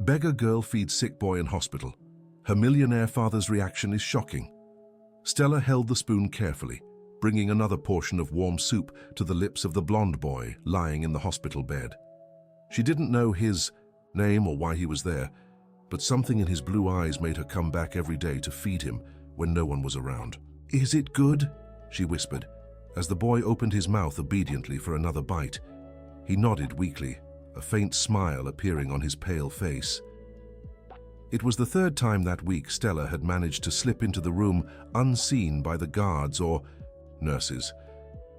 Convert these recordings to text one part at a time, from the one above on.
Beggar girl feeds sick boy in hospital. Her millionaire father's reaction is shocking. Stella held the spoon carefully, bringing another portion of warm soup to the lips of the blonde boy lying in the hospital bed. She didn't know his name or why he was there, but something in his blue eyes made her come back every day to feed him when no one was around. "Is it good?" she whispered, as the boy opened his mouth obediently for another bite. He nodded weakly, a faint smile appearing on his pale face. It was the third time that week Stella had managed to slip into the room unseen by the guards or nurses.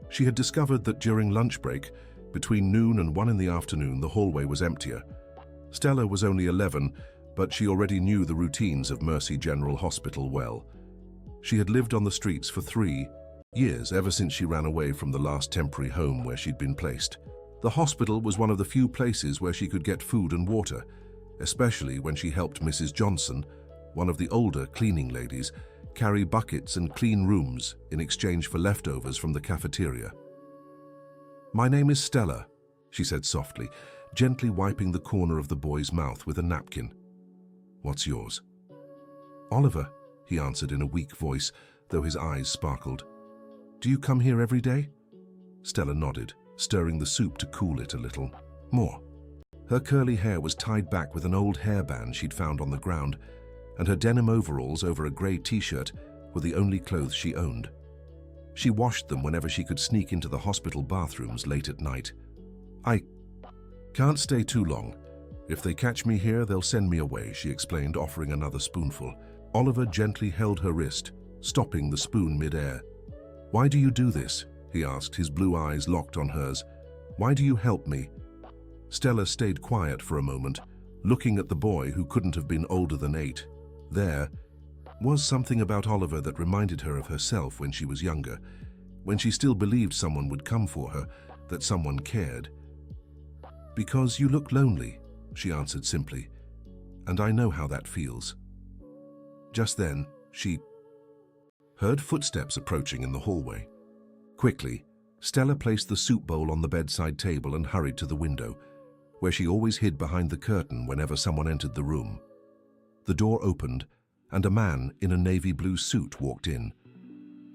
She had discovered that during lunch break, between noon and 1 in the afternoon, the hallway was emptier. Stella was only 11, but she already knew the routines of Mercy General Hospital well. She had lived on the streets for 3 years, ever since she ran away from the last temporary home where she'd been placed. The hospital was one of the few places where she could get food and water, especially when she helped Mrs. Johnson, one of the older cleaning ladies, carry buckets and clean rooms in exchange for leftovers from the cafeteria. "My name is Stella," she said softly, gently wiping the corner of the boy's mouth with a napkin. "What's yours?" "Oliver," he answered in a weak voice, though his eyes sparkled. "Do you come here every day?" Stella nodded, stirring the soup to cool it a little more. Her curly hair was tied back with an old hairband she'd found on the ground, and her denim overalls over a grey t-shirt were the only clothes she owned. She washed them whenever she could sneak into the hospital bathrooms late at night. "I can't stay too long. If they catch me here, they'll send me away," she explained, offering another spoonful. Oliver gently held her wrist, stopping the spoon mid-air. "Why do you do this?" he asked, his blue eyes locked on hers. "Why do you help me?" Stella stayed quiet for a moment, looking at the boy who couldn't have been older than 8. There was something about Oliver that reminded her of herself when she was younger, when she still believed someone would come for her, that someone cared. "Because you look lonely," she answered simply, "and I know how that feels." Just then, she heard footsteps approaching in the hallway. Quickly, Stella placed the soup bowl on the bedside table and hurried to the window, where she always hid behind the curtain whenever someone entered the room. The door opened, and a man in a navy blue suit walked in.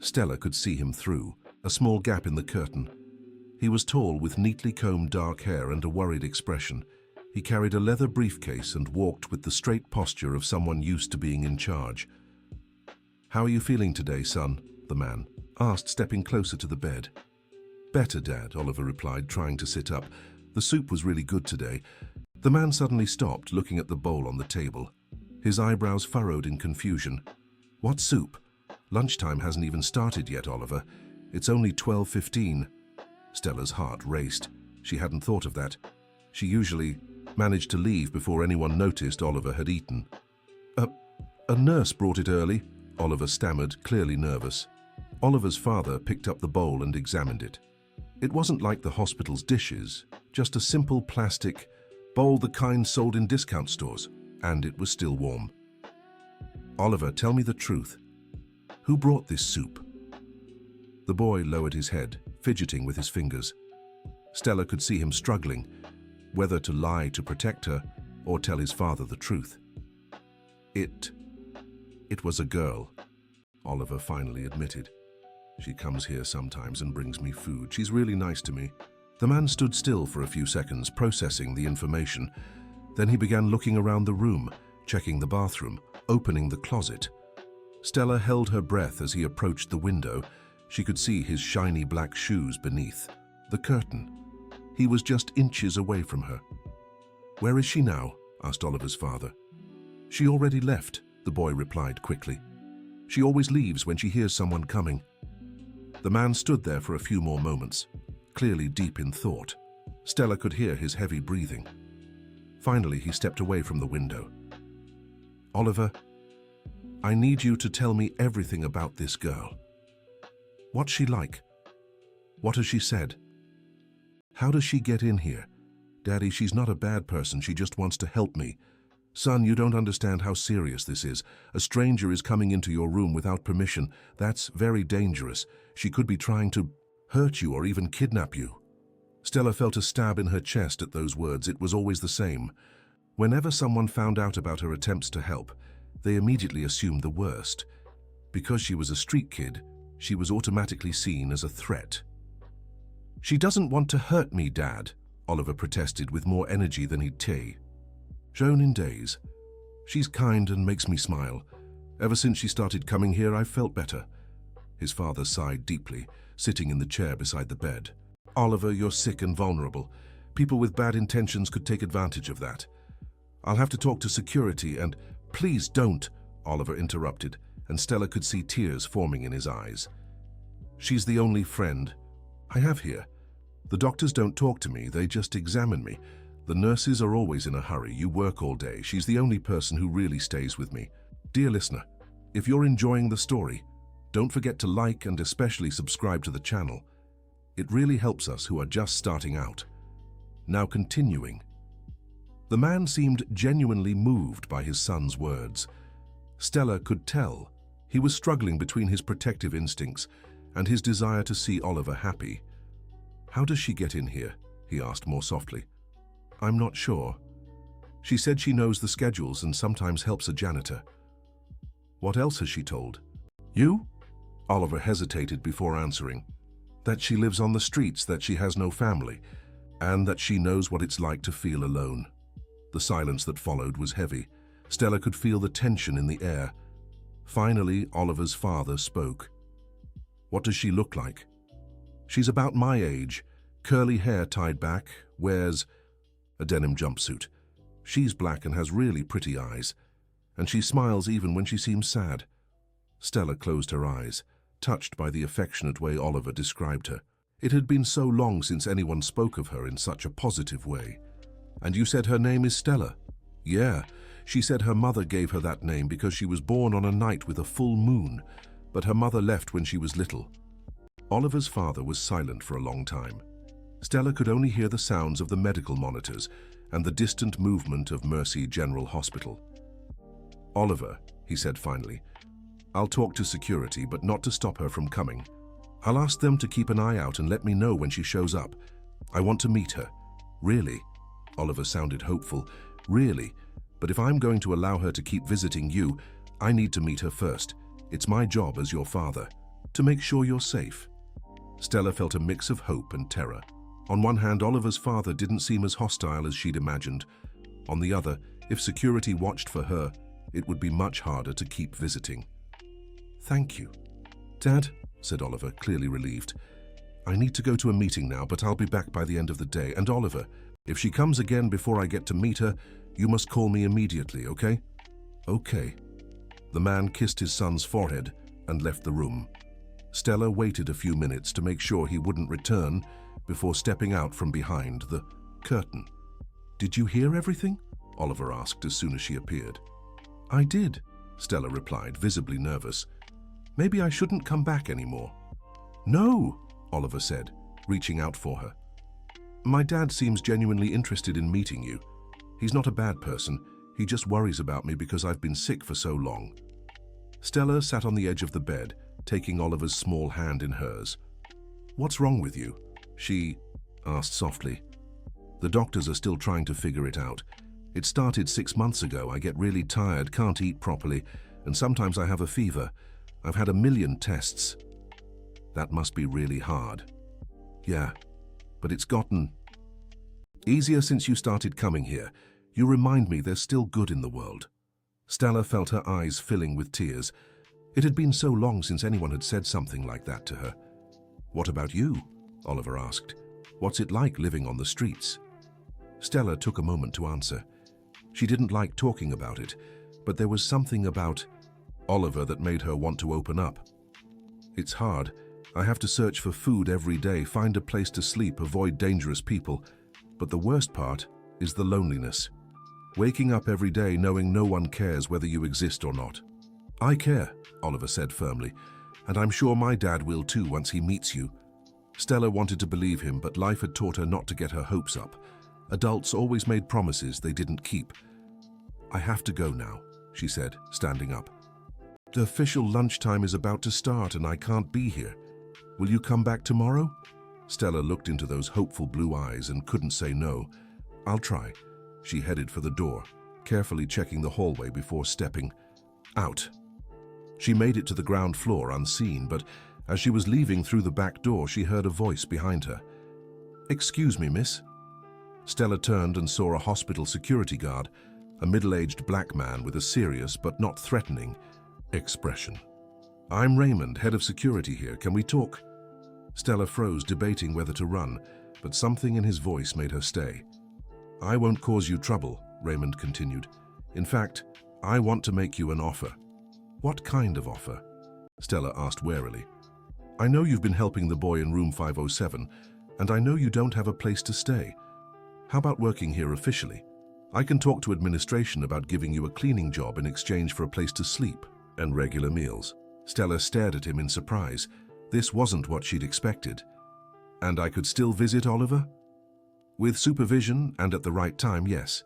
Stella could see him through a small gap in the curtain. He was tall, with neatly combed dark hair and a worried expression. He carried a leather briefcase and walked with the straight posture of someone used to being in charge. "How are you feeling today, son?" the man asked, stepping closer to the bed. "Better, Dad," Oliver replied, trying to sit up. "The soup was really good today." The man suddenly stopped, looking at the bowl on the table. His eyebrows furrowed in confusion. "What soup? Lunchtime hasn't even started yet, Oliver. It's only 12:15. Stella's heart raced. She hadn't thought of that. She usually managed to leave before anyone noticed Oliver had eaten. A nurse brought it early," Oliver stammered, clearly nervous. Oliver's father picked up the bowl and examined it. It wasn't like the hospital's dishes, just a simple plastic bowl, the kind sold in discount stores, and it was still warm. "Oliver, tell me the truth. Who brought this soup?" The boy lowered his head, fidgeting with his fingers. Stella could see him struggling, whether to lie to protect her or tell his father the truth. It was a girl," Oliver finally admitted. "She comes here sometimes and brings me food. She's really nice to me." The man stood still for a few seconds, processing the information. Then he began looking around the room, checking the bathroom, opening the closet. Stella held her breath as he approached the window. She could see his shiny black shoes beneath the curtain. He was just inches away from her. "Where is she now?" asked Oliver's father. "She already left," the boy replied quickly. "She always leaves when she hears someone coming." The man stood there for a few more moments, clearly deep in thought. Stella could hear his heavy breathing. Finally, he stepped away from the window. "Oliver, I need you to tell me everything about this girl. What's she like? What has she said? How does she get in here? Daddy, she's not a bad person, she just wants to help me. Son, you don't understand how serious this is. A stranger is coming into your room without permission. That's very dangerous. She could be trying to hurt you or even kidnap you." Stella felt a stab in her chest at those words. It was always the same. Whenever someone found out about her attempts to help, they immediately assumed the worst. Because she was a street kid, she was automatically seen as a threat. "She doesn't want to hurt me, Dad," Oliver protested with more energy than he'd shown in days. "She's kind and makes me smile. Ever since she started coming here, I've felt better." His father sighed deeply, sitting in the chair beside the bed. "Oliver, you're sick and vulnerable. People with bad intentions could take advantage of that. I'll have to talk to security and—" "Please don't," Oliver interrupted, and Stella could see tears forming in his eyes. "She's the only friend I have here. The doctors don't talk to me, they just examine me. The nurses are always in a hurry, you work all day. She's the only person who really stays with me." Dear listener, if you're enjoying the story, don't forget to like and especially subscribe to the channel. It really helps us who are just starting out. Now continuing. The man seemed genuinely moved by his son's words. Stella could tell he was struggling between his protective instincts and his desire to see Oliver happy. "How does she get in here?" he asked more softly. "I'm not sure. She said she knows the schedules and sometimes helps a janitor." "What else has she told you?" Oliver hesitated before answering. "That she lives on the streets, that she has no family, and that she knows what it's like to feel alone." The silence that followed was heavy. Stella could feel the tension in the air. Finally, Oliver's father spoke. "What does she look like?" "She's about my age, curly hair tied back, wears a denim jumpsuit. She's black and has really pretty eyes, and she smiles even when she seems sad." Stella closed her eyes, touched by the affectionate way Oliver described her. It had been so long since anyone spoke of her in such a positive way. "And you said her name is Stella?" "Yeah, she said her mother gave her that name because she was born on a night with a full moon, but her mother left when she was little." Oliver's father was silent for a long time. Stella could only hear the sounds of the medical monitors and the distant movement of Mercy General Hospital. "Oliver," he said finally, "I'll talk to security, but not to stop her from coming. I'll ask them to keep an eye out and let me know when she shows up. I want to meet her." "Really?" Oliver sounded hopeful. "Really? But if I'm going to allow her to keep visiting you, I need to meet her first. It's my job as your father, to make sure you're safe." Stella felt a mix of hope and terror. On one hand, Oliver's father didn't seem as hostile as she'd imagined. On the other, if security watched for her, it would be much harder to keep visiting. "Thank you." "Dad," said Oliver, clearly relieved, "I need to go to a meeting now, but I'll be back by the end of the day. And Oliver, if she comes again before I get to meet her, you must call me immediately, okay?" "Okay." The man kissed his son's forehead and left the room. Stella waited a few minutes to make sure he wouldn't return before stepping out from behind the curtain. "Did you hear everything?" Oliver asked as soon as she appeared. "I did," Stella replied, visibly nervous. "Maybe I shouldn't come back anymore." "No," Oliver said, reaching out for her. "My dad seems genuinely interested in meeting you. He's not a bad person, he just worries about me because I've been sick for so long." Stella sat on the edge of the bed, taking Oliver's small hand in hers. "What's wrong with you?" she asked softly. "The doctors are still trying to figure it out. It started 6 months ago. I get really tired, can't eat properly, and sometimes I have a fever. I've had 1,000,000 tests." "That must be really hard." "Yeah, but it's gotten easier since you started coming here. You remind me there's still good in the world." Stella felt her eyes filling with tears. It had been so long since anyone had said something like that to her. "What about you?" Oliver asked. "What's it like living on the streets?" Stella took a moment to answer. She didn't like talking about it, but there was something about Oliver that made her want to open up. "It's hard. I have to search for food every day, find a place to sleep, avoid dangerous people. But the worst part is the loneliness. Waking up every day knowing no one cares whether you exist or not." "I care," Oliver said firmly, "and I'm sure my dad will too once he meets you." Stella wanted to believe him, but life had taught her not to get her hopes up. Adults always made promises they didn't keep. "I have to go now," she said, standing up. "The official lunchtime is about to start and I can't be here. Will you come back tomorrow?" Stella looked into those hopeful blue eyes and couldn't say no. "I'll try. She headed for the door, carefully checking the hallway before stepping out. She made it to the ground floor unseen, but as she was leaving through the back door, she heard a voice behind her. "Excuse me, miss." Stella turned and saw a hospital security guard, a middle-aged black man with a serious but not threatening expression. "I'm Raymond, head of security here. Can we talk?" Stella froze, debating whether to run, but something in his voice made her stay. "I won't cause you trouble," Raymond continued. "In fact, I want to make you an offer." "What kind of offer?" Stella asked warily. "I know you've been helping the boy in room 507, and I know you don't have a place to stay. How about working here officially? I can talk to administration about giving you a cleaning job in exchange for a place to sleep and regular meals." Stella stared at him in surprise. This wasn't what she'd expected. "And I could still visit Oliver?" "With supervision and at the right time, yes.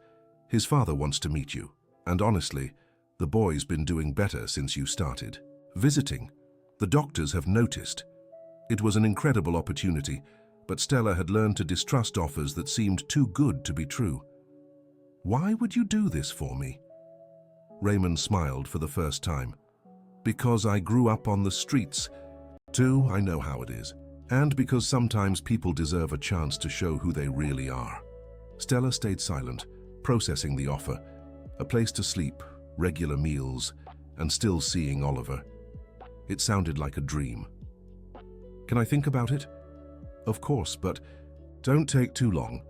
His father wants to meet you. And honestly, the boy's been doing better since you started visiting. The doctors have noticed." It was an incredible opportunity, but Stella had learned to distrust offers that seemed too good to be true. "Why would you do this for me?" Raymond smiled for the first time. "Because I grew up on the streets. Too, I know how it is. And because sometimes people deserve a chance to show who they really are." Stella stayed silent, processing the offer. A place to sleep, regular meals, and still seeing Oliver. It sounded like a dream. "Can I think about it?" "Of course, but don't take too long.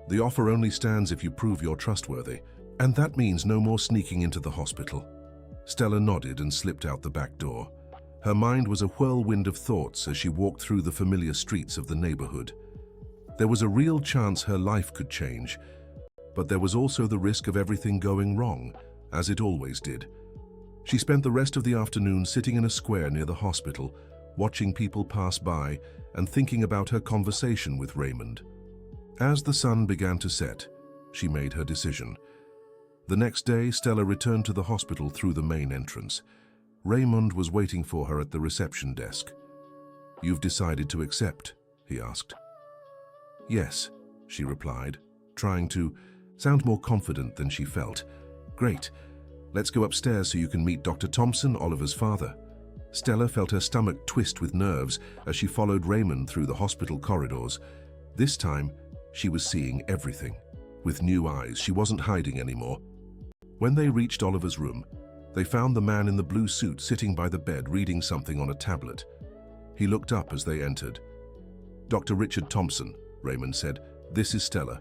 The offer only stands if you prove you're trustworthy, and that means no more sneaking into the hospital." Stella nodded and slipped out the back door. Her mind was a whirlwind of thoughts as she walked through the familiar streets of the neighborhood. There was a real chance her life could change, but there was also the risk of everything going wrong, as it always did. She spent the rest of the afternoon sitting in a square near the hospital, watching people pass by and thinking about her conversation with Raymond. As the sun began to set, she made her decision. The next day, Stella returned to the hospital through the main entrance. Raymond was waiting for her at the reception desk. "You've decided to accept?" he asked. "Yes," she replied, trying to sound more confident than she felt. "Great. Let's go upstairs so you can meet Dr. Thompson, Oliver's father." Stella felt her stomach twist with nerves as she followed Raymond through the hospital corridors. This time, she was seeing everything. With new eyes, she wasn't hiding anymore. When they reached Oliver's room, they found the man in the blue suit sitting by the bed reading something on a tablet. He looked up as they entered. "Dr. Richard Thompson," Raymond said. "This is Stella."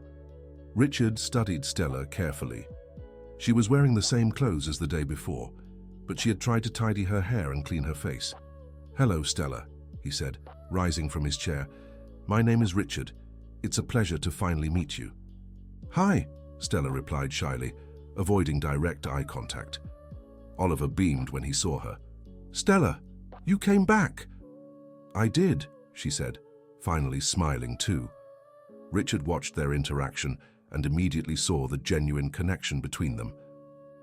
Richard studied Stella carefully. She was wearing the same clothes as the day before, but she had tried to tidy her hair and clean her face. "Hello, Stella," he said, rising from his chair. "My name is Richard. It's a pleasure to finally meet you." "Hi," Stella replied shyly, avoiding direct eye contact. Oliver beamed when he saw her. "Stella, you came back." "I did," she said, finally smiling too. Richard watched their interaction and immediately saw the genuine connection between them.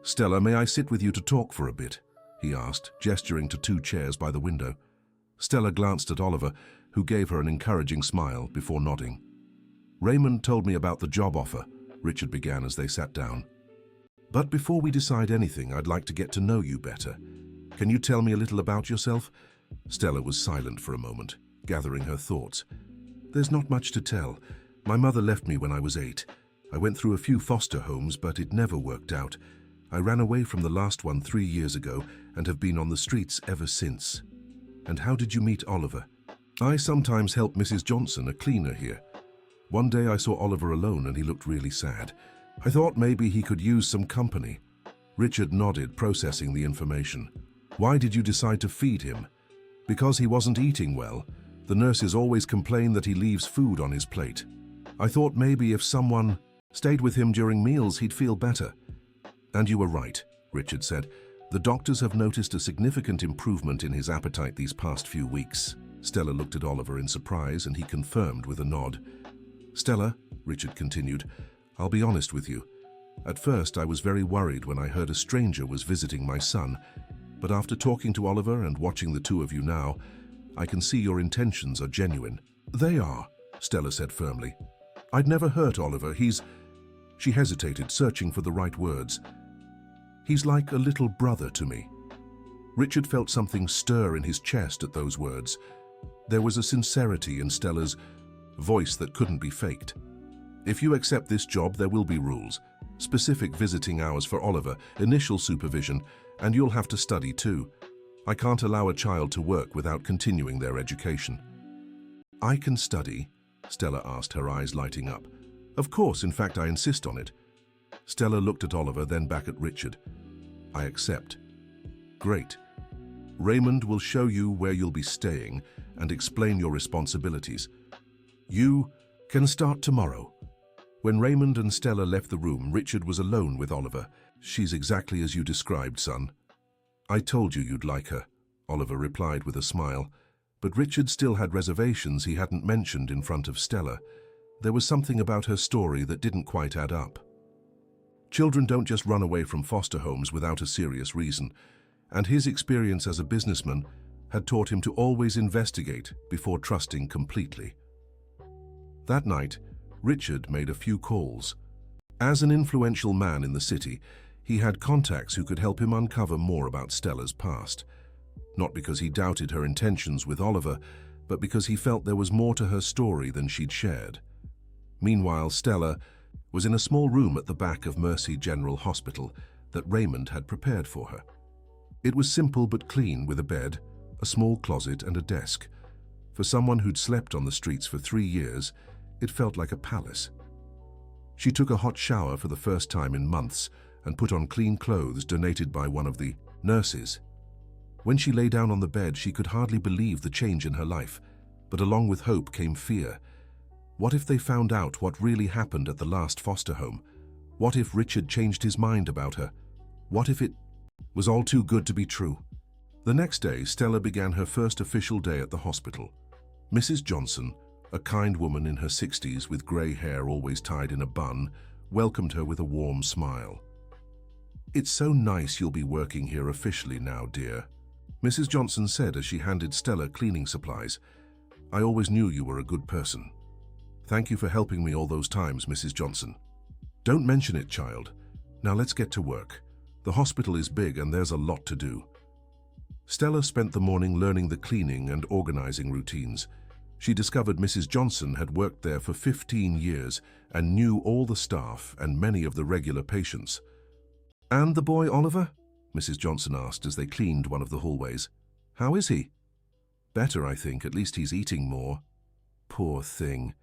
"Stella, may I sit with you to talk for a bit?" he asked, gesturing to two chairs by the window. Stella glanced at Oliver, who gave her an encouraging smile before nodding. "Raymond told me about the job offer," Richard began as they sat down. "But before we decide anything, I'd like to get to know you better. Can you tell me a little about yourself?" Stella was silent for a moment, gathering her thoughts. "There's not much to tell. My mother left me when I was 8. I went through a few foster homes, but it never worked out. I ran away from the last one 3 years ago and have been on the streets ever since." "And how did you meet Oliver?" "I sometimes help Mrs. Johnson, a cleaner here. One day I saw Oliver alone and he looked really sad. I thought maybe he could use some company." Richard nodded, processing the information. "Why did you decide to feed him?" "Because he wasn't eating well. The nurses always complain that he leaves food on his plate. I thought maybe if someone stayed with him during meals, he'd feel better." "And you were right," Richard said. "The doctors have noticed a significant improvement in his appetite these past few weeks." Stella looked at Oliver in surprise and he confirmed with a nod. "Stella," Richard continued, "I'll be honest with you. At first I was very worried when I heard a stranger was visiting my son, but after talking to Oliver and watching the two of you now, I can see your intentions are genuine." "They are," Stella said firmly. "I'd never hurt Oliver. He's She hesitated, searching for the right words. He's like a little brother to me. Richard felt something stir in his chest at those words. There was a sincerity in Stella's voice that couldn't be faked. If you accept this job, there will be rules. Specific visiting hours for Oliver, initial supervision, and you'll have to study too. I can't allow a child to work without continuing their education. I can study? Stella asked, her eyes lighting up. Of course, in fact, I insist on it. Stella looked at Oliver, then back at Richard. I accept. Great. Raymond will show you where you'll be staying and explain your responsibilities. You can start tomorrow. When Raymond and Stella left the room, Richard was alone with Oliver. She's exactly as you described, son. I told you you'd like her, Oliver replied with a smile. But Richard still had reservations he hadn't mentioned in front of Stella. There was something about her story that didn't quite add up. Children don't just run away from foster homes without a serious reason, and his experience as a businessman had taught him to always investigate before trusting completely. That night, Richard made a few calls. As an influential man in the city, he had contacts who could help him uncover more about Stella's past. Not because he doubted her intentions with Oliver, but because he felt there was more to her story than she'd shared. Meanwhile, Stella was in a small room at the back of Mercy General Hospital that Raymond had prepared for her. It was simple but clean, with a bed, a small closet, and a desk. For someone who'd slept on the streets for 3 years, it felt like a palace. She took a hot shower for the first time in months and put on clean clothes donated by one of the nurses. When she lay down on the bed, she could hardly believe the change in her life, but along with hope came fear. What if they found out what really happened at the last foster home? What if Richard changed his mind about her? What if it was all too good to be true? The next day, Stella began her first official day at the hospital. Mrs. Johnson, a kind woman in her 60s with grey hair always tied in a bun, welcomed her with a warm smile. It's so nice you'll be working here officially now, dear, Mrs. Johnson said as she handed Stella cleaning supplies. I always knew you were a good person. Thank you for helping me all those times, Mrs. Johnson. Don't mention it, child. Now let's get to work. The hospital is big and there's a lot to do. Stella spent the morning learning the cleaning and organizing routines. She discovered Mrs. Johnson had worked there for 15 years and knew all the staff and many of the regular patients. And the boy Oliver? Mrs. Johnson asked as they cleaned one of the hallways. How is he? Better, I think. At least he's eating more. Poor thing.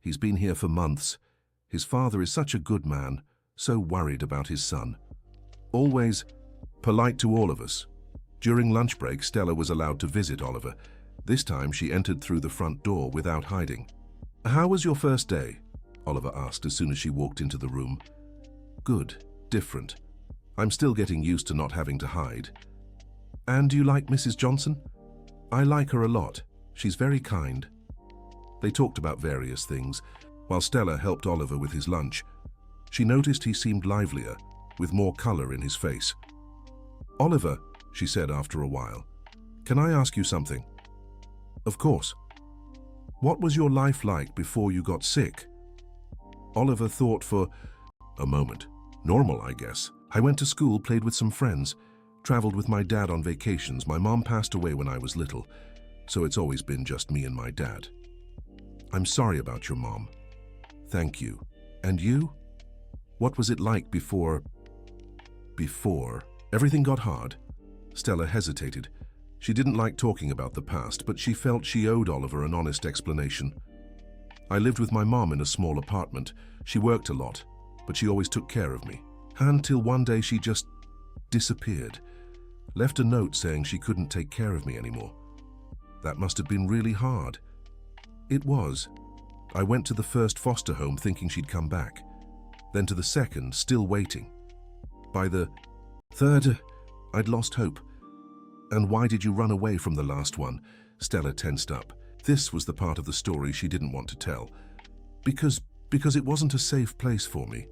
He's been here for months. His father is such a good man, so worried about his son. Always polite to all of us. During lunch break, Stella was allowed to visit Oliver. This time she entered through the front door without hiding. How was your first day? Oliver asked as soon as she walked into the room. Good, different. I'm still getting used to not having to hide. And do you like Mrs. Johnson? I like her a lot. She's very kind. They talked about various things, while Stella helped Oliver with his lunch. She noticed he seemed livelier, with more color in his face. Oliver, she said after a while, can I ask you something? Of course. What was your life like before you got sick? Oliver thought for a moment. Normal, I guess. I went to school, played with some friends, traveled with my dad on vacations. My mom passed away when I was little, so it's always been just me and my dad. I'm sorry about your mom. Thank you. And you? What was it like before everything got hard? Stella hesitated. She didn't like talking about the past, but she felt she owed Oliver an honest explanation. I lived with my mom in a small apartment. She worked a lot, but she always took care of me. Until one day she just disappeared. Left a note saying she couldn't take care of me anymore. That must have been really hard. It was. I went to the first foster home thinking she'd come back. Then to the second, still waiting. By the third, I'd lost hope. And why did you run away from the last one? Stella tensed up. This was the part of the story she didn't want to tell. Because it wasn't a safe place for me.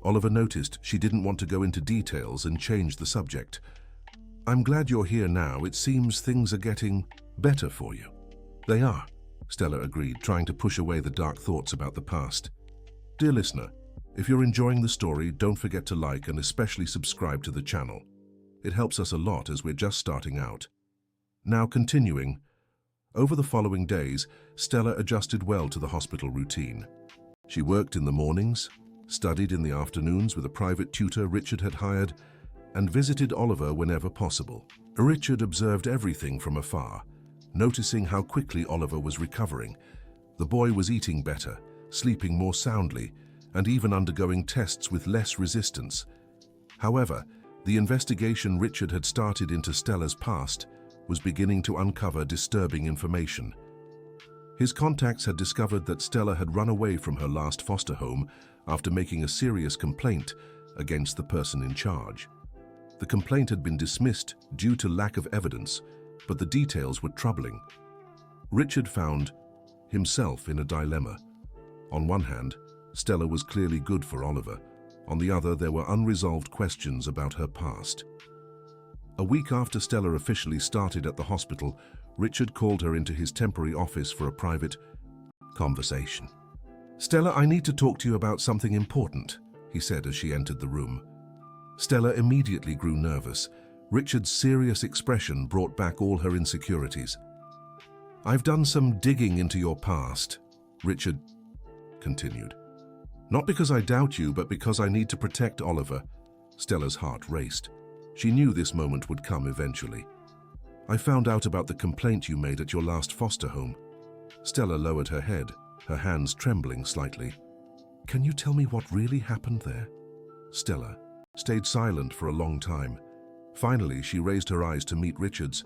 Oliver noticed she didn't want to go into details and changed the subject. I'm glad you're here now. It seems things are getting better for you. They are, Stella agreed, trying to push away the dark thoughts about the past. Dear listener, If you're enjoying the story, don't forget to like and especially subscribe to the channel. It helps us a lot as we're just starting out. Now continuing, over the following days, Stella adjusted well to the hospital routine. She worked in the mornings, studied in the afternoons with a private tutor Richard had hired, and visited Oliver whenever possible. Richard observed everything from afar, noticing how quickly Oliver was recovering. The boy was eating better, sleeping more soundly, and even undergoing tests with less resistance. However, the investigation Richard had started into Stella's past was beginning to uncover disturbing information. His contacts had discovered that Stella had run away from her last foster home after making a serious complaint against the person in charge. The complaint had been dismissed due to lack of evidence, but the details were troubling. Richard found himself in a dilemma. On one hand, Stella was clearly good for Oliver. On the other, there were unresolved questions about her past. A week after Stella officially started at the hospital, Richard called her into his temporary office for a private conversation. "Stella, I need to talk to you about something important," he said as she entered the room. Stella immediately grew nervous. Richard's serious expression brought back all her insecurities. "I've done some digging into your past," Richard continued. "Not because I doubt you, but because I need to protect Oliver." Stella's heart raced. She knew this moment would come eventually. "I found out about the complaint you made at your last foster home." Stella lowered her head, her hands trembling slightly. "Can you tell me what really happened there?" Stella stayed silent for a long time. Finally, she raised her eyes to meet Richard's.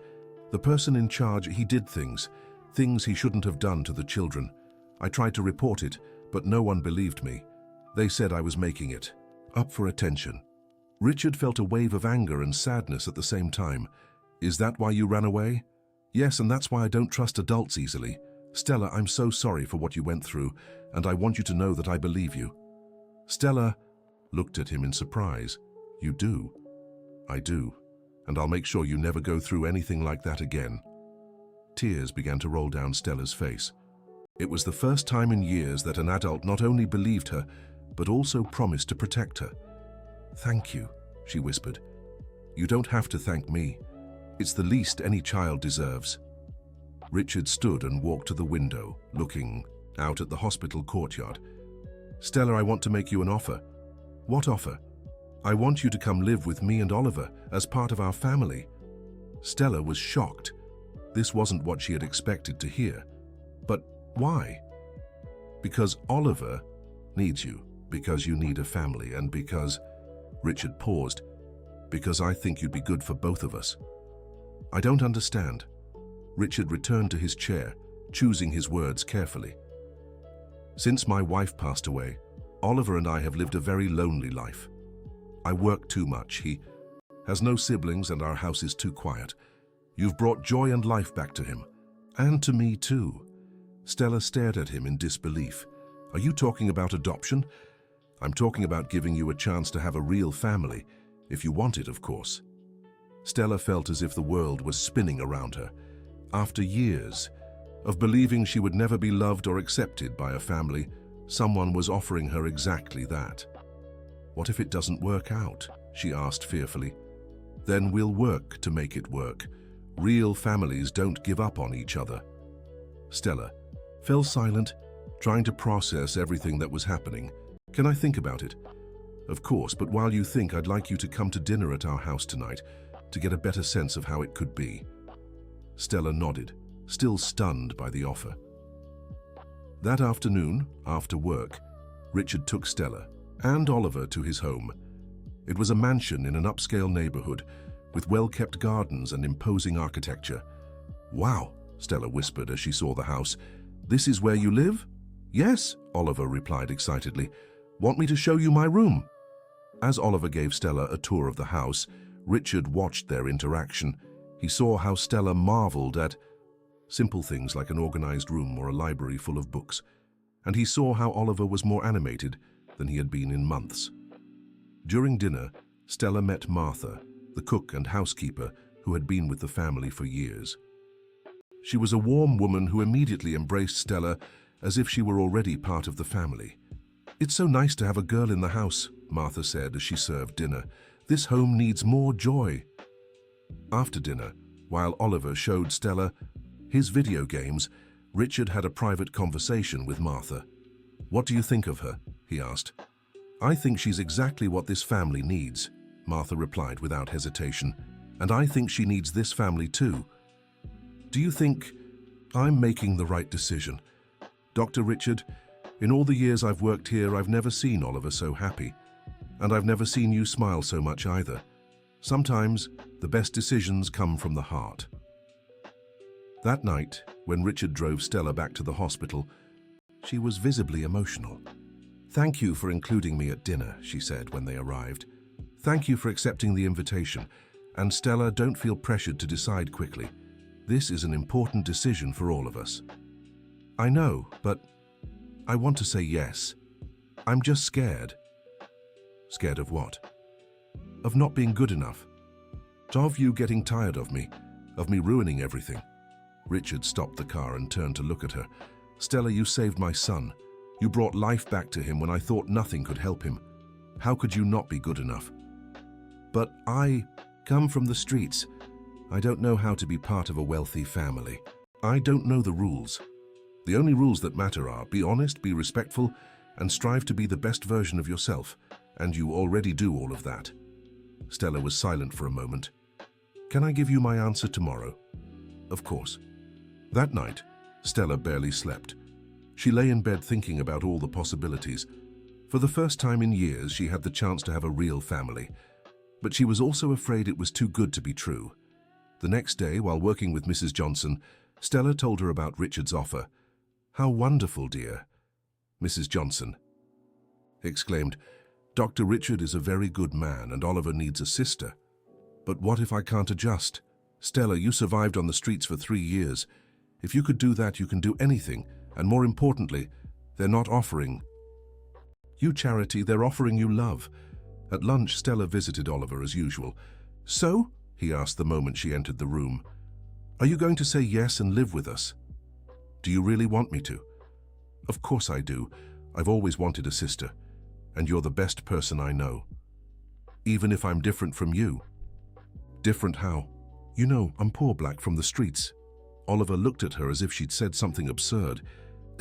"The person in charge, he did things he shouldn't have done to the children. I tried to report it, but no one believed me. They said I was making it up for attention." Richard felt a wave of anger and sadness at the same time. "Is that why you ran away?" "Yes, and that's why I don't trust adults easily. Stella, I'm so sorry for what you went through, and I want you to know that I believe you." Stella looked at him in surprise. "You do?" "I do, and I'll make sure you never go through anything like that again." Tears began to roll down Stella's face. It was the first time in years that an adult not only believed her, but also promised to protect her. "Thank you," she whispered. "You don't have to thank me. It's the least any child deserves." Richard stood and walked to the window, looking out at the hospital courtyard. "Stella, I want to make you an offer." "What offer?" "I want you to come live with me and Oliver as part of our family." Stella was shocked. This wasn't what she had expected to hear. "But why?" "Because Oliver needs you, because you need a family, and because—" Richard paused. "Because I think you'd be good for both of us." "I don't understand." Richard returned to his chair, choosing his words carefully. "Since my wife passed away, Oliver and I have lived a very lonely life. I work too much. He has no siblings and our house is too quiet. You've brought joy and life back to him. And to me too." Stella stared at him in disbelief. "Are you talking about adoption?" "I'm talking about giving you a chance to have a real family, if you want it, of course." Stella felt as if the world was spinning around her. After years of believing she would never be loved or accepted by a family, someone was offering her exactly that. "What if it doesn't work out?" she asked fearfully. "Then we'll work to make it work. Real families don't give up on each other." Stella fell silent, trying to process everything that was happening. "Can I think about it?" "Of course, but while you think, I'd like you to come to dinner at our house tonight to get a better sense of how it could be." Stella nodded, still stunned by the offer. That afternoon, after work, Richard took Stella and Oliver to his home. It was a mansion in an upscale neighborhood with well-kept gardens and imposing architecture. "Wow," Stella whispered as she saw the house. "This is where you live?" "Yes," Oliver replied excitedly. "Want me to show you my room?" As Oliver gave Stella a tour of the house, Richard watched their interaction. He saw how Stella marveled at simple things like an organized room or a library full of books, and he saw how Oliver was more animated than he had been in months. During dinner, Stella met Martha, the cook and housekeeper who had been with the family for years. She was a warm woman who immediately embraced Stella as if she were already part of the family. "It's so nice to have a girl in the house," Martha said as she served dinner. "This home needs more joy." After dinner, while Oliver showed Stella his video games, Richard had a private conversation with Martha. "What do you think of her?" he asked. "I think she's exactly what this family needs," Martha replied without hesitation. "And I think she needs this family too." "Do you think I'm making the right decision?" "Dr. Richard, in all the years I've worked here, I've never seen Oliver so happy. And I've never seen you smile so much either. Sometimes the best decisions come from the heart." That night, when Richard drove Stella back to the hospital, she was visibly emotional. "Thank you for including me at dinner," she said when they arrived. "Thank you for accepting the invitation. And Stella, don't feel pressured to decide quickly. This is an important decision for all of us." "I know, but I want to say yes. I'm just scared." "Scared of what?" "Of not being good enough. Of you getting tired of me ruining everything." Richard stopped the car and turned to look at her. "Stella, you saved my son. You brought life back to him when I thought nothing could help him. How could you not be good enough?" "But I come from the streets. I don't know how to be part of a wealthy family. I don't know the rules. The only rules that matter are be honest, be respectful, and strive to be the best version of yourself. And you already do all of that." Stella was silent for a moment. "Can I give you my answer tomorrow?" "Of course." That night, Stella barely slept. She lay in bed thinking about all the possibilities. For the first time in years, she had the chance to have a real family. But she was also afraid it was too good to be true. The next day, while working with Mrs. Johnson, Stella told her about Richard's offer. "How wonderful, dear." "Mrs. Johnson," exclaimed, "Dr. Richard is a very good man and Oliver needs a sister. But what if I can't adjust? Stella, you survived on the streets for 3 years. If you could do that, you can do anything. And more importantly, they're not offering you charity, they're offering you love." At lunch, Stella visited Oliver as usual. "So?" he asked the moment she entered the room. "Are you going to say yes and live with us?" "Do you really want me to?" "Of course I do. I've always wanted a sister. And you're the best person I know." "Even if I'm different from you?" "Different how?" "You know, I'm poor black from the streets." Oliver looked at her as if she'd said something absurd.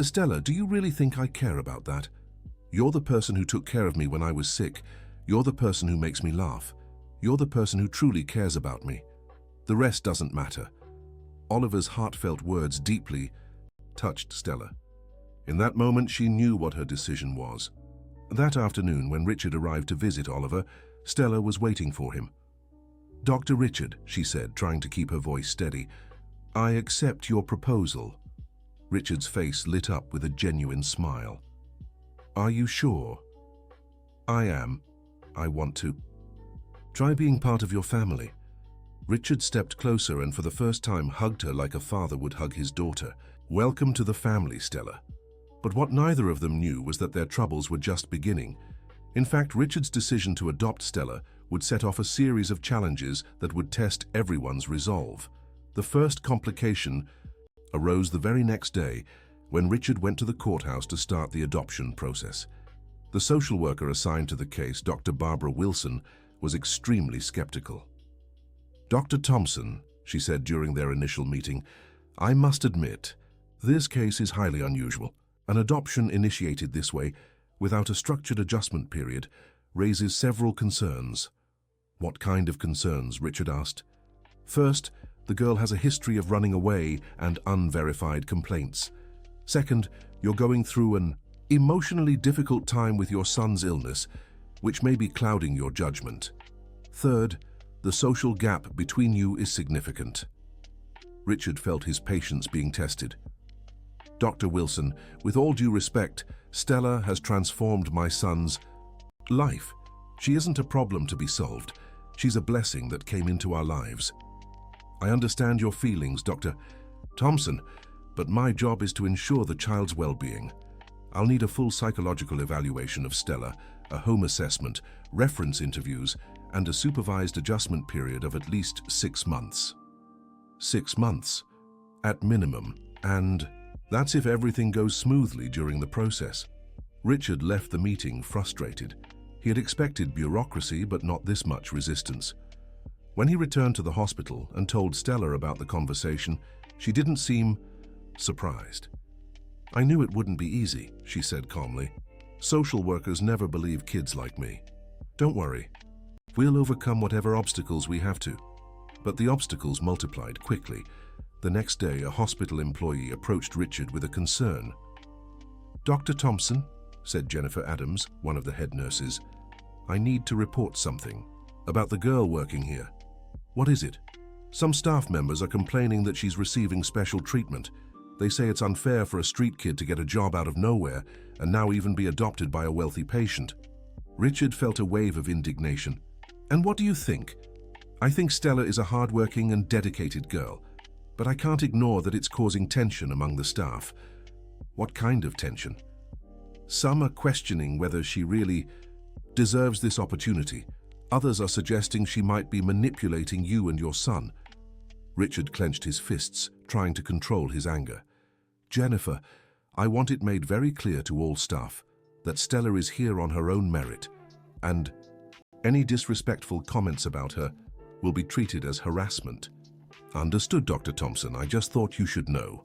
"Stella, do you really think I care about that? You're the person who took care of me when I was sick. You're the person who makes me laugh. You're the person who truly cares about me. The rest doesn't matter." Oliver's heartfelt words deeply touched Stella. In that moment, she knew what her decision was. That afternoon, when Richard arrived to visit Oliver, Stella was waiting for him. "Dr. Richard," she said, trying to keep her voice steady, "I accept your proposal." Richard's face lit up with a genuine smile. "Are you sure?" "I am. I want to." "Try being part of your family." Richard stepped closer and for the first time hugged her like a father would hug his daughter. "Welcome to the family, Stella." But what neither of them knew was that their troubles were just beginning. In fact, Richard's decision to adopt Stella would set off a series of challenges that would test everyone's resolve. The first complication arose the very next day when Richard went to the courthouse to start the adoption process. The social worker assigned to the case, Dr. Barbara Wilson, was extremely skeptical. "Dr. Thompson," she said during their initial meeting, "I must admit, this case is highly unusual. An adoption initiated this way, without a structured adjustment period, raises several concerns." "What kind of concerns?" Richard asked. "First, the girl has a history of running away and unverified complaints. Second, you're going through an emotionally difficult time with your son's illness, which may be clouding your judgment. Third, the social gap between you is significant." Richard felt his patience being tested. "Dr. Wilson, with all due respect, Stella has transformed my son's life. She isn't a problem to be solved. She's a blessing that came into our lives." "I understand your feelings, Dr. Thompson, but my job is to ensure the child's well-being. I'll need a full psychological evaluation of Stella, a home assessment, reference interviews, and a supervised adjustment period of at least 6 months. 6 months, at minimum, and that's if everything goes smoothly during the process." Richard left the meeting frustrated. He had expected bureaucracy, but not this much resistance. When he returned to the hospital and told Stella about the conversation, she didn't seem surprised. "I knew it wouldn't be easy," she said calmly. "Social workers never believe kids like me. Don't worry. We'll overcome whatever obstacles we have to." But the obstacles multiplied quickly. The next day, a hospital employee approached Richard with a concern. "Dr. Thompson," said Jennifer Adams, one of the head nurses, "I need to report something about the girl working here." "What is it?" "Some staff members are complaining that she's receiving special treatment. They say it's unfair for a street kid to get a job out of nowhere and now even be adopted by a wealthy patient." Richard felt a wave of indignation. "And what do you think?" "I think Stella is a hardworking and dedicated girl, but I can't ignore that it's causing tension among the staff." "What kind of tension?" "Some are questioning whether she really deserves this opportunity. Others are suggesting she might be manipulating you and your son." Richard clenched his fists, trying to control his anger. "Jennifer, I want it made very clear to all staff that Stella is here on her own merit, and any disrespectful comments about her will be treated as harassment." "Understood, Dr. Thompson. I just thought you should know."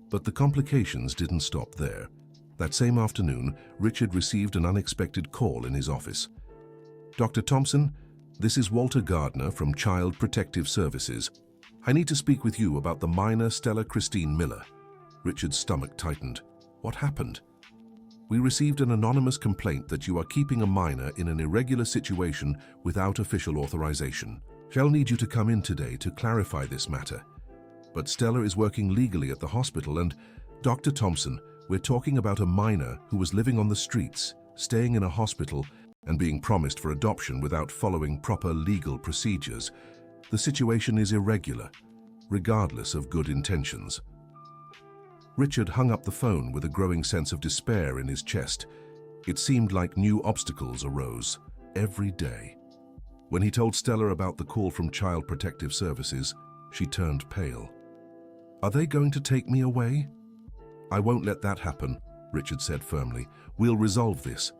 But the complications didn't stop there. That same afternoon, Richard received an unexpected call in his office. "Dr. Thompson, this is Walter Gardner from Child Protective Services. I need to speak with you about the minor Stella Christine Miller." Richard's stomach tightened. "What happened?" "We received an anonymous complaint that you are keeping a minor in an irregular situation without official authorization. Shall need you to come in today to clarify this matter. But Stella is working legally at the hospital and, Dr. Thompson, we're talking about a minor who was living on the streets, staying in a hospital, and being promised for adoption without following proper legal procedures. The situation is irregular, regardless of good intentions." Richard hung up the phone with a growing sense of despair in his chest. It seemed like new obstacles arose every day. When he told Stella about the call from Child Protective Services, she turned pale. "Are they going to take me away?" "I won't let that happen," Richard said firmly. "We'll resolve this."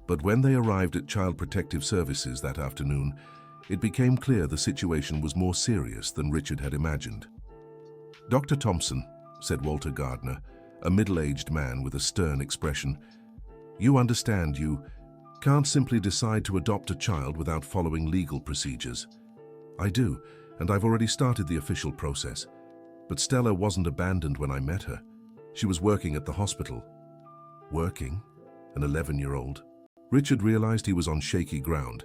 But when they arrived at Child Protective Services that afternoon, it became clear the situation was more serious than Richard had imagined. "Dr. Thompson," said Walter Gardner, a middle-aged man with a stern expression, "you understand you can't simply decide to adopt a child without following legal procedures." "I do, and I've already started the official process. But Stella wasn't abandoned when I met her. She was working at the hospital." "Working? An 11-year-old?" Richard realized he was on shaky ground.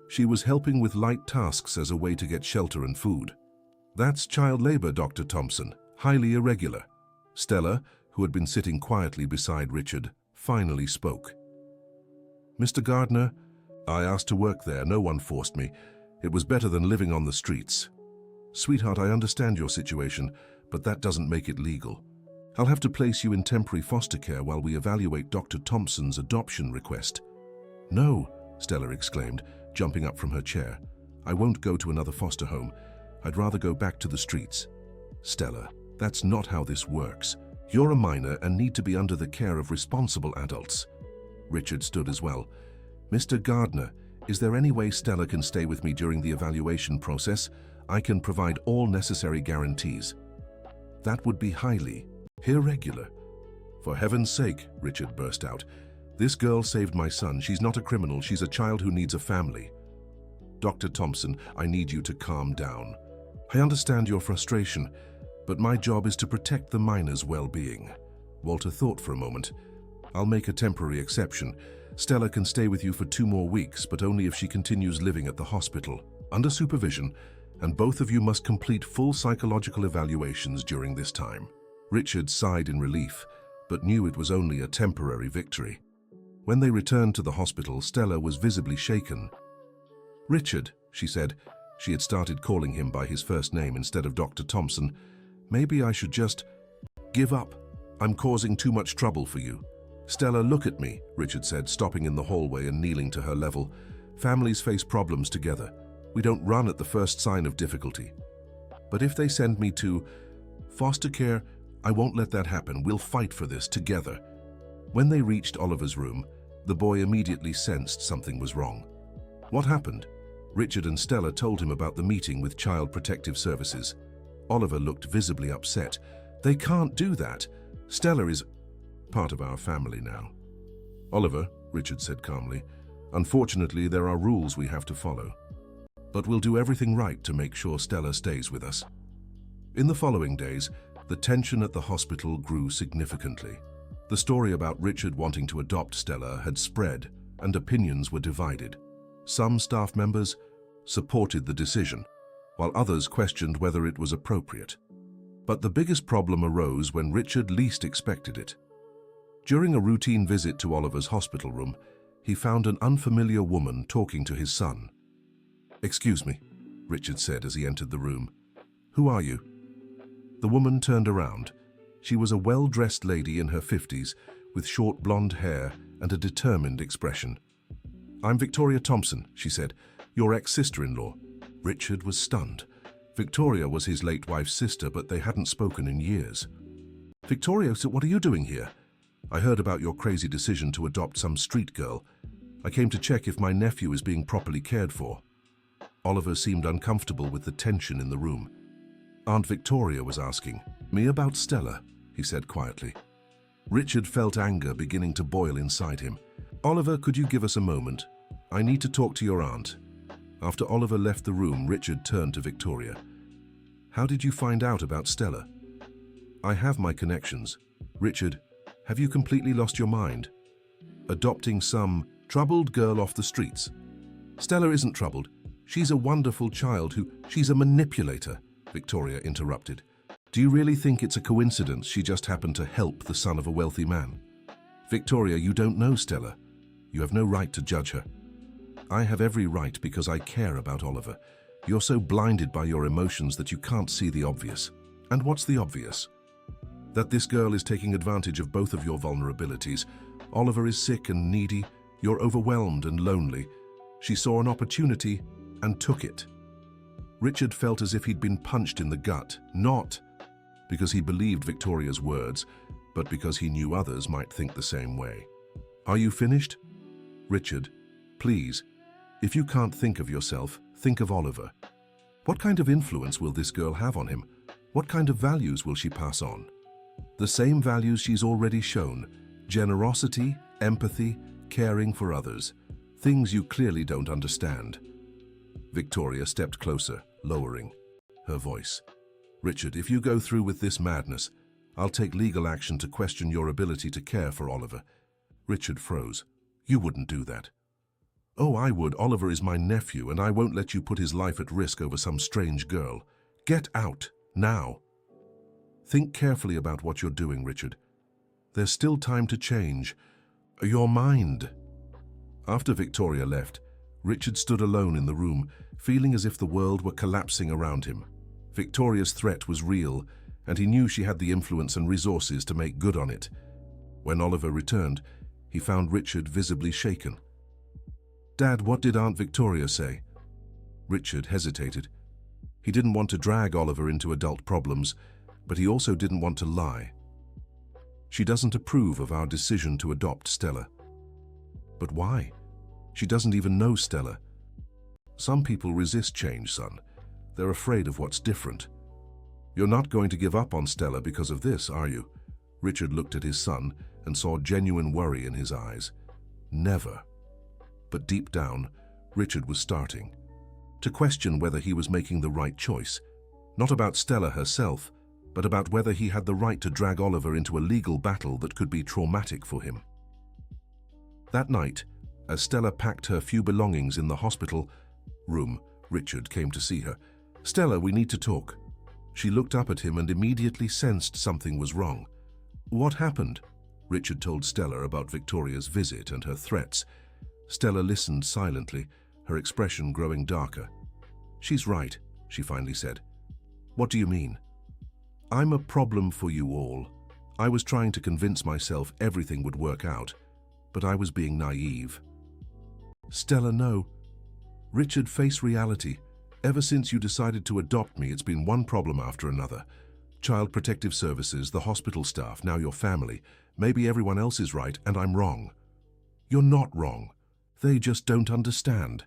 "She was helping with light tasks as a way to get shelter and food." "That's child labor, Dr. Thompson. Highly irregular." Stella, who had been sitting quietly beside Richard, finally spoke. "Mr. Gardner, I asked to work there. No one forced me. It was better than living on the streets." "Sweetheart, I understand your situation, but that doesn't make it legal. I'll have to place you in temporary foster care while we evaluate Dr. Thompson's adoption request." "No," Stella exclaimed, jumping up from her chair. "I won't go to another foster home. I'd rather go back to the streets." "Stella, that's not how this works. You're a minor and need to be under the care of responsible adults." Richard stood as well. "Mr. Gardner, is there any way Stella can stay with me during the evaluation process? I can provide all necessary guarantees." "That would be highly irregular." "For heaven's sake," Richard burst out. "This girl saved my son. She's not a criminal. She's a child who needs a family." "Dr. Thompson, I need you to calm down. I understand your frustration, but my job is to protect the minor's well-being." Walter thought for a moment. "I'll make a temporary exception. Stella can stay with you for 2 more weeks, but only if she continues living at the hospital, under supervision, and both of you must complete full psychological evaluations during this time." Richard sighed in relief, but knew it was only a temporary victory. When they returned to the hospital, Stella was visibly shaken. "Richard," she said. She had started calling him by his first name instead of Dr. Thompson. "Maybe I should just give up. I'm causing too much trouble for you." "Stella, look at me," Richard said, stopping in the hallway and kneeling to her level. "Families face problems together. We don't run at the first sign of difficulty. But if they send me to foster care, I won't let that happen. We'll fight for this together." When they reached Oliver's room, the boy immediately sensed something was wrong. What happened? Richard and Stella told him about the meeting with Child Protective Services. Oliver looked visibly upset. They can't do that. Stella is part of our family now. Oliver, Richard said calmly, unfortunately there are rules we have to follow. But we'll do everything right to make sure Stella stays with us. In the following days, the tension at the hospital grew significantly. The story about Richard wanting to adopt Stella had spread, and opinions were divided. Some staff members supported the decision, while others questioned whether it was appropriate. But the biggest problem arose when Richard least expected it. During a routine visit to Oliver's hospital room, he found an unfamiliar woman talking to his son. "Excuse me," Richard said as he entered the room. "Who are you?" The woman turned around. She was a well-dressed lady in her 50s, with short blonde hair and a determined expression. "I'm Victoria Thompson," she said, "your ex-sister-in-law." Richard was stunned. Victoria was his late wife's sister, but they hadn't spoken in years. "Victoria, so what are you doing here?" "I heard about your crazy decision to adopt some street girl. I came to check if my nephew is being properly cared for." Oliver seemed uncomfortable with the tension in the room. Aunt Victoria was asking me about Stella, he said quietly. Richard felt anger beginning to boil inside him. "Oliver, could you give us a moment? I need to talk to your aunt." After Oliver left the room, Richard turned to Victoria. "How did you find out about Stella?" "I have my connections." "Richard, have you completely lost your mind? Adopting some troubled girl off the streets?" "Stella isn't troubled. She's a wonderful child she's a manipulator," Victoria interrupted. "Do you really think it's a coincidence she just happened to help the son of a wealthy man?" "Victoria, you don't know Stella. You have no right to judge her." "I have every right because I care about Oliver. You're so blinded by your emotions that you can't see the obvious." "And what's the obvious?" "That this girl is taking advantage of both of your vulnerabilities. Oliver is sick and needy. You're overwhelmed and lonely. She saw an opportunity and took it." Richard felt as if he'd been punched in the gut, not because he believed Victoria's words, but because he knew others might think the same way. "Are you finished?" "Richard, please, if you can't think of yourself, think of Oliver. What kind of influence will this girl have on him? What kind of values will she pass on?" "The same values she's already shown: generosity, empathy, caring for others. Things you clearly don't understand." Victoria stepped closer, lowering her voice. "Richard, if you go through with this madness, I'll take legal action to question your ability to care for Oliver." Richard froze. "You wouldn't do that." "Oh, I would. Oliver is my nephew, and I won't let you put his life at risk over some strange girl. Get out, now." "Think carefully about what you're doing, Richard. There's still time to change your mind." After Victoria left, Richard stood alone in the room, feeling as if the world were collapsing around him. Victoria's threat was real, and he knew she had the influence and resources to make good on it. When Oliver returned, he found Richard visibly shaken. "Dad, what did Aunt Victoria say?" Richard hesitated. He didn't want to drag Oliver into adult problems, but he also didn't want to lie. "She doesn't approve of our decision to adopt Stella." "But why? She doesn't even know Stella." "Some people resist change, son. They're afraid of what's different. You're not going to give up on Stella because of this, are you?" Richard looked at his son and saw genuine worry in his eyes. Never. But deep down, Richard was starting to question whether he was making the right choice. Not about Stella herself, but about whether he had the right to drag Oliver into a legal battle that could be traumatic for him. That night, as Stella packed her few belongings in the hospital room, Richard came to see her. "Stella, we need to talk." She looked up at him and immediately sensed something was wrong. "What happened?" Richard told Stella about Victoria's visit and her threats. Stella listened silently, her expression growing darker. "She's right," she finally said. "What do you mean?" "I'm a problem for you all. I was trying to convince myself everything would work out, but I was being naive." "Stella, no." "Richard, face reality. Ever since you decided to adopt me, it's been one problem after another. Child Protective Services, the hospital staff, now your family. Maybe everyone else is right and I'm wrong. You're not wrong. They just don't understand.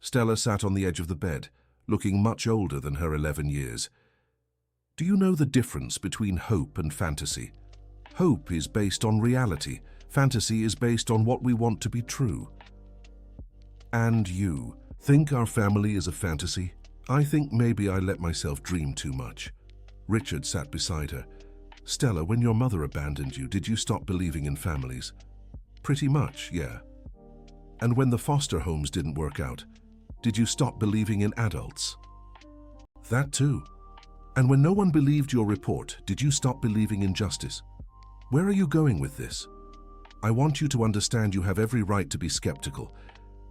Stella sat on the edge of the bed, looking much older than her 11 years. Do you know the difference between hope and fantasy? Hope is based on reality. Fantasy is based on what we want to be true. And you think our family is a fantasy? I think maybe I let myself dream too much. Richard sat beside her. Stella, when your mother abandoned you, did you stop believing in families? Pretty much, yeah. And when the foster homes didn't work out, did you stop believing in adults? That too. And when no one believed your report, did you stop believing in justice? Where are you going with this? I want you to understand you have every right to be skeptical,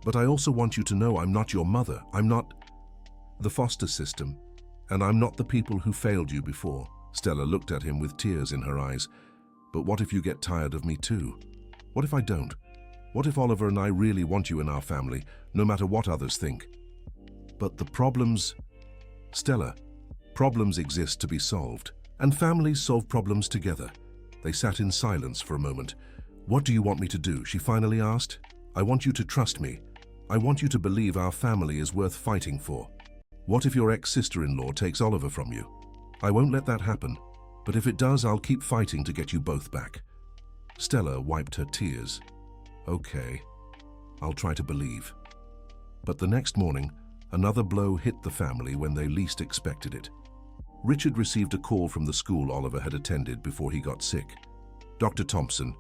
but I also want you to know I'm not your mother. I'm not the foster system, and I'm not the people who failed you before. Stella looked at him with tears in her eyes. But what if you get tired of me too? What if I don't? What if Oliver and I really want you in our family, no matter what others think? But the problems... Stella, problems exist to be solved, and families solve problems together. They sat in silence for a moment. What do you want me to do? She finally asked. I want you to trust me. I want you to believe our family is worth fighting for. What if your ex-sister-in-law takes Oliver from you? I won't let that happen, but if it does, I'll keep fighting to get you both back. Stella wiped her tears. Okay, I'll try to believe. But the next morning, another blow hit the family when they least expected it. Richard received a call from the school Oliver had attended before he got sick. Dr. Thompson,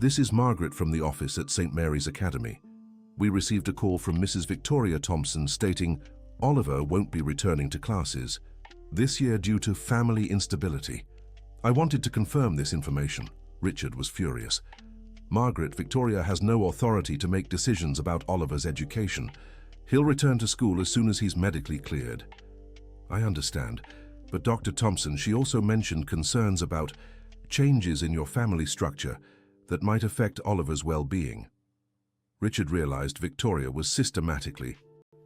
this is Margaret from the office at St. Mary's Academy. We received a call from Mrs. Victoria Thompson stating Oliver won't be returning to classes this year due to family instability. I wanted to confirm this information. Richard was furious. Margaret, Victoria has no authority to make decisions about Oliver's education. He'll return to school as soon as he's medically cleared. I understand, but Dr. Thompson, she also mentioned concerns about changes in your family structure that might affect Oliver's well-being. Richard realized Victoria was systematically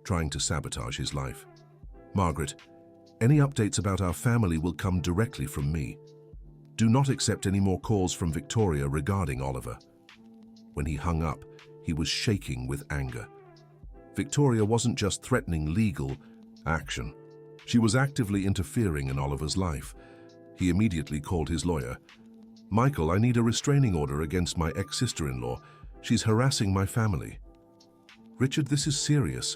trying to sabotage his life. Margaret, any updates about our family will come directly from me. Do not accept any more calls from Victoria regarding Oliver. When he hung up, he was shaking with anger. Victoria wasn't just threatening legal action. She was actively interfering in Oliver's life. He immediately called his lawyer. Michael, I need a restraining order against my ex-sister-in-law. She's harassing my family. Richard, this is serious.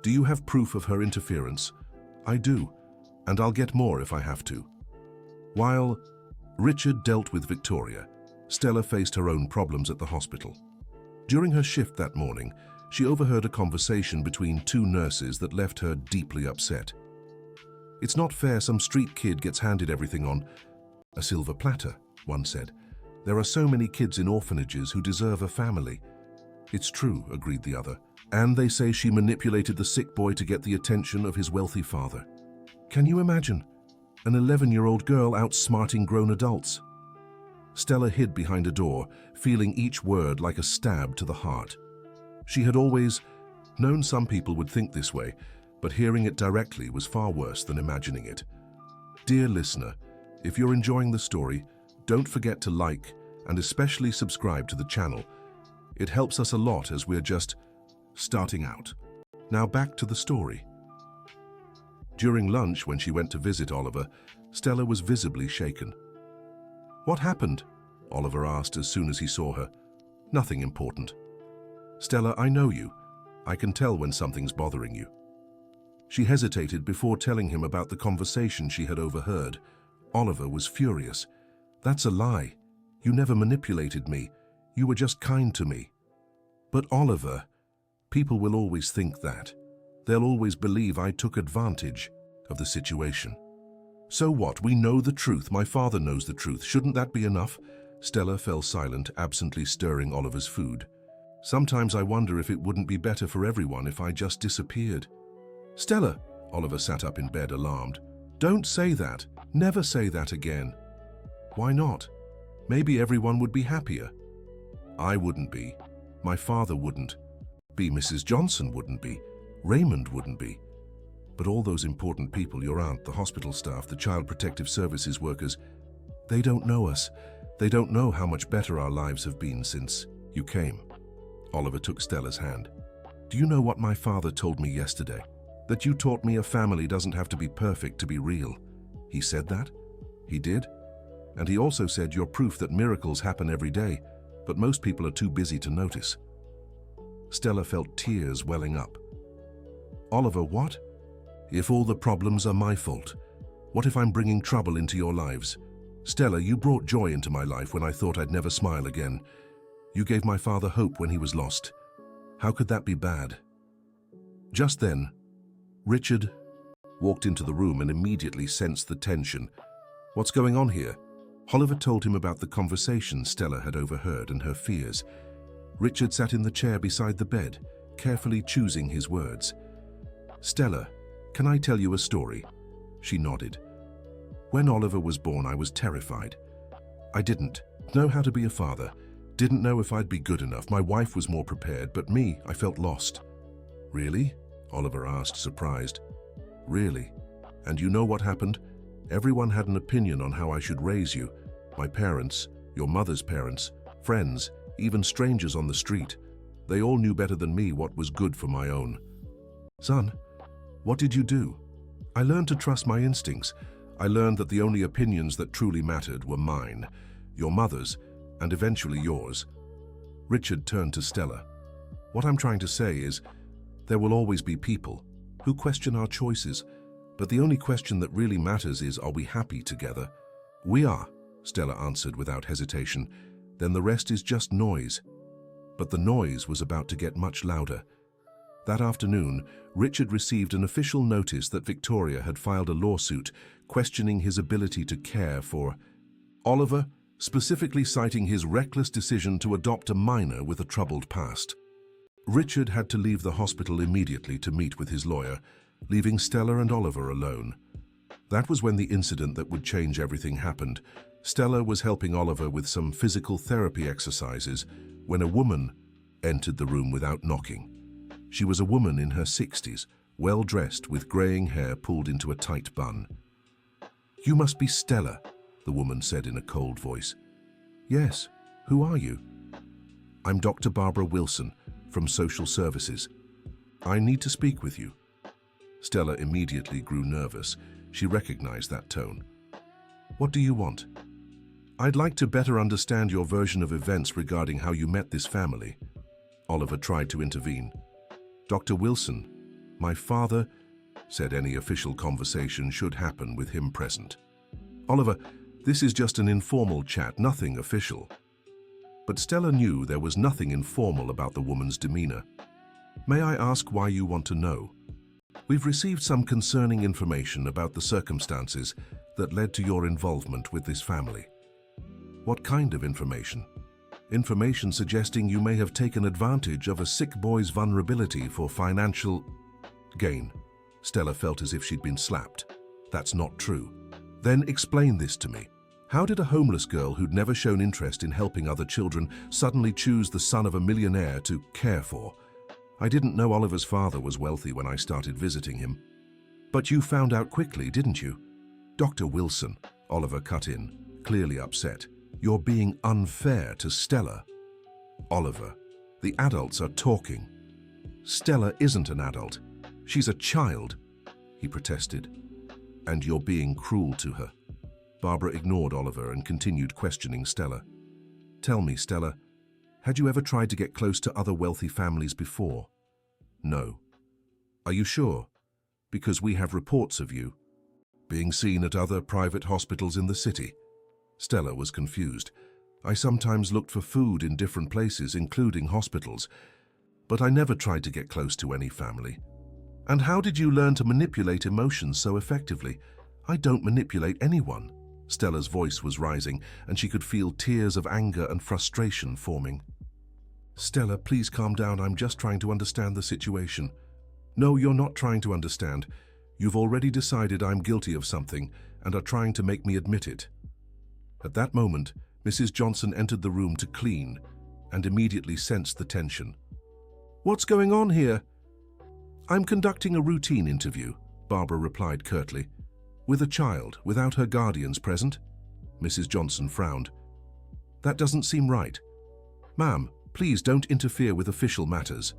Do you have proof of her interference? I do, and I'll get more if I have to. While Richard dealt with Victoria, Stella faced her own problems at the hospital. During her shift that morning, she overheard a conversation between two nurses that left her deeply upset. It's not fair some street kid gets handed everything on a silver platter, one said. There are so many kids in orphanages who deserve a family. It's true, agreed the other. And they say she manipulated the sick boy to get the attention of his wealthy father. Can you imagine? An 11-year-old girl outsmarting grown adults. Stella hid behind a door, feeling each word like a stab to the heart. She had always known some people would think this way, but hearing it directly was far worse than imagining it. Dear listener, if you're enjoying the story, don't forget to like and especially subscribe to the channel. It helps us a lot as we're just starting out. Now back to the story. During lunch, when she went to visit Oliver, Stella was visibly shaken. What happened? Oliver asked as soon as he saw her. Nothing important. Stella, I know you. I can tell when something's bothering you. She hesitated before telling him about the conversation she had overheard. Oliver was furious. That's a lie. You never manipulated me. You were just kind to me. But Oliver, people will always think that. They'll always believe I took advantage of the situation. So what? We know the truth. My father knows the truth. Shouldn't that be enough? Stella fell silent, absently stirring Oliver's food. Sometimes I wonder if it wouldn't be better for everyone if I just disappeared. Stella, Oliver sat up in bed, alarmed. Don't say that. Never say that again. Why not? Maybe everyone would be happier. I wouldn't be. My father wouldn't be. Mrs. Johnson wouldn't be. Raymond wouldn't be. But all those important people, your aunt, the hospital staff, the child protective services workers, they don't know us. They don't know how much better our lives have been since you came. Oliver took Stella's hand. Do you know what my father told me yesterday? That you taught me a family doesn't have to be perfect to be real. He said that? He did? And he also said you're proof that miracles happen every day, but most people are too busy to notice. Stella felt tears welling up. Oliver, what? If all the problems are my fault, what if I'm bringing trouble into your lives? Stella, you brought joy into my life when I thought I'd never smile again. You gave my father hope when he was lost. How could that be bad? Just then, Richard walked into the room and immediately sensed the tension. What's going on here? Oliver told him about the conversation Stella had overheard and her fears. Richard sat in the chair beside the bed, carefully choosing his words. Stella, can I tell you a story? She nodded. When Oliver was born, I was terrified. I didn't know how to be a father, didn't know if I'd be good enough. My wife was more prepared, but me, I felt lost. Really? Oliver asked, surprised. Really? And you know what happened? Everyone had an opinion on how I should raise you. My parents, your mother's parents, friends, even strangers on the street. They all knew better than me what was good for my own. Son, what did you do? I learned to trust my instincts. I learned that the only opinions that truly mattered were mine, your mother's, and eventually yours. Richard turned to Stella. What I'm trying to say is, there will always be people who question our choices, but the only question that really matters is, are we happy together? We are, Stella answered without hesitation. Then the rest is just noise. But the noise was about to get much louder. That afternoon, Richard received an official notice that Victoria had filed a lawsuit questioning his ability to care for Oliver, specifically citing his reckless decision to adopt a minor with a troubled past. Richard had to leave the hospital immediately to meet with his lawyer, leaving Stella and Oliver alone. That was when the incident that would change everything happened. Stella was helping Oliver with some physical therapy exercises when a woman entered the room without knocking. She was a woman in her 60s, well-dressed with graying hair pulled into a tight bun. You must be Stella, the woman said in a cold voice. Yes, who are you? I'm Dr. Barbara Wilson from Social Services. I need to speak with you. Stella immediately grew nervous. She recognized that tone. What do you want? I'd like to better understand your version of events regarding how you met this family. Oliver tried to intervene. Dr. Wilson, my father said any official conversation should happen with him present. Oliver, this is just an informal chat, nothing official. But Stella knew there was nothing informal about the woman's demeanor. May I ask why you want to know? We've received some concerning information about the circumstances that led to your involvement with this family. What kind of information? Information suggesting you may have taken advantage of a sick boy's vulnerability for financial gain. Stella felt as if she'd been slapped. That's not true. Then explain this to me. How did a homeless girl who'd never shown interest in helping other children suddenly choose the son of a millionaire to care for? I didn't know Oliver's father was wealthy when I started visiting him. But you found out quickly, didn't you? Dr. Wilson, Oliver cut in, clearly upset. You're being unfair to Stella. Oliver, the adults are talking. Stella isn't an adult. She's a child, he protested. And you're being cruel to her. Barbara ignored Oliver and continued questioning Stella. Tell me, Stella, had you ever tried to get close to other wealthy families before? No. Are you sure? Because we have reports of you being seen at other private hospitals in the city. Stella was confused. I sometimes looked for food in different places, including hospitals, but I never tried to get close to any family. And how did you learn to manipulate emotions so effectively? I don't manipulate anyone. Stella's voice was rising, and she could feel tears of anger and frustration forming. Stella, please calm down. I'm just trying to understand the situation. No, you're not trying to understand. You've already decided I'm guilty of something and are trying to make me admit it. At that moment, Mrs. Johnson entered the room to clean and immediately sensed the tension. What's going on here? I'm conducting a routine interview, Barbara replied curtly. With a child, without her guardians present? Mrs. Johnson frowned. That doesn't seem right. Ma'am, please don't interfere with official matters.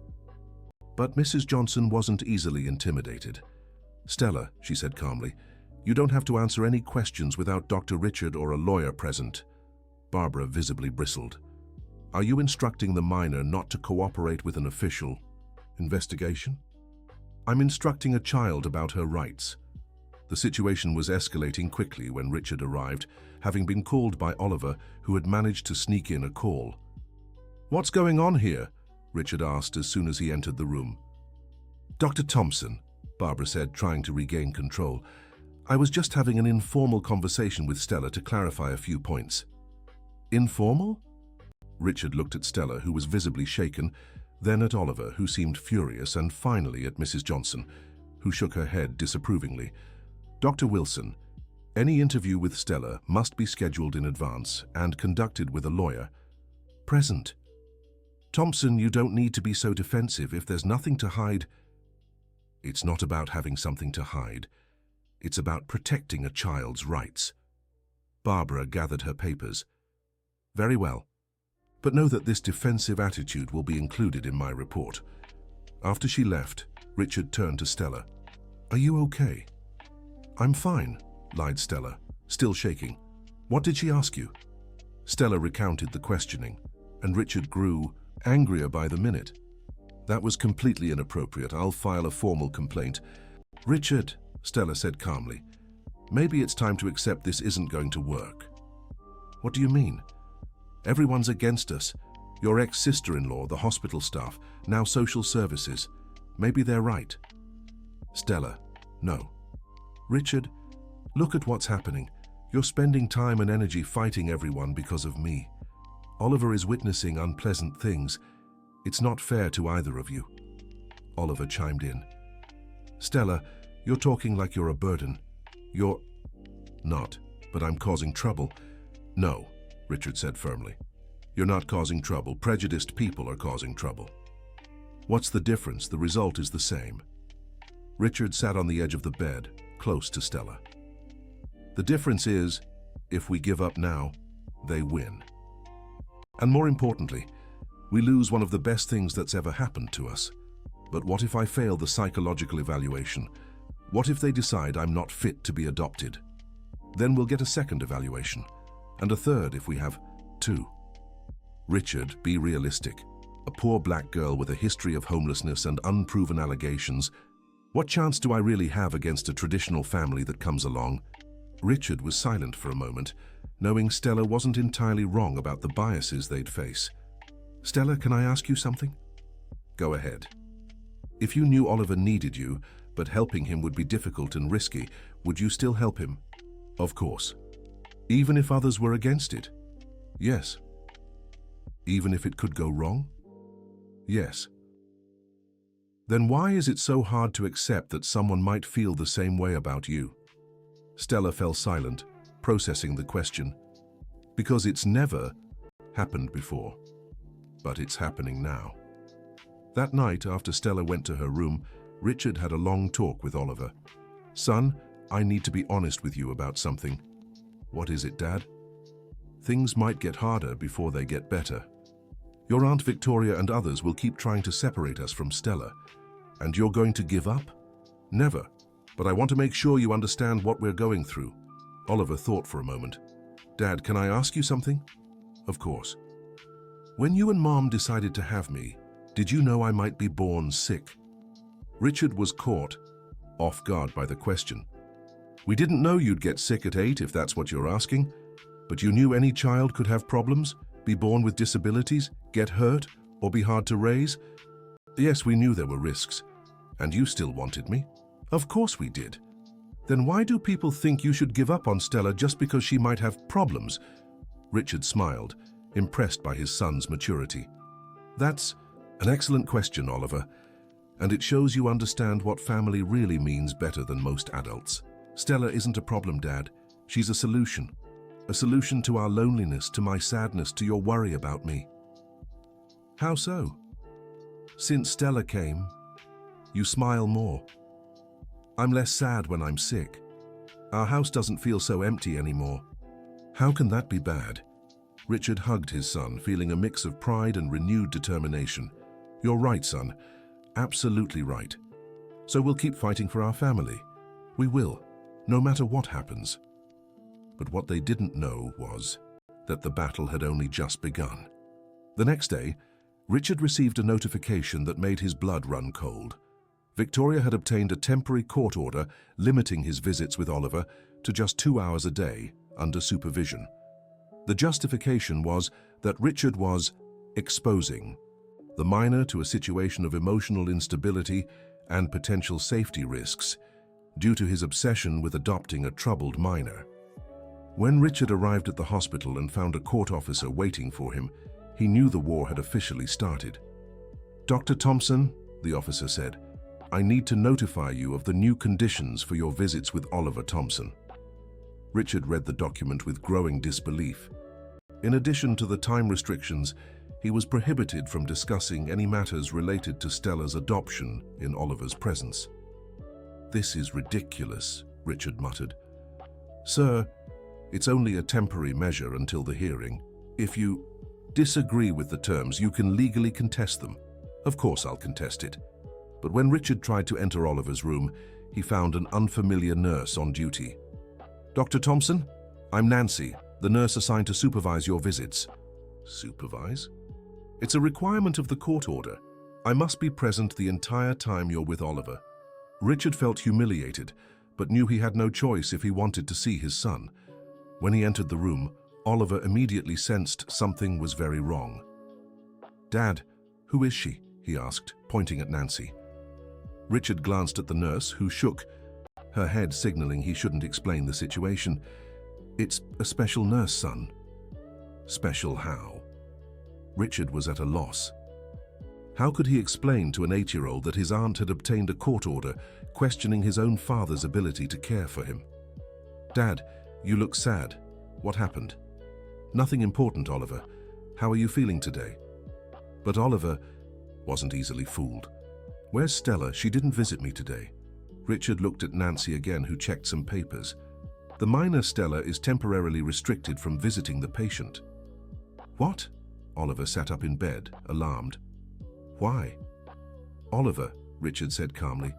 But Mrs. Johnson wasn't easily intimidated. Stella, she said calmly, you don't have to answer any questions without Dr. Richard or a lawyer present. Barbara visibly bristled. Are you instructing the minor not to cooperate with an official investigation? I'm instructing a child about her rights. The situation was escalating quickly when Richard arrived, having been called by Oliver, who had managed to sneak in a call. What's going on here? Richard asked as soon as he entered the room. Dr. Thompson, Barbara said, trying to regain control. I was just having an informal conversation with Stella to clarify a few points. Informal? Richard looked at Stella, who was visibly shaken, then at Oliver, who seemed furious, and finally at Mrs. Johnson, who shook her head disapprovingly. Dr. Wilson, any interview with Stella must be scheduled in advance and conducted with a lawyer. Present. Thompson, you don't need to be so defensive if there's nothing to hide. It's not about having something to hide. It's about protecting a child's rights. Barbara gathered her papers. Very well. But know that this defensive attitude will be included in my report. After she left, Richard turned to Stella. Are you okay? I'm fine, lied Stella, still shaking. What did she ask you? Stella recounted the questioning, and Richard grew angrier by the minute. That was completely inappropriate. I'll file a formal complaint. Richard, Stella said calmly, maybe it's time to accept this isn't going to work. What do you mean? Everyone's against us. Your ex-sister-in-law, the hospital staff, now social services. Maybe they're right. Stella, no. Richard, look at what's happening. You're spending time and energy fighting everyone because of me. Oliver is witnessing unpleasant things. It's not fair to either of you. Oliver chimed in. Stella, you're talking like you're a burden. You're not, but I'm causing trouble. No, Richard said firmly. You're not causing trouble. Prejudiced people are causing trouble. What's the difference? The result is the same. Richard sat on the edge of the bed, close to Stella. The difference is, if we give up now, they win. And more importantly, we lose one of the best things that's ever happened to us. But what if I fail the psychological evaluation? What if they decide I'm not fit to be adopted? Then we'll get a second evaluation, and a third if we have two. Richard, be realistic. A poor black girl with a history of homelessness and unproven allegations. What chance do I really have against a traditional family that comes along? Richard was silent for a moment, knowing Stella wasn't entirely wrong about the biases they'd face. Stella, can I ask you something? Go ahead. If you knew Oliver needed you, but helping him would be difficult and risky, would you still help him? Of course. Even if others were against it? Yes. Even if it could go wrong? Yes. Then why is it so hard to accept that someone might feel the same way about you? Stella fell silent, processing the question. Because it's never happened before. But it's happening now. That night, after Stella went to her room, Richard had a long talk with Oliver. Son, I need to be honest with you about something. What is it, Dad? Things might get harder before they get better. Your Aunt Victoria and others will keep trying to separate us from Stella. And you're going to give up? Never. But I want to make sure you understand what we're going through. Oliver thought for a moment. Dad, can I ask you something? Of course. When you and Mom decided to have me, did you know I might be born sick? Richard was caught off guard by the question. We didn't know you'd get sick at 8 if that's what you're asking, but you knew any child could have problems, be born with disabilities, get hurt, or be hard to raise? Yes, we knew there were risks. And you still wanted me? Of course we did. Then why do people think you should give up on Stella just because she might have problems? Richard smiled, impressed by his son's maturity. That's an excellent question, Oliver, and it shows you understand what family really means better than most adults. Stella isn't a problem, Dad. She's a solution. A solution to our loneliness, to my sadness, to your worry about me. How so? Since Stella came, you smile more. I'm less sad when I'm sick. Our house doesn't feel so empty anymore. How can that be bad? Richard hugged his son, feeling a mix of pride and renewed determination. You're right, son. Absolutely right. So we'll keep fighting for our family. We will, no matter what happens. But what they didn't know was that the battle had only just begun. The next day, Richard received a notification that made his blood run cold. Victoria had obtained a temporary court order limiting his visits with Oliver to just 2 hours a day under supervision. The justification was that Richard was exposing the minor to a situation of emotional instability and potential safety risks due to his obsession with adopting a troubled minor. When Richard arrived at the hospital and found a court officer waiting for him, he knew the war had officially started. "Dr. Thompson," the officer said, "I need to notify you of the new conditions for your visits with Oliver Thompson." Richard read the document with growing disbelief. In addition to the time restrictions, he was prohibited from discussing any matters related to Stella's adoption in Oliver's presence. "This is ridiculous," Richard muttered. "Sir, it's only a temporary measure until the hearing. If you disagree with the terms, you can legally contest them." "Of course I'll contest it." But when Richard tried to enter Oliver's room, he found an unfamiliar nurse on duty. "Dr. Thompson, I'm Nancy, the nurse assigned to supervise your visits." "Supervise?" "It's a requirement of the court order. I must be present the entire time you're with Oliver." Richard felt humiliated, but knew he had no choice if he wanted to see his son. When he entered the room, Oliver immediately sensed something was very wrong. "Dad, who is she?" he asked, pointing at Nancy. Richard glanced at the nurse, who shook her head, signaling he shouldn't explain the situation. "It's a special nurse, son." "Special how?" Richard was at a loss. How could he explain to an 8-year-old that his aunt had obtained a court order questioning his own father's ability to care for him? "Dad, you look sad. What happened?" "Nothing important, Oliver. How are you feeling today?" But Oliver wasn't easily fooled. "Where's Stella? She didn't visit me today." Richard looked at Nancy again, who checked some papers. "The minor Stella is temporarily restricted from visiting the patient." "What?" Oliver sat up in bed, alarmed. "Why?" "Oliver," Richard said calmly,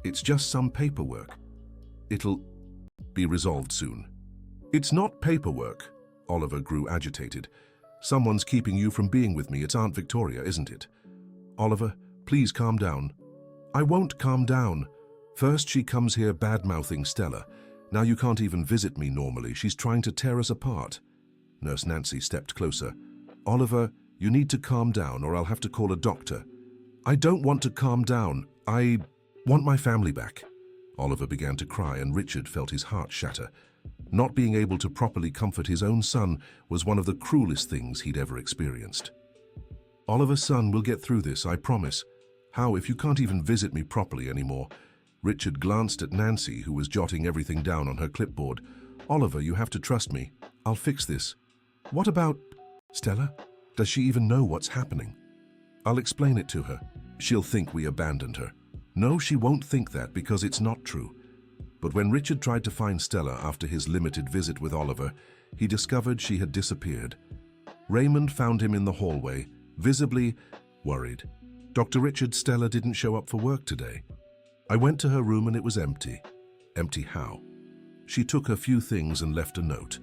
"it's just some paperwork. It'll be resolved soon." "It's not paperwork." Oliver grew agitated. "Someone's keeping you from being with me. It's Aunt Victoria, isn't it?" "Oliver, please calm down." "I won't calm down. First she comes here bad-mouthing Stella. Now you can't even visit me normally. She's trying to tear us apart." Nurse Nancy stepped closer. "Oliver, you need to calm down or I'll have to call a doctor." "I don't want to calm down. I want my family back." Oliver began to cry and Richard felt his heart shatter. Not being able to properly comfort his own son was one of the cruelest things he'd ever experienced. "Oliver, son, we'll get through this, I promise." "How if you can't even visit me properly anymore?" Richard glanced at Nancy, who was jotting everything down on her clipboard. "Oliver, you have to trust me. I'll fix this." "What about Stella? Does she even know what's happening?" "I'll explain it to her. She'll think we abandoned her." "No, she won't think that because it's not true." But when Richard tried to find Stella after his limited visit with Oliver, he discovered she had disappeared. Raymond found him in the hallway, visibly worried. "Dr. Richard, Stella didn't show up for work today." "I went to her room and it was empty." "Empty how?" "She took her few things and left a note."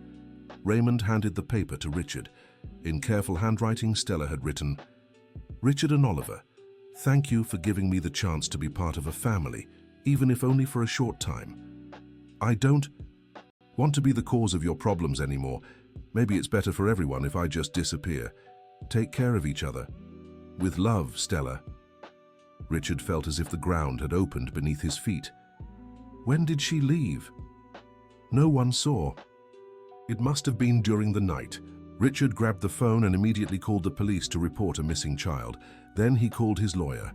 Raymond handed the paper to Richard. In careful handwriting, Stella had written, "Richard and Oliver, thank you for giving me the chance to be part of a family, even if only for a short time. I don't want to be the cause of your problems anymore. Maybe it's better for everyone if I just disappear. Take care of each other. With love, Stella." Richard felt as if the ground had opened beneath his feet. When did she leave? No one saw. It must have been during the night. Richard grabbed the phone and immediately called the police to report a missing child. Then he called his lawyer.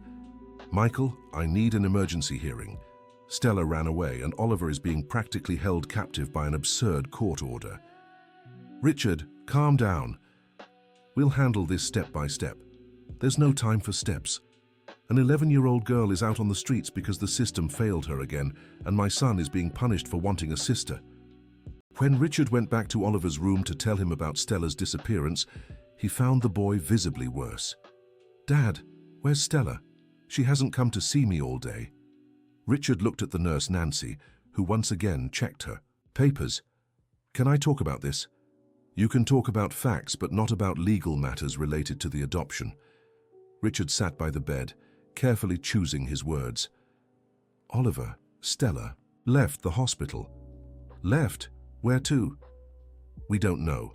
"Michael, I need an emergency hearing. Stella ran away and Oliver is being practically held captive by an absurd court order." "Richard, calm down. We'll handle this step by step. There's no time for steps. An 11-year-old girl is out on the streets because the system failed her again, and my son is being punished for wanting a sister. When Richard went back to Oliver's room to tell him about Stella's disappearance, he found the boy visibly worse. "Dad, where's Stella? She hasn't come to see me all day." Richard looked at the nurse Nancy, who once again checked her. "Papers. Can I talk about this?" "You can talk about facts, but not about legal matters related to the adoption." Richard sat by the bed, carefully choosing his words. "Oliver, Stella, left the hospital." "Left? Where to?" "We don't know.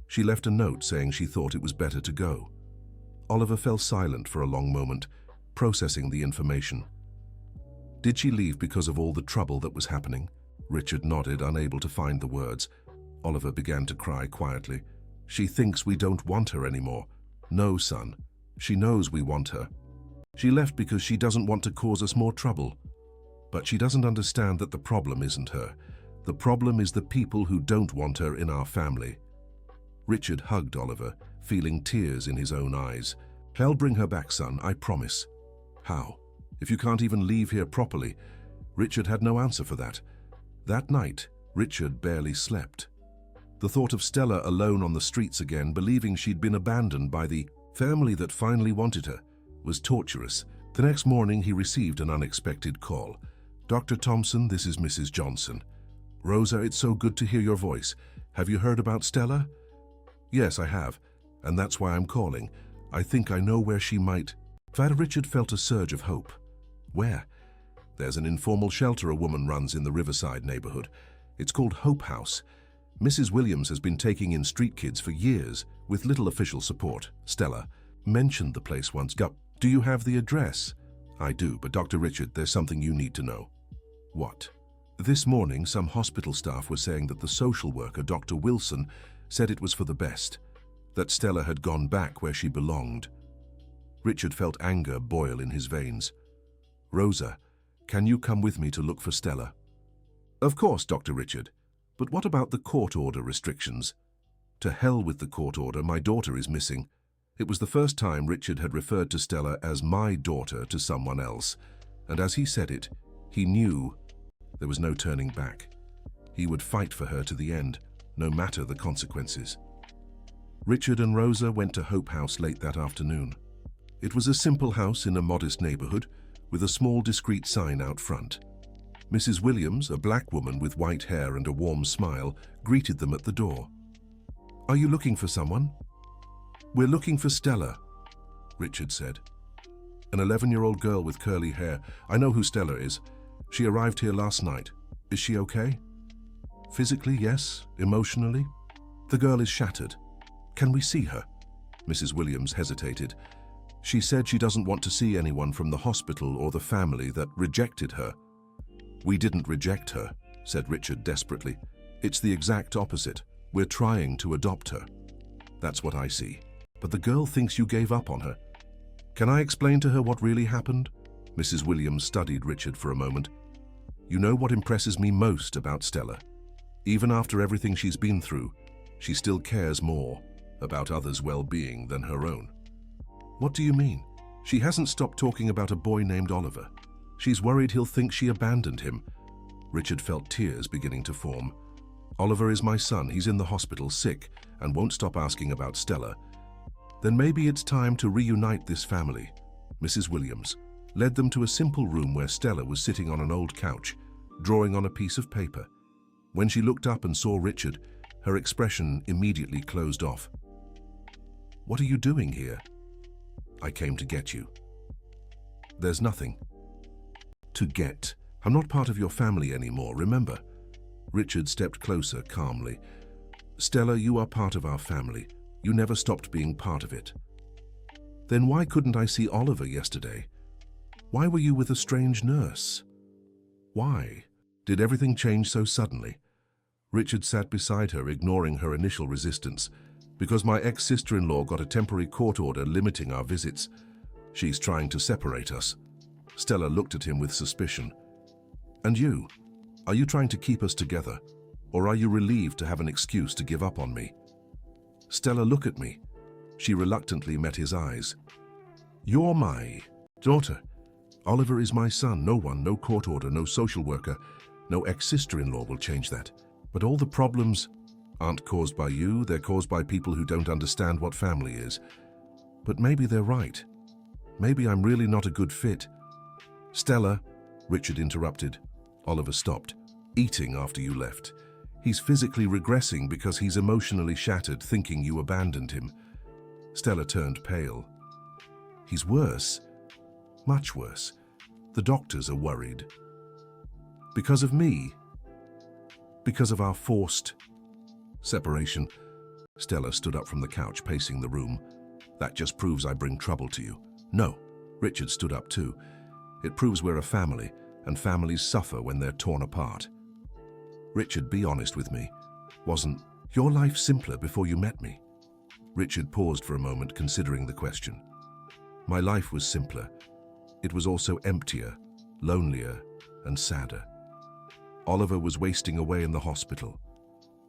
She left a note saying she thought it was better to go." Oliver fell silent for a long moment, processing the information. "Did she leave because of all the trouble that was happening?" Richard nodded, unable to find the words. Oliver began to cry quietly. "She thinks we don't want her anymore." "No, son. She knows we want her. She left because she doesn't want to cause us more trouble. But she doesn't understand that the problem isn't her. The problem is the people who don't want her in our family." Richard hugged Oliver, feeling tears in his own eyes. "I'll bring her back, son, I promise." "How? If you can't even leave here properly?" Richard had no answer for that. That night, Richard barely slept. The thought of Stella alone on the streets again, believing she'd been abandoned by the family that finally wanted her, was torturous. The next morning, he received an unexpected call. "Dr. Thompson, this is Mrs. Johnson." "Rosa, it's so good to hear your voice. Have you heard about Stella?" "Yes, I have, and that's why I'm calling. I think I know where she might." Richard felt a surge of hope. "Where?" "There's an informal shelter a woman runs in the Riverside neighborhood. It's called Hope House. Mrs. Williams has been taking in street kids for years, with little official support." Stella mentioned the place once. "Do you have the address?" "I do, but Dr. Richard, there's something you need to know." "What?" "This morning, some hospital staff were saying that the social worker, Dr. Wilson, said it was for the best, that Stella had gone back where she belonged." Richard felt anger boil in his veins. "Rosa, can you come with me to look for Stella?" "Of course, Dr. Richard. But what about the court order restrictions?" "To hell with the court order, my daughter is missing." It was the first time Richard had referred to Stella as "my daughter" to someone else, and as he said it, he knew there was no turning back. He would fight for her to the end, no matter the consequences. Richard and Rosa went to Hope House late that afternoon. It was a simple house in a modest neighborhood, with a small discreet sign out front. Mrs. Williams, a black woman with white hair and a warm smile, greeted them at the door. "Are you looking for someone?" "We're looking for Stella," Richard said. "An 11-year-old girl with curly hair. I know who Stella is. She arrived here last night. Is she okay?" "Physically, yes. Emotionally?" "The girl is shattered." "Can we see her?" Mrs. Williams hesitated. "She said she doesn't want to see anyone from the hospital or the family that rejected her." "We didn't reject her," said Richard desperately. "It's the exact opposite. We're trying to adopt her." "That's what I see. But the girl thinks you gave up on her." "Can I explain to her what really happened?" Mrs. Williams studied Richard for a moment. "You know what impresses me most about Stella? Even after everything she's been through, she still cares more about others' well-being than her own." "What do you mean?" "She hasn't stopped talking about a boy named Oliver. She's worried he'll think she abandoned him." Richard felt tears beginning to form. "Oliver is my son. He's in the hospital, sick, and won't stop asking about Stella." "Then maybe it's time to reunite this family." Mrs. Williams led them to a simple room where Stella was sitting on an old couch, drawing on a piece of paper. When she looked up and saw Richard, her expression immediately closed off. "What are you doing here?" "I came to get you." "There's nothing to get. I'm not part of your family anymore, remember?" Richard stepped closer calmly. "Stella, you are part of our family. You never stopped being part of it." "Then why couldn't I see Oliver yesterday? Why were you with a strange nurse? Why? Did everything change so suddenly?" Richard sat beside her, ignoring her initial resistance. "Because my ex-sister-in-law got a temporary court order limiting our visits. She's trying to separate us." Stella looked at him with suspicion. "And you? Are you trying to keep us together? Or are you relieved to have an excuse to give up on me?" "Stella, look at me." She reluctantly met his eyes. "You're my Daughter, Oliver is my son. No one, no court order, no social worker, no ex-sister-in-law will change that. But all the problems aren't caused by you, they're caused by people who don't understand what family is. But maybe they're right. Maybe I'm really not a good fit. Stella, Richard interrupted. Oliver stopped. Eating after you left. He's physically regressing because he's emotionally shattered, thinking you abandoned him. Stella turned pale. He's worse. Much worse. The doctors are worried. Because of me. Because of our forced separation. Stella stood up from the couch, pacing the room. That just proves I bring trouble to you. No. Richard stood up too. It proves we're a family, and families suffer when they're torn apart. Richard, be honest with me. Wasn't your life simpler before you met me? Richard paused for a moment, considering the question. My life was simpler. It was also emptier, lonelier, and sadder. Oliver was wasting away in the hospital.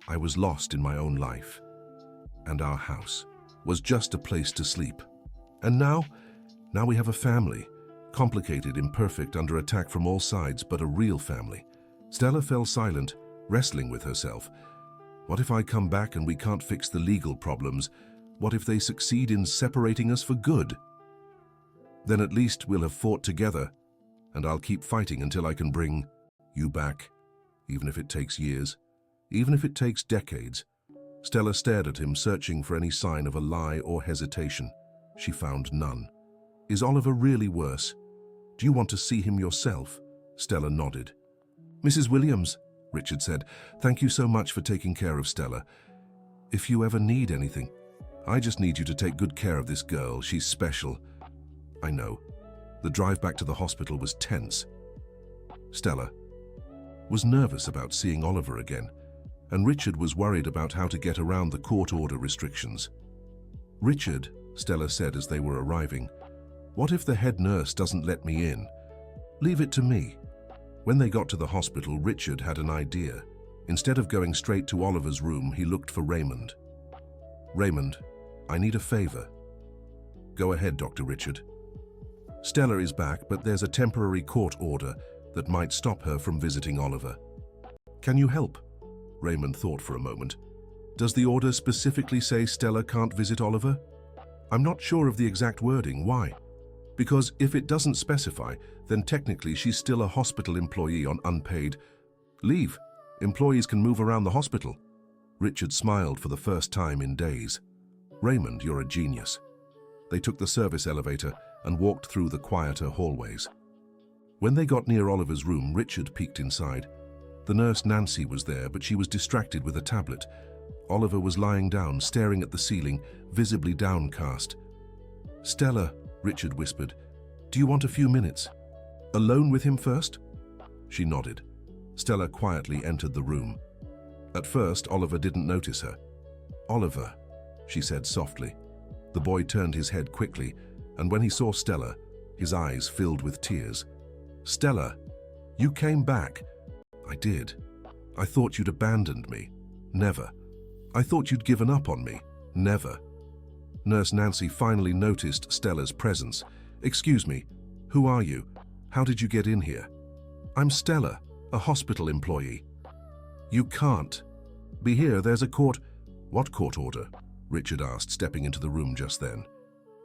I was lost in my own life. And our house was just a place to sleep. And now we have a family. Complicated, imperfect, under attack from all sides, but a real family. Stella fell silent, wrestling with herself. What if I come back and we can't fix the legal problems? What if they succeed in separating us for good? Then at least we'll have fought together, and I'll keep fighting until I can bring you back, even if it takes years, even if it takes decades. Stella stared at him, searching for any sign of a lie or hesitation. She found none. Is Oliver really worse? Do you want to see him yourself? Stella nodded. Mrs. Williams, Richard said, thank you so much for taking care of Stella. If you ever need anything, I just need you to take good care of this girl. She's special. I know. The drive back to the hospital was tense. Stella was nervous about seeing Oliver again, and Richard was worried about how to get around the court order restrictions. Richard, Stella said as they were arriving, what if the head nurse doesn't let me in? Leave it to me. When they got to the hospital, Richard had an idea. Instead of going straight to Oliver's room, he looked for Raymond. Raymond, I need a favor. Go ahead, Dr. Richard. Stella is back, but there's a temporary court order that might stop her from visiting Oliver. Can you help? Raymond thought for a moment. Does the order specifically say Stella can't visit Oliver? I'm not sure of the exact wording. Why? Because if it doesn't specify, then technically she's still a hospital employee on unpaid leave. Employees can move around the hospital. Richard smiled for the first time in days. Raymond, you're a genius. They took the service elevator and walked through the quieter hallways. When they got near Oliver's room, Richard peeked inside. The nurse Nancy was there, but she was distracted with a tablet. Oliver was lying down, staring at the ceiling, visibly downcast. Stella, Richard whispered, do you want a few minutes? Alone with him first? She nodded. Stella quietly entered the room. At first, Oliver didn't notice her. Oliver, she said softly. The boy turned his head quickly, and when he saw Stella, his eyes filled with tears. Stella, you came back. I did. I thought you'd abandoned me. Never. I thought you'd given up on me. Never. Nurse Nancy finally noticed Stella's presence. Excuse me, who are you? How did you get in here? I'm Stella, a hospital employee. You can't be here. There's a court. What court order? Richard asked, stepping into the room just then.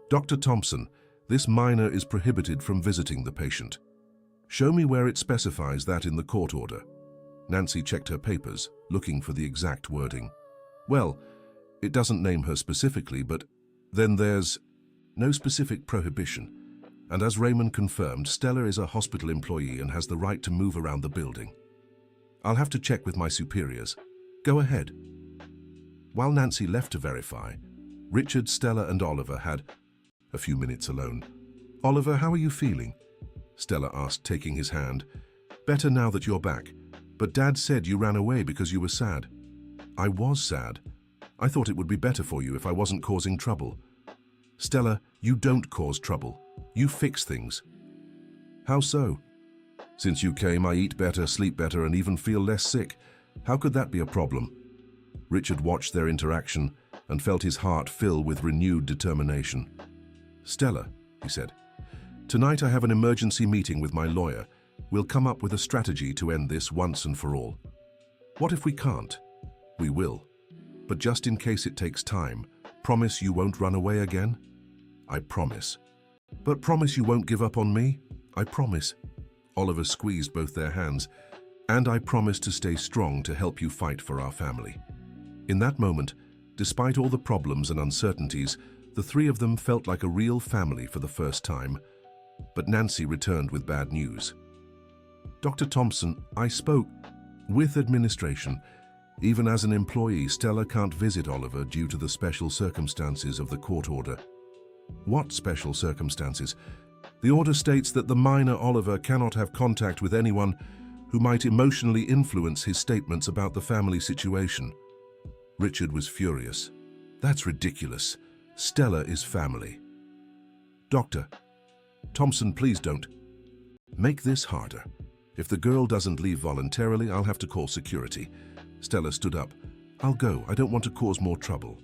Dr. Thompson, this minor is prohibited from visiting the patient. Show me where it specifies that in the court order. Nancy checked her papers, looking for the exact wording. Well, it doesn't name her specifically, but then there's no specific prohibition. And as Raymond confirmed, Stella is a hospital employee and has the right to move around the building. I'll have to check with my superiors. Go ahead. While Nancy left to verify, Richard, Stella, and Oliver had a few minutes alone. Oliver, how are you feeling? Stella asked, taking his hand. Better now that you're back, but Dad said you ran away because you were sad. I was sad. I thought it would be better for you if I wasn't causing trouble. Stella, you don't cause trouble. You fix things. How so? Since you came, I eat better, sleep better, and even feel less sick. How could that be a problem? Richard watched their interaction and felt his heart fill with renewed determination. Stella, he said, Tonight I have an emergency meeting with my lawyer. We'll come up with a strategy to end this once and for all. What if we can't? We will. But just in case it takes time, promise you won't run away again? I promise. But promise you won't give up on me? I promise. Oliver squeezed both their hands. And I promise to stay strong to help you fight for our family. In that moment, despite all the problems and uncertainties, the three of them felt like a real family for the first time. But Nancy returned with bad news. Dr. Thompson, I spoke with administration. Even as an employee, Stella can't visit Oliver due to the special circumstances of the court order. What special circumstances? The order states that the minor Oliver cannot have contact with anyone who might emotionally influence his statements about the family situation. Richard was furious. That's ridiculous. Stella is family. Doctor Thompson, please don't. Make this harder. If the girl doesn't leave voluntarily, I'll have to call security. Stella stood up. I'll go. I don't want to cause more trouble.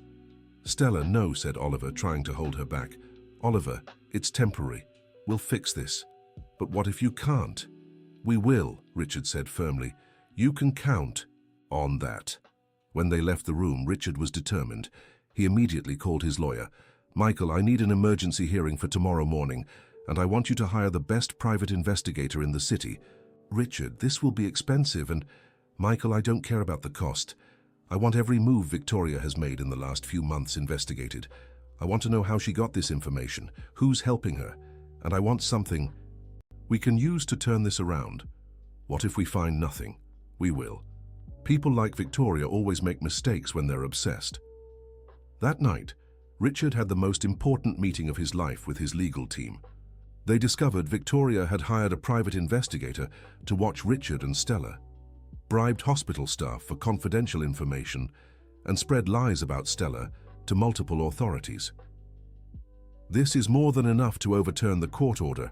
Stella, no, said Oliver, trying to hold her back. Oliver, it's temporary. We'll fix this. But what if you can't? We will, Richard said firmly. You can count on that. When they left the room, Richard was determined. He immediately called his lawyer. Michael, I need an emergency hearing for tomorrow morning, and I want you to hire the best private investigator in the city. Richard, this will be expensive, and Michael, I don't care about the cost. I want every move Victoria has made in the last few months investigated. I want to know how she got this information, who's helping her, and I want something we can use to turn this around. What if we find nothing? We will. People like Victoria always make mistakes when they're obsessed. That night, Richard had the most important meeting of his life with his legal team. They discovered Victoria had hired a private investigator to watch Richard and Stella, bribed hospital staff for confidential information, and spread lies about Stella to multiple authorities. This is more than enough to overturn the court order,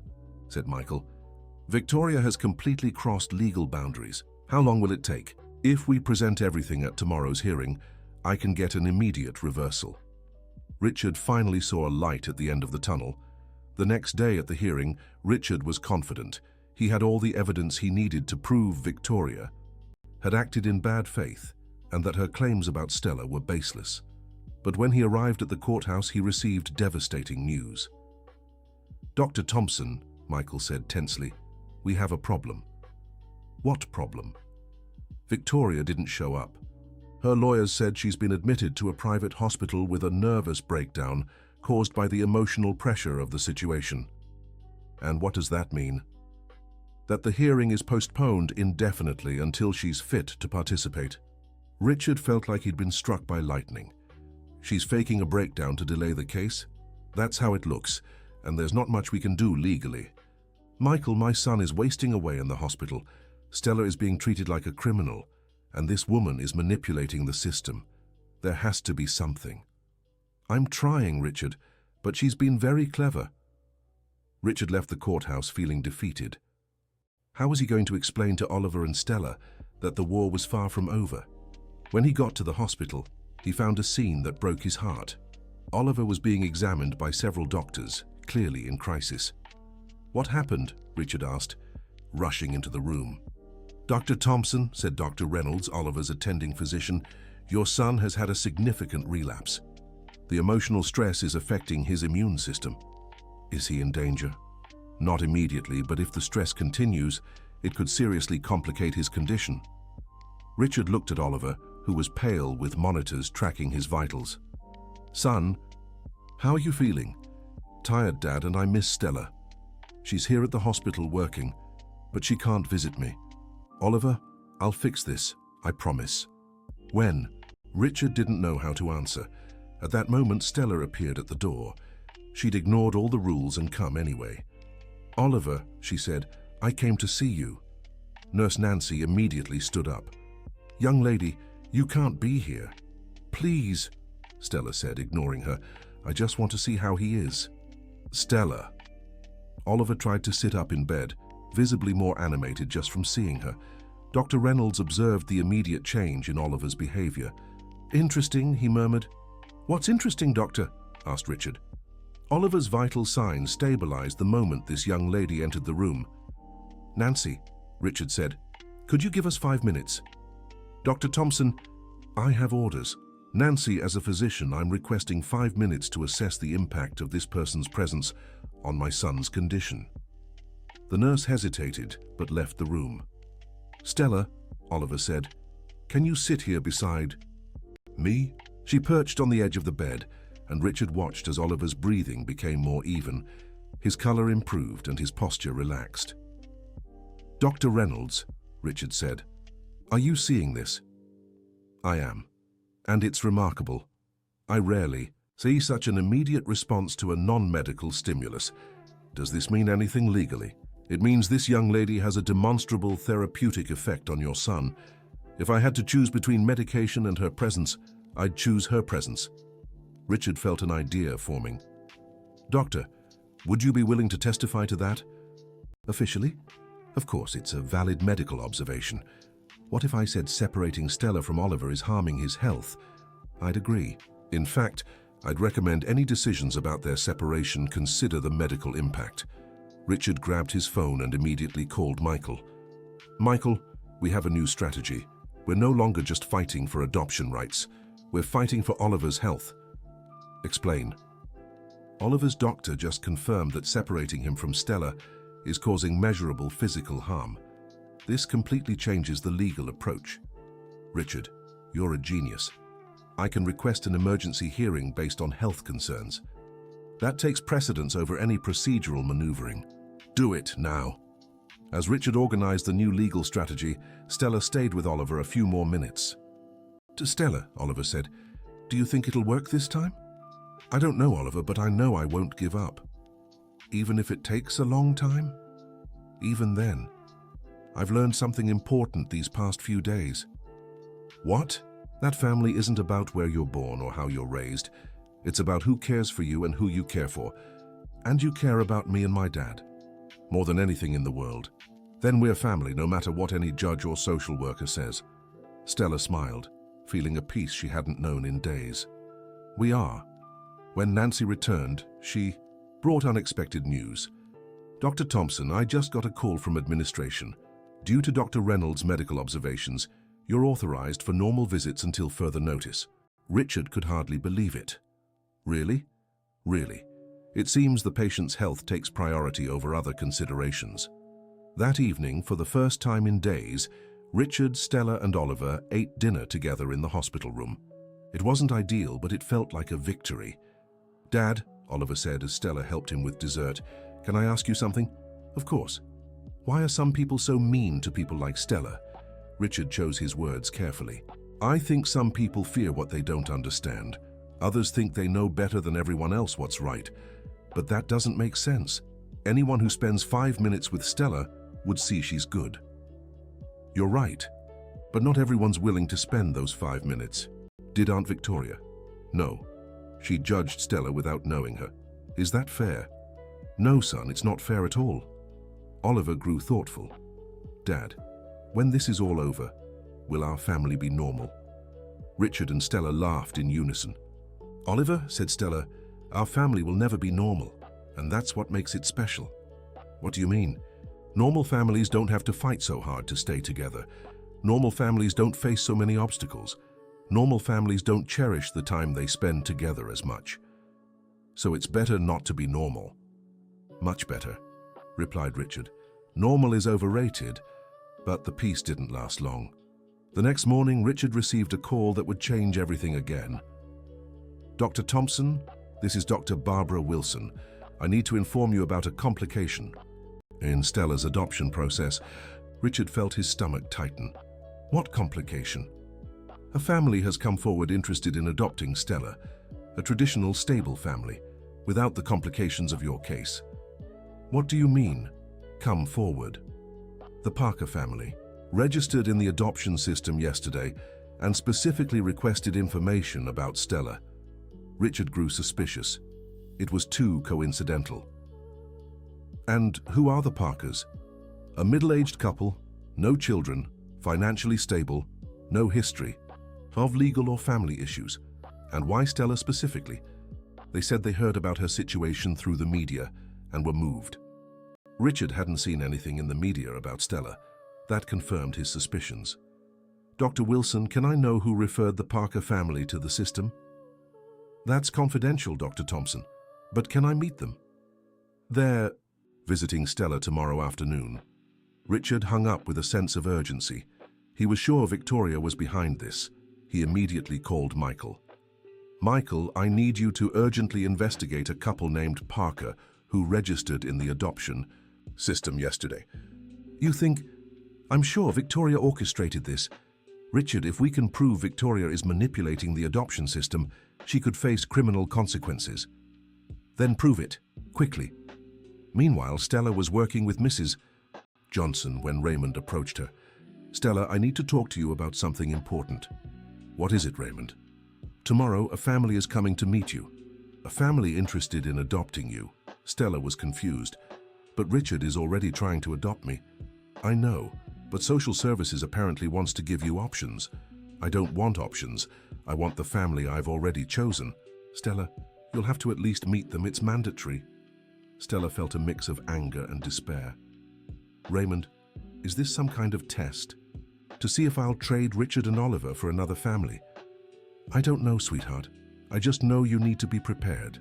said Michael. Victoria has completely crossed legal boundaries. How long will it take? If we present everything at tomorrow's hearing, I can get an immediate reversal. Richard finally saw a light at the end of the tunnel. The next day at the hearing, Richard was confident. He had all the evidence he needed to prove Victoria had acted in bad faith and that her claims about Stella were baseless. But when he arrived at the courthouse, he received devastating news. Dr. Thompson, Michael said tensely, we have a problem. What problem? Victoria didn't show up. Her lawyers said she's been admitted to a private hospital with a nervous breakdown caused by the emotional pressure of the situation. And what does that mean? That the hearing is postponed indefinitely until she's fit to participate. Richard felt like he'd been struck by lightning. She's faking a breakdown to delay the case? That's how it looks, and there's not much we can do legally. Michael, my son, is wasting away in the hospital. Stella is being treated like a criminal, and this woman is manipulating the system. There has to be something. I'm trying, Richard, but she's been very clever. Richard left the courthouse feeling defeated. How was he going to explain to Oliver and Stella that the war was far from over? When he got to the hospital, he found a scene that broke his heart. Oliver was being examined by several doctors, clearly in crisis. What happened? Richard asked, rushing into the room. Dr. Thompson, said Dr. Reynolds, Oliver's attending physician, your son has had a significant relapse. The emotional stress is affecting his immune system. Is he in danger? Not immediately, but if the stress continues, it could seriously complicate his condition. Richard looked at Oliver, who was pale with monitors tracking his vitals. Son, how are you feeling? Tired, Dad, and I miss Stella. She's here at the hospital working, but she can't visit me. Oliver, I'll fix this, I promise. When? Richard didn't know how to answer. At that moment, Stella appeared at the door. She'd ignored all the rules and come anyway. Oliver, she said, I came to see you. Nurse Nancy immediately stood up. Young lady, you can't be here. Please, Stella said, ignoring her. I just want to see how he is. Stella. Oliver tried to sit up in bed, visibly more animated just from seeing her. Dr. Reynolds observed the immediate change in Oliver's behavior. Interesting, he murmured. What's interesting, Doctor? Asked Richard. Oliver's vital signs stabilized the moment this young lady entered the room. "Nancy," Richard said, "could you give us 5 minutes?" "Dr. Thompson, I have orders." "Nancy, as a physician, I'm requesting 5 minutes to assess the impact of this person's presence on my son's condition." The nurse hesitated, but left the room. "Stella," Oliver said, "can you sit here beside me?" She perched on the edge of the bed, and Richard watched as Oliver's breathing became more even. His color improved and his posture relaxed. "Dr. Reynolds," Richard said, "are you seeing this?" "I am. And it's remarkable. I rarely see such an immediate response to a non-medical stimulus. Does this mean anything legally?" "It means this young lady has a demonstrable therapeutic effect on your son. If I had to choose between medication and her presence, I'd choose her presence." Richard felt an idea forming. "Doctor, would you be willing to testify to that?" "Officially? Of course, it's a valid medical observation. What if I said separating Stella from Oliver is harming his health? I'd agree. In fact, I'd recommend any decisions about their separation consider the medical impact." Richard grabbed his phone and immediately called Michael. "Michael, we have a new strategy. We're no longer just fighting for adoption rights. We're fighting for Oliver's health." "Explain." "Oliver's doctor just confirmed that separating him from Stella is causing measurable physical harm. This completely changes the legal approach." "Richard, you're a genius. I can request an emergency hearing based on health concerns. That takes precedence over any procedural maneuvering. Do it now." As Richard organized the new legal strategy, Stella stayed with Oliver a few more minutes. "To Stella," Oliver said, "do you think it'll work this time?" "I don't know, Oliver, but I know I won't give up. Even if it takes a long time? Even then. I've learned something important these past few days." "What?" "That family isn't about where you're born or how you're raised. It's about who cares for you and who you care for. And you care about me and my dad. More than anything in the world. Then we're family, no matter what any judge or social worker says." Stella smiled, feeling a peace she hadn't known in days. "We are." When Nancy returned, she brought unexpected news. "Dr. Thompson, I just got a call from administration. Due to Dr. Reynolds' medical observations, you're authorized for normal visits until further notice." Richard could hardly believe it. "Really? Really?" It seems the patient's health takes priority over other considerations. That evening, for the first time in days, Richard, Stella, and Oliver ate dinner together in the hospital room. It wasn't ideal, but it felt like a victory. "Dad," Oliver said as Stella helped him with dessert, "can I ask you something?" "Of course." "Why are some people so mean to people like Stella?" Richard chose his words carefully. "I think some people fear what they don't understand. Others think they know better than everyone else what's right. But that doesn't make sense. Anyone who spends 5 minutes with Stella would see she's good." "You're right, but not everyone's willing to spend those 5 minutes. Did Aunt Victoria?" "No. She judged Stella without knowing her. Is that fair?" "No, son, it's not fair at all." Oliver grew thoughtful. "Dad, when this is all over, will our family be normal?" Richard and Stella laughed in unison. "Oliver," said Stella, "our family will never be normal, and that's what makes it special." "What do you mean?" "Normal families don't have to fight so hard to stay together. Normal families don't face so many obstacles. Normal families don't cherish the time they spend together as much. So it's better not to be normal." "Much better," replied Richard. "Normal is overrated," but the peace didn't last long. The next morning, Richard received a call that would change everything again. "Dr. Thompson, this is Dr. Barbara Wilson. I need to inform you about a complication." In Stella's adoption process, Richard felt his stomach tighten. "What complication?" "A family has come forward interested in adopting Stella, a traditional, stable family, without the complications of your case." "What do you mean, come forward?" "The Parker family registered in the adoption system yesterday and specifically requested information about Stella." Richard grew suspicious. It was too coincidental. "And who are the Parkers?" "A middle-aged couple, no children, financially stable, no history of legal or family issues." "And why Stella specifically?" They said they heard about her situation through the media and were moved. Richard hadn't seen anything in the media about Stella. That confirmed his suspicions. Dr. Wilson, can I know who referred the Parker family to the system? That's confidential, Dr. Thompson, but can I meet them? They're visiting Stella tomorrow afternoon. Richard hung up with a sense of urgency. He was sure Victoria was behind this. He immediately called Michael. Michael, I need you to urgently investigate a couple named Parker who registered in the adoption system yesterday. You think? I'm sure Victoria orchestrated this. Richard, if we can prove Victoria is manipulating the adoption system, she could face criminal consequences. Then prove it, quickly. Meanwhile, Stella was working with Mrs. Johnson when Raymond approached her. Stella, I need to talk to you about something important. What is it, Raymond? Tomorrow, a family is coming to meet you. A family interested in adopting you. Stella was confused. But Richard is already trying to adopt me. I know, but social services apparently wants to give you options. I don't want options. I want the family I've already chosen. Stella, you'll have to at least meet them. It's mandatory. Stella felt a mix of anger and despair. Raymond, is this some kind of test? To see if I'll trade Richard and Oliver for another family? I don't know, sweetheart. I just know you need to be prepared.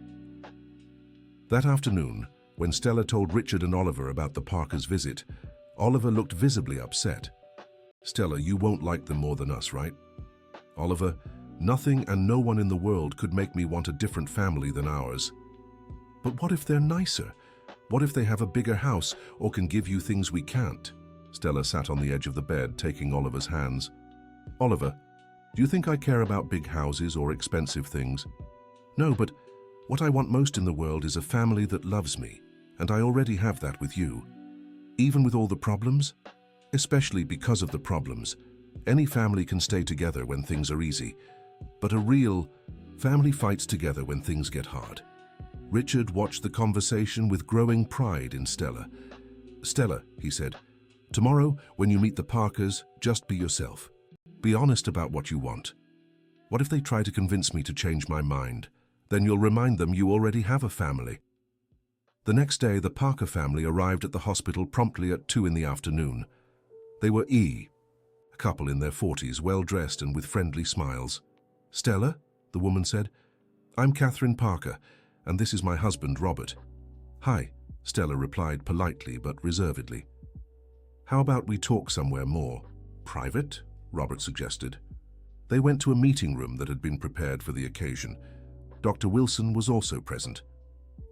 That afternoon, when Stella told Richard and Oliver about the Parkers' visit, Oliver looked visibly upset. Stella, you won't like them more than us, right? Oliver, nothing and no one in the world could make me want a different family than ours. But what if they're nicer? What if they have a bigger house or can give you things we can't? Stella sat on the edge of the bed, taking Oliver's hands. Oliver, do you think I care about big houses or expensive things? No, but what I want most in the world is a family that loves me, and I already have that with you. Even with all the problems? Especially because of the problems. Any family can stay together when things are easy, but a real family fights together when things get hard. Richard watched the conversation with growing pride in Stella. Stella, he said, tomorrow when you meet the Parkers, just be yourself. Be honest about what you want. What if they try to convince me to change my mind? Then you'll remind them you already have a family. The next day, the Parker family arrived at the hospital promptly at 2 in the afternoon. They were a couple in their 40s, well-dressed and with friendly smiles. Stella, the woman said, I'm Catherine Parker, and this is my husband, Robert. Hi, Stella replied politely but reservedly. How about we talk somewhere more private? Robert suggested. They went to a meeting room that had been prepared for the occasion. Dr. Wilson was also present.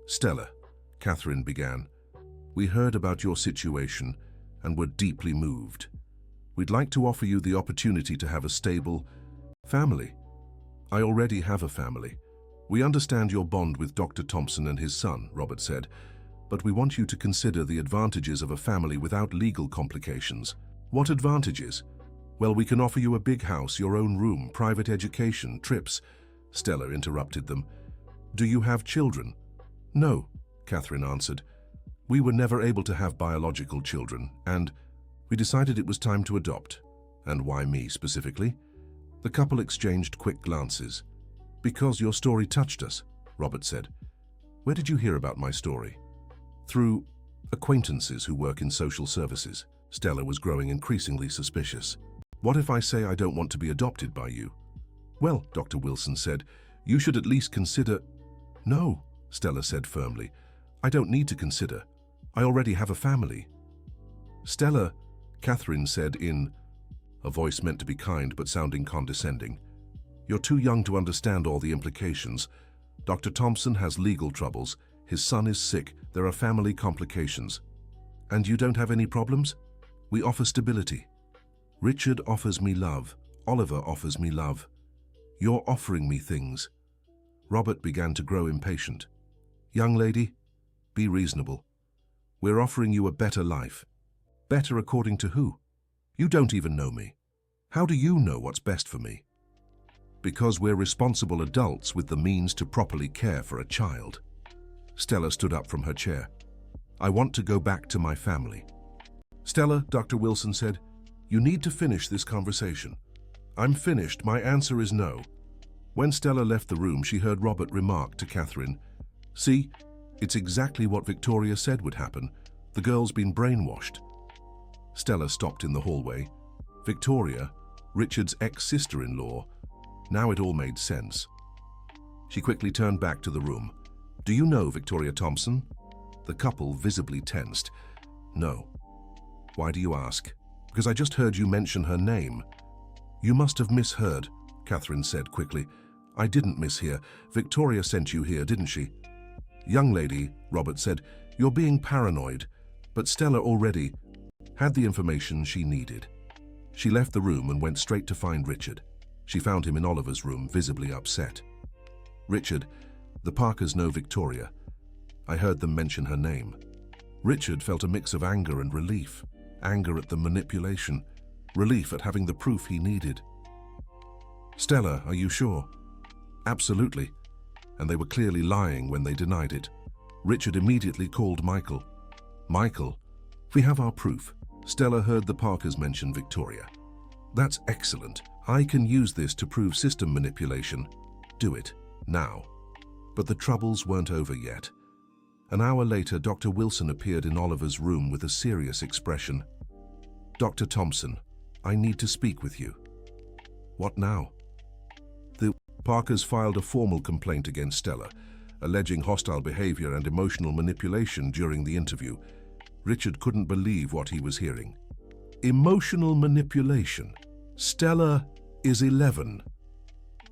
Stella, Catherine began, we heard about your situation and were deeply moved. We'd like to offer you the opportunity to have a stable family. I already have a family. We understand your bond with Dr. Thompson and his son, Robert said, but we want you to consider the advantages of a family without legal complications. What advantages? Well, we can offer you a big house, your own room, private education, trips. Stella interrupted them. Do you have children? No, Catherine answered. We were never able to have biological children, and we decided it was time to adopt. And why me specifically? The couple exchanged quick glances. Because your story touched us, Robert said. Where did you hear about my story? Through acquaintances who work in social services. Stella was growing increasingly suspicious. What if I say I don't want to be adopted by you? Well, Dr. Wilson said, you should at least consider. No, Stella said firmly. I don't need to consider. I already have a family. Stella, Catherine said in a voice meant to be kind but sounding condescending. You're too young to understand all the implications. Dr. Thompson has legal troubles. His son is sick. There are family complications. And you don't have any problems? We offer stability. Richard offers me love. Oliver offers me love. You're offering me things. Robert began to grow impatient. Young lady, be reasonable. We're offering you a better life. Better according to who? You don't even know me. How do you know what's best for me? Because we're responsible adults with the means to properly care for a child. Stella stood up from her chair. I want to go back to my family. Stella, Dr. Wilson said, you need to finish this conversation. I'm finished. My answer is no. When Stella left the room, she heard Robert remark to Catherine, "See, it's exactly what Victoria said would happen. The girl's been brainwashed." Stella stopped in the hallway. Victoria, Richard's ex-sister-in-law. Now it all made sense. She quickly turned back to the room. "Do you know Victoria Thompson?" The couple visibly tensed. "No." "Why do you ask?" "Because I just heard you mention her name." "You must have misheard," Catherine said quickly. "I didn't mishear. Victoria sent you here, didn't she?" "Young lady," Robert said, "you're being paranoid." But Stella already had the information she needed. She left the room and went straight to find Richard. She found him in Oliver's room, visibly upset. "Richard, the Parkers know Victoria. I heard them mention her name." Richard felt a mix of anger and relief. Anger at the manipulation, relief at having the proof he needed. "Stella, are you sure?" "Absolutely." And they were clearly lying when they denied it. Richard immediately called Michael. "Michael, we have our proof. Stella heard the Parkers mention Victoria." "That's excellent. I can use this to prove system manipulation." "Do it, now." But the troubles weren't over yet. An hour later, Dr. Wilson appeared in Oliver's room with a serious expression. "Dr. Thompson, I need to speak with you." "What now?" "The Parkers filed a formal complaint against Stella, alleging hostile behavior and emotional manipulation during the interview." Richard couldn't believe what he was hearing. "Emotional manipulation? Stella is 11.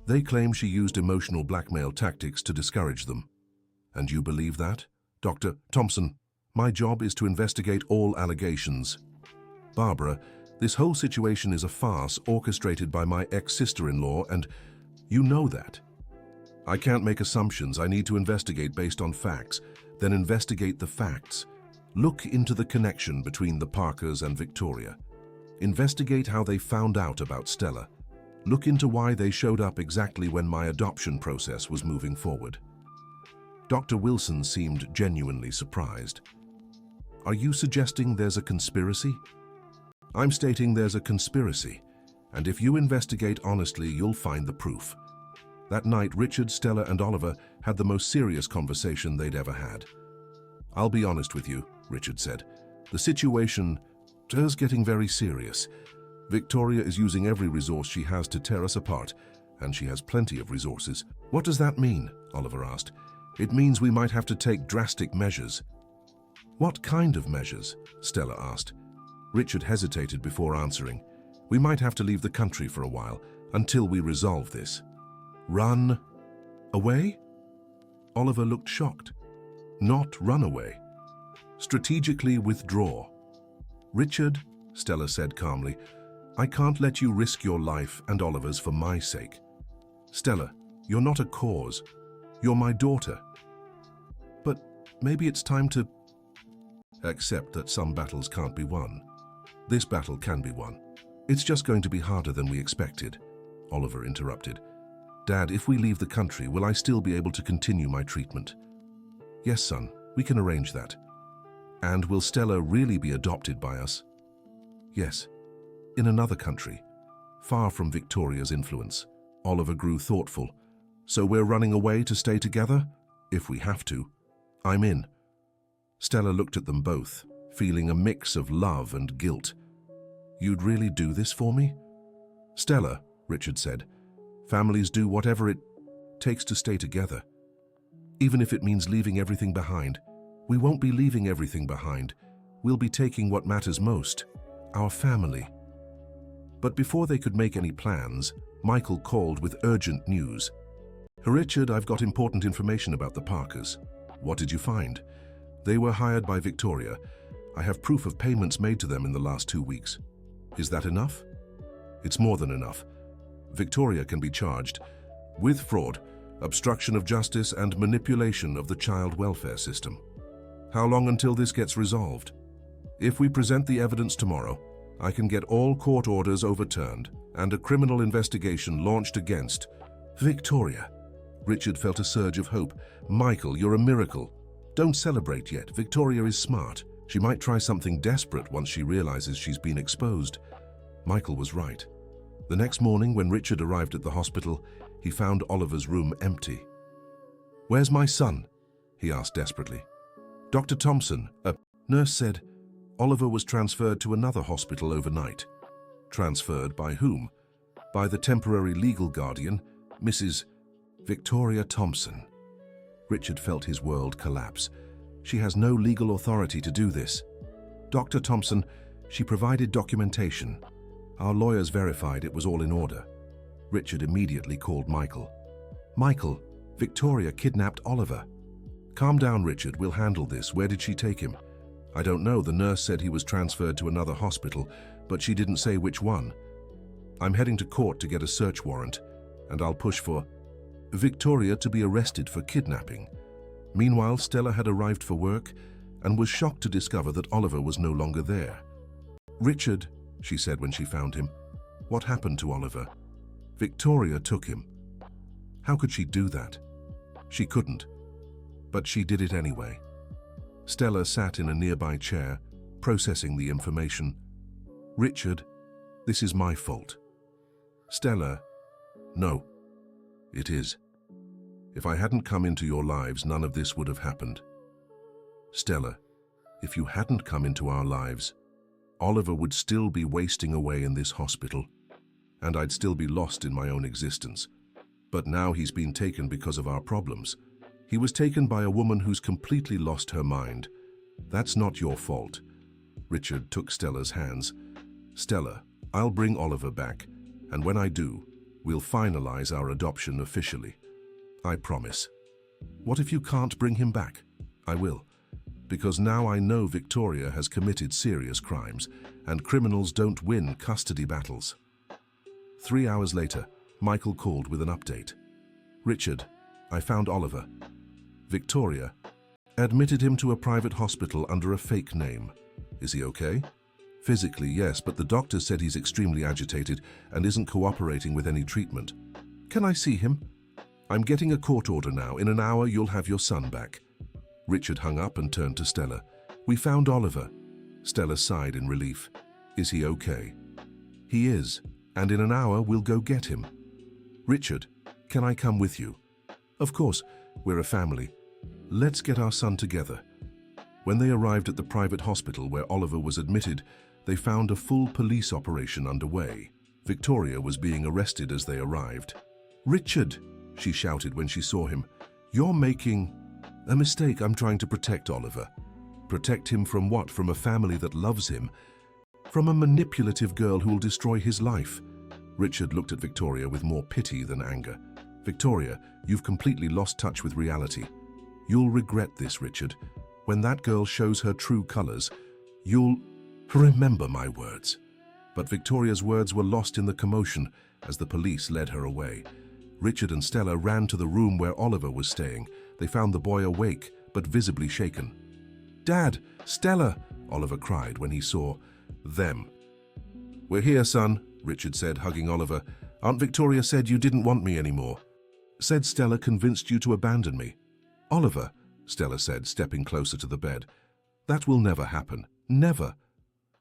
They claim she used emotional blackmail tactics to discourage them. And you believe that? Dr. Thompson, my job is to investigate all allegations." "Barbara, this whole situation is a farce orchestrated by my ex-sister-in-law, and you know that." "I can't make assumptions. I need to investigate based on facts. Then investigate the facts. Look into the connection between the Parkers and Victoria. Investigate how they found out about Stella. Look into why they showed up exactly when my adoption process was moving forward." Dr. Wilson seemed genuinely surprised. "Are you suggesting there's a conspiracy?" "I'm stating there's a conspiracy, and if you investigate honestly, you'll find the proof." That night, Richard, Stella, and Oliver had the most serious conversation they'd ever had. "I'll be honest with you," Richard said. "The situation is getting very serious. Victoria is using every resource she has to tear us apart, and she has plenty of resources." "What does that mean?" Oliver asked. "It means we might have to take drastic measures." "What kind of measures?" Stella asked. Richard hesitated before answering. "We might have to leave the country for a while, until we resolve this." "Run away?" Oliver looked shocked. "Not run away. Strategically withdraw." "Richard," Stella said calmly, "I can't let you risk your life and Oliver's for my sake." "Stella, you're not a cause. You're my daughter." "But maybe it's time to accept that some battles can't be won. This battle can be won. It's just going to be harder than we expected," Oliver interrupted. "Dad, if we leave the country, will I still be able to continue my treatment?" "Yes, son, we can arrange that." "And will Stella really be adopted by us?" "Yes, in another country, far from Victoria's influence." Oliver grew thoughtful. "So we're running away to stay together? If we have to. I'm in." Stella looked at them both, feeling a mix of love and guilt. "You'd really do this for me?" "Stella," Richard said, "families do whatever it takes to stay together. Even if it means leaving everything behind. We won't be leaving everything behind. We'll be taking what matters most, our family." But before they could make any plans, Michael called with urgent news. "Richard, I've got important information about the Parkers." "What did you find?" "They were hired by Victoria. I have proof of payments made to them in the last 2 weeks." "Is that enough?" "It's more than enough. Victoria can be charged with fraud, obstruction of justice, and manipulation of the child welfare system." "How long until this gets resolved?" "If we present the evidence tomorrow, I can get all court orders overturned and a criminal investigation launched against Victoria." Richard felt a surge of hope. "Michael, you're a miracle. Don't celebrate yet. Victoria is smart. She might try something desperate once she realizes she's been exposed." Michael was right. The next morning, when Richard arrived at the hospital, he found Oliver's room empty. "Where's my son?" he asked desperately. "Dr. Thompson," a nurse said. Oliver was transferred to another hospital overnight. Transferred by whom? By the temporary legal guardian, Mrs. Victoria Thompson. Richard felt his world collapse. She has no legal authority to do this. "Dr. Thompson, she provided documentation. Our lawyers verified it was all in order." Richard immediately called Michael. "Michael, Victoria kidnapped Oliver." "Calm down, Richard, we'll handle this. Where did she take him?" "I don't know. The nurse said he was transferred to another hospital, but she didn't say which one." "I'm heading to court to get a search warrant, and I'll push for Victoria to be arrested for kidnapping." Meanwhile, Stella had arrived for work and was shocked to discover that Oliver was no longer there. "Richard," she said when she found him, "what happened to Oliver?" "Victoria took him." "How could she do that?" "She couldn't, but she did it anyway." Stella sat in a nearby chair, processing the information. "Richard, this is my fault." "Stella, no, it is. If I hadn't come into your lives, none of this would have happened." "Stella, if you hadn't come into our lives, Oliver would still be wasting away in this hospital, and I'd still be lost in my own existence. But now he's been taken because of our problems. He was taken by a woman who's completely lost her mind. That's not your fault." Richard took Stella's hands. "Stella, I'll bring Oliver back, and when I do, we'll finalize our adoption officially. I promise." "What if you can't bring him back?" "I will, because now I know Victoria has committed serious crimes, and criminals don't win custody battles." 3 hours later, Michael called with an update. "Richard, I found Oliver. Victoria admitted him to a private hospital under a fake name. Is he okay?" "Physically, yes, but the doctor said he's extremely agitated and isn't cooperating with any treatment." "Can I see him?" "I'm getting a court order now. In an hour, you'll have your son back." Richard hung up and turned to Stella. "We found Oliver." Stella sighed in relief. "Is he okay?" "He is, and in an hour, we'll go get him." "Richard, can I come with you?" "Of course, we're a family. Let's get our son together." When they arrived at the private hospital where Oliver was admitted, they found a full police operation underway. Victoria was being arrested as they arrived. "Richard," she shouted when she saw him, "you're making a mistake. I'm trying to protect Oliver." "Protect him from what? From a family that loves him? From a manipulative girl who will destroy his life?" Richard looked at Victoria with more pity than anger. "Victoria, you've completely lost touch with reality. You'll regret this, Richard. When that girl shows her true colors, you'll remember my words." But Victoria's words were lost in the commotion as the police led her away. Richard and Stella ran to the room where Oliver was staying. They found the boy awake, but visibly shaken. "Dad! Stella!" Oliver cried when he saw them. "We're here, son," Richard said, hugging Oliver. "Aunt Victoria said you didn't want me anymore. Said Stella convinced you to abandon me." "Oliver," Stella said, stepping closer to the bed, "that will never happen. Never.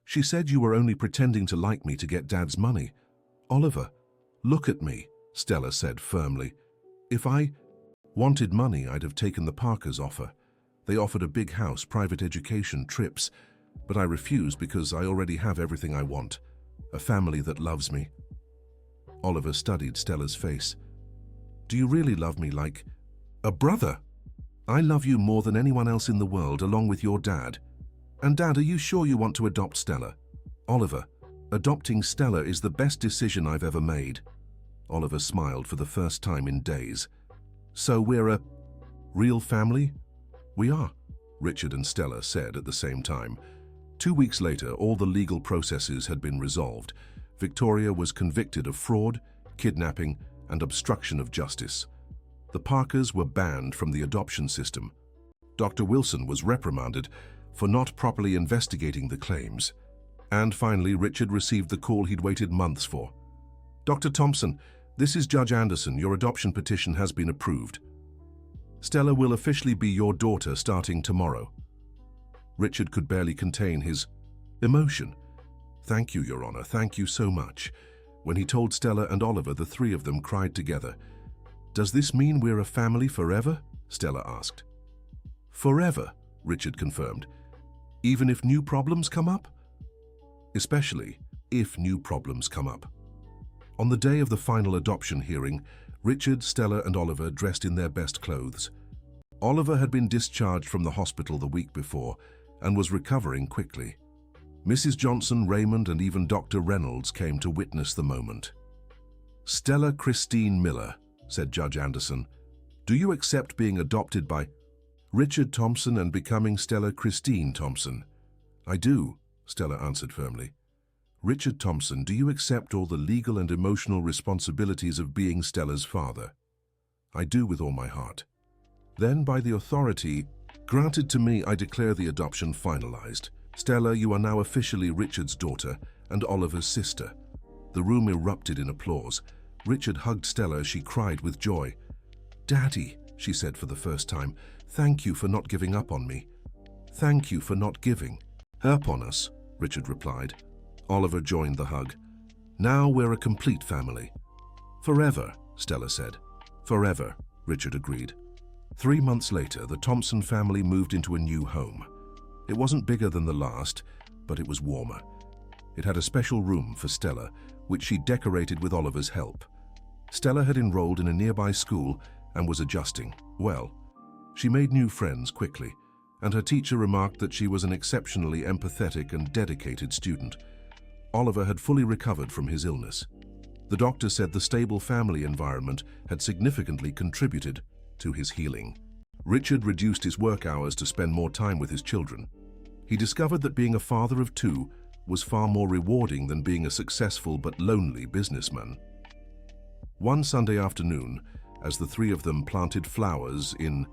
She said you were only pretending to like me to get Dad's money." "Oliver, look at me," Stella said firmly. "If I wanted money, I'd have taken the Parkers' offer. They offered a big house, private education, trips, but I refused because I already have everything I want. A family that loves me." Oliver studied Stella's face. "Do you really love me like a brother?" "I love you more than anyone else in the world, along with your dad." "And Dad, are you sure you want to adopt Stella?" "Oliver, adopting Stella is the best decision I've ever made." Oliver smiled for the first time in days. "So we're a real family?" "We are," Richard and Stella said at the same time. 2 weeks later, all the legal processes had been resolved. Victoria was convicted of fraud, kidnapping, and obstruction of justice. The Parkers were banned from the adoption system. Dr. Wilson was reprimanded for not properly investigating the claims. And finally, Richard received the call he'd waited months for. "Dr. Thompson, this is Judge Anderson. Your adoption petition has been approved. Stella will officially be your daughter starting tomorrow." Richard could barely contain his emotion. "Thank you, Your Honor, thank you so much." When he told Stella and Oliver, the three of them cried together. Does this mean we're a family forever? Stella asked. Forever, Richard confirmed. Even if new problems come up? Especially if new problems come up. On the day of the final adoption hearing, Richard, Stella and Oliver dressed in their best clothes. Oliver had been discharged from the hospital the week before and was recovering quickly. Mrs. Johnson, Raymond and even Dr. Reynolds came to witness the moment. Stella Christine Miller, said Judge Anderson, do you accept being adopted by Richard Thompson and becoming Stella Christine Thompson? I do, Stella answered firmly. Richard Thompson, do you accept all the legal and emotional responsibilities of being Stella's father? I do with all my heart. Then, by the authority granted to me, I declare the adoption finalized. Stella, you are now officially Richard's daughter and Oliver's sister. The room erupted in applause. Richard hugged Stella as she cried with joy. Daddy, she said for the first time, thank you for not giving up on me. Thank you for not giving up on us, Richard replied. Oliver joined the hug. Now we're a complete family. Forever, Stella said. Forever, Richard agreed. 3 months later, the Thompson family moved into a new home. It wasn't bigger than the last, but it was warmer. It had a special room for Stella, which she decorated with Oliver's help. Stella had enrolled in a nearby school and was adjusting well. She made new friends quickly, and her teacher remarked that she was an exceptionally empathetic and dedicated student. Oliver had fully recovered from his illness. The doctor said the stable family environment had significantly contributed to his healing. Richard reduced his work hours to spend more time with his children. He discovered that being a father of 2 was far more rewarding than being a successful but lonely businessman. One Sunday afternoon, as the 3 of them planted flowers in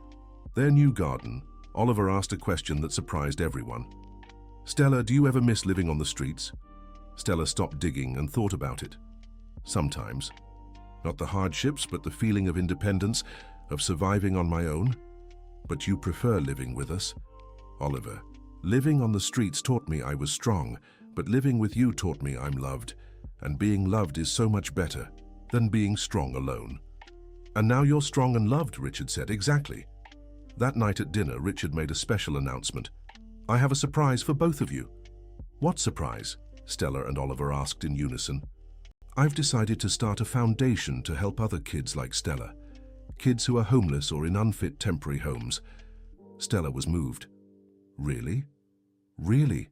their new garden, Oliver asked a question that surprised everyone. Stella, do you ever miss living on the streets? Stella stopped digging and thought about it. Sometimes. Not the hardships, but the feeling of independence, of surviving on my own. But you prefer living with us. Oliver, living on the streets taught me I was strong, but living with you taught me I'm loved, and being loved is so much better than being strong alone. And now you're strong and loved, Richard said. Exactly. That night at dinner, Richard made a special announcement. I have a surprise for both of you. What surprise? Stella and Oliver asked in unison. I've decided to start a foundation to help other kids like Stella. Kids who are homeless or in unfit temporary homes. Stella was moved. Really? Really?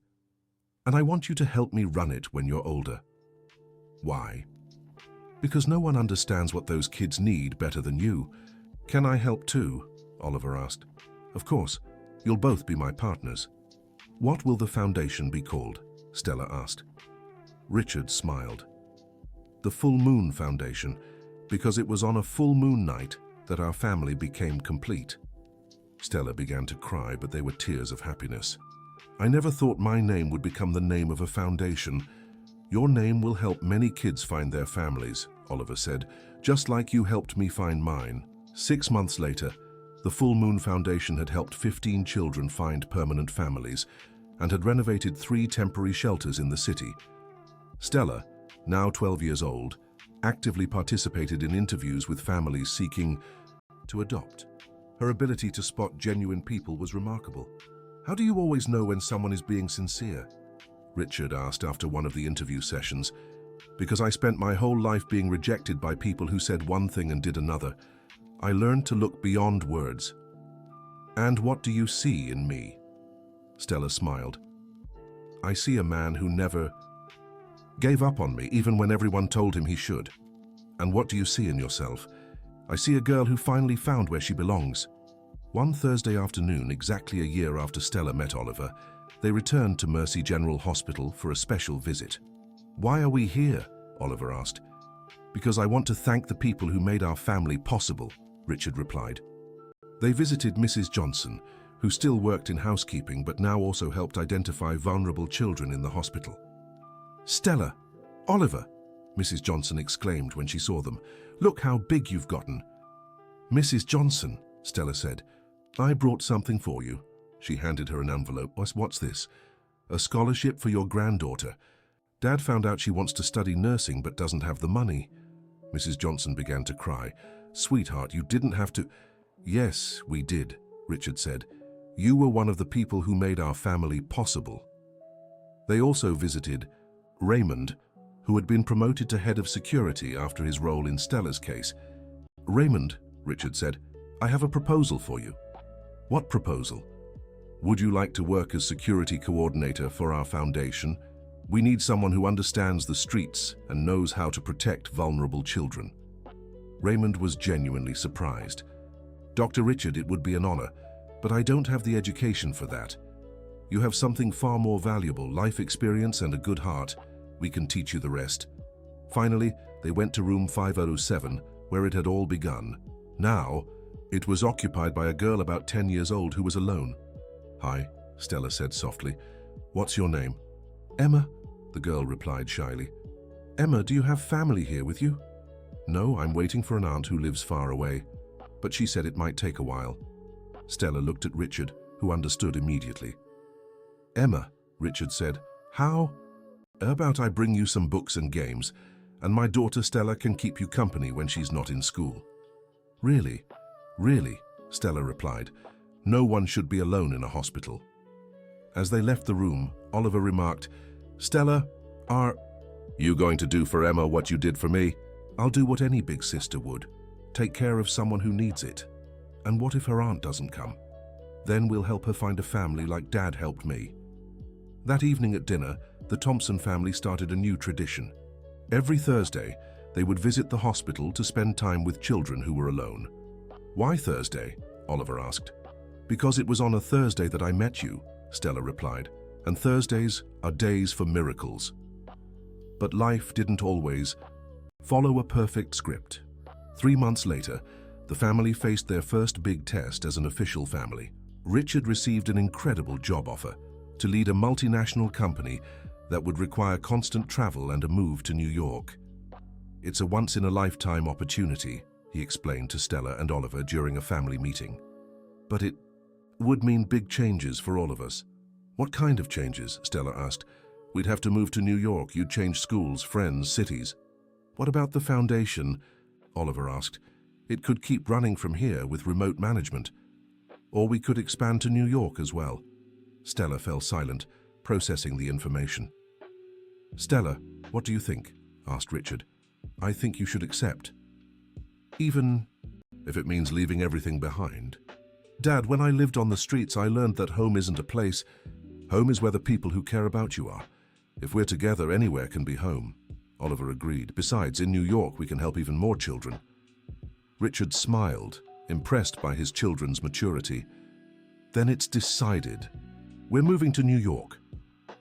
And I want you to help me run it when you're older. Why? Because no one understands what those kids need better than you. Can I help too? Oliver asked. Of course. You'll both be my partners. What will the foundation be called? Stella asked. Richard smiled. The Full Moon Foundation, because it was on a full moon night that our family became complete. Stella began to cry, but they were tears of happiness. I never thought my name would become the name of a foundation. Your name will help many kids find their families, Oliver said, just like you helped me find mine. 6 months later, the Full Moon Foundation had helped 15 children find permanent families and had renovated 3 temporary shelters in the city. Stella, now 12 years old, actively participated in interviews with families seeking to adopt. Her ability to spot genuine people was remarkable. How do you always know when someone is being sincere? Richard asked after one of the interview sessions. Because I spent my whole life being rejected by people who said one thing and did another. I learned to look beyond words. And what do you see in me? Stella smiled. I see a man who never gave up on me, even when everyone told him he should. And what do you see in yourself? I see a girl who finally found where she belongs. One Thursday afternoon, exactly a year after Stella met Oliver, they returned to Mercy General Hospital for a special visit. Why are we here? Oliver asked. Because I want to thank the people who made our family possible, Richard replied. They visited Mrs. Johnson, who still worked in housekeeping but now also helped identify vulnerable children in the hospital. Stella! Oliver! Mrs. Johnson exclaimed when she saw them. Look how big you've gotten. Mrs. Johnson, Stella said, I brought something for you. She handed her an envelope. What's this? A scholarship for your granddaughter. Dad found out she wants to study nursing but doesn't have the money. Mrs. Johnson began to cry. Sweetheart, you didn't have to. Yes, we did, Richard said. You were one of the people who made our family possible. They also visited Raymond, who had been promoted to head of security after his role in Stella's case. Raymond, Richard said, I have a proposal for you. What proposal? Would you like to work as security coordinator for our foundation? We need someone who understands the streets and knows how to protect vulnerable children. Raymond was genuinely surprised. Dr. Richard, it would be an honor, but I don't have the education for that. You have something far more valuable, life experience and a good heart. We can teach you the rest. Finally, they went to room 507, where it had all begun. Now, it was occupied by a girl about 10 years old who was alone. Hi, Stella said softly. What's your name? Emma, the girl replied shyly. Emma, do you have family here with you? No, I'm waiting for an aunt who lives far away, but she said it might take a while. Stella looked at Richard, who understood immediately. Emma, Richard said, how about I bring you some books and games, and my daughter Stella can keep you company when she's not in school? Really? Really, Stella replied. No one should be alone in a hospital. As they left the room, Oliver remarked, Stella, are you going to do for Emma what you did for me? I'll do what any big sister would. Take care of someone who needs it. And what if her aunt doesn't come? Then we'll help her find a family like Dad helped me. That evening at dinner, the Thompson family started a new tradition. Every Thursday, they would visit the hospital to spend time with children who were alone. Why Thursday? Oliver asked. Because it was on a Thursday that I met you, Stella replied, and Thursdays are days for miracles. But life didn't always follow a perfect script. 3 months later, the family faced their first big test as an official family. Richard received an incredible job offer to lead a multinational company that would require constant travel and a move to New York. It's a once-in-a-lifetime opportunity, he explained to Stella and Oliver during a family meeting. But it would mean big changes for all of us. What kind of changes? Stella asked. We'd have to move to New York. You'd change schools, friends, cities. What about the foundation? Oliver asked. It could keep running from here with remote management. Or we could expand to New York as well. Stella fell silent, processing the information. Stella, what do you think? Asked Richard. I think you should accept. Even if it means leaving everything behind. Dad, when I lived on the streets, I learned that home isn't a place. Home is where the people who care about you are. If we're together, anywhere can be home. Oliver agreed. Besides, in New York, we can help even more children. Richard smiled, impressed by his children's maturity. Then it's decided. We're moving to New York.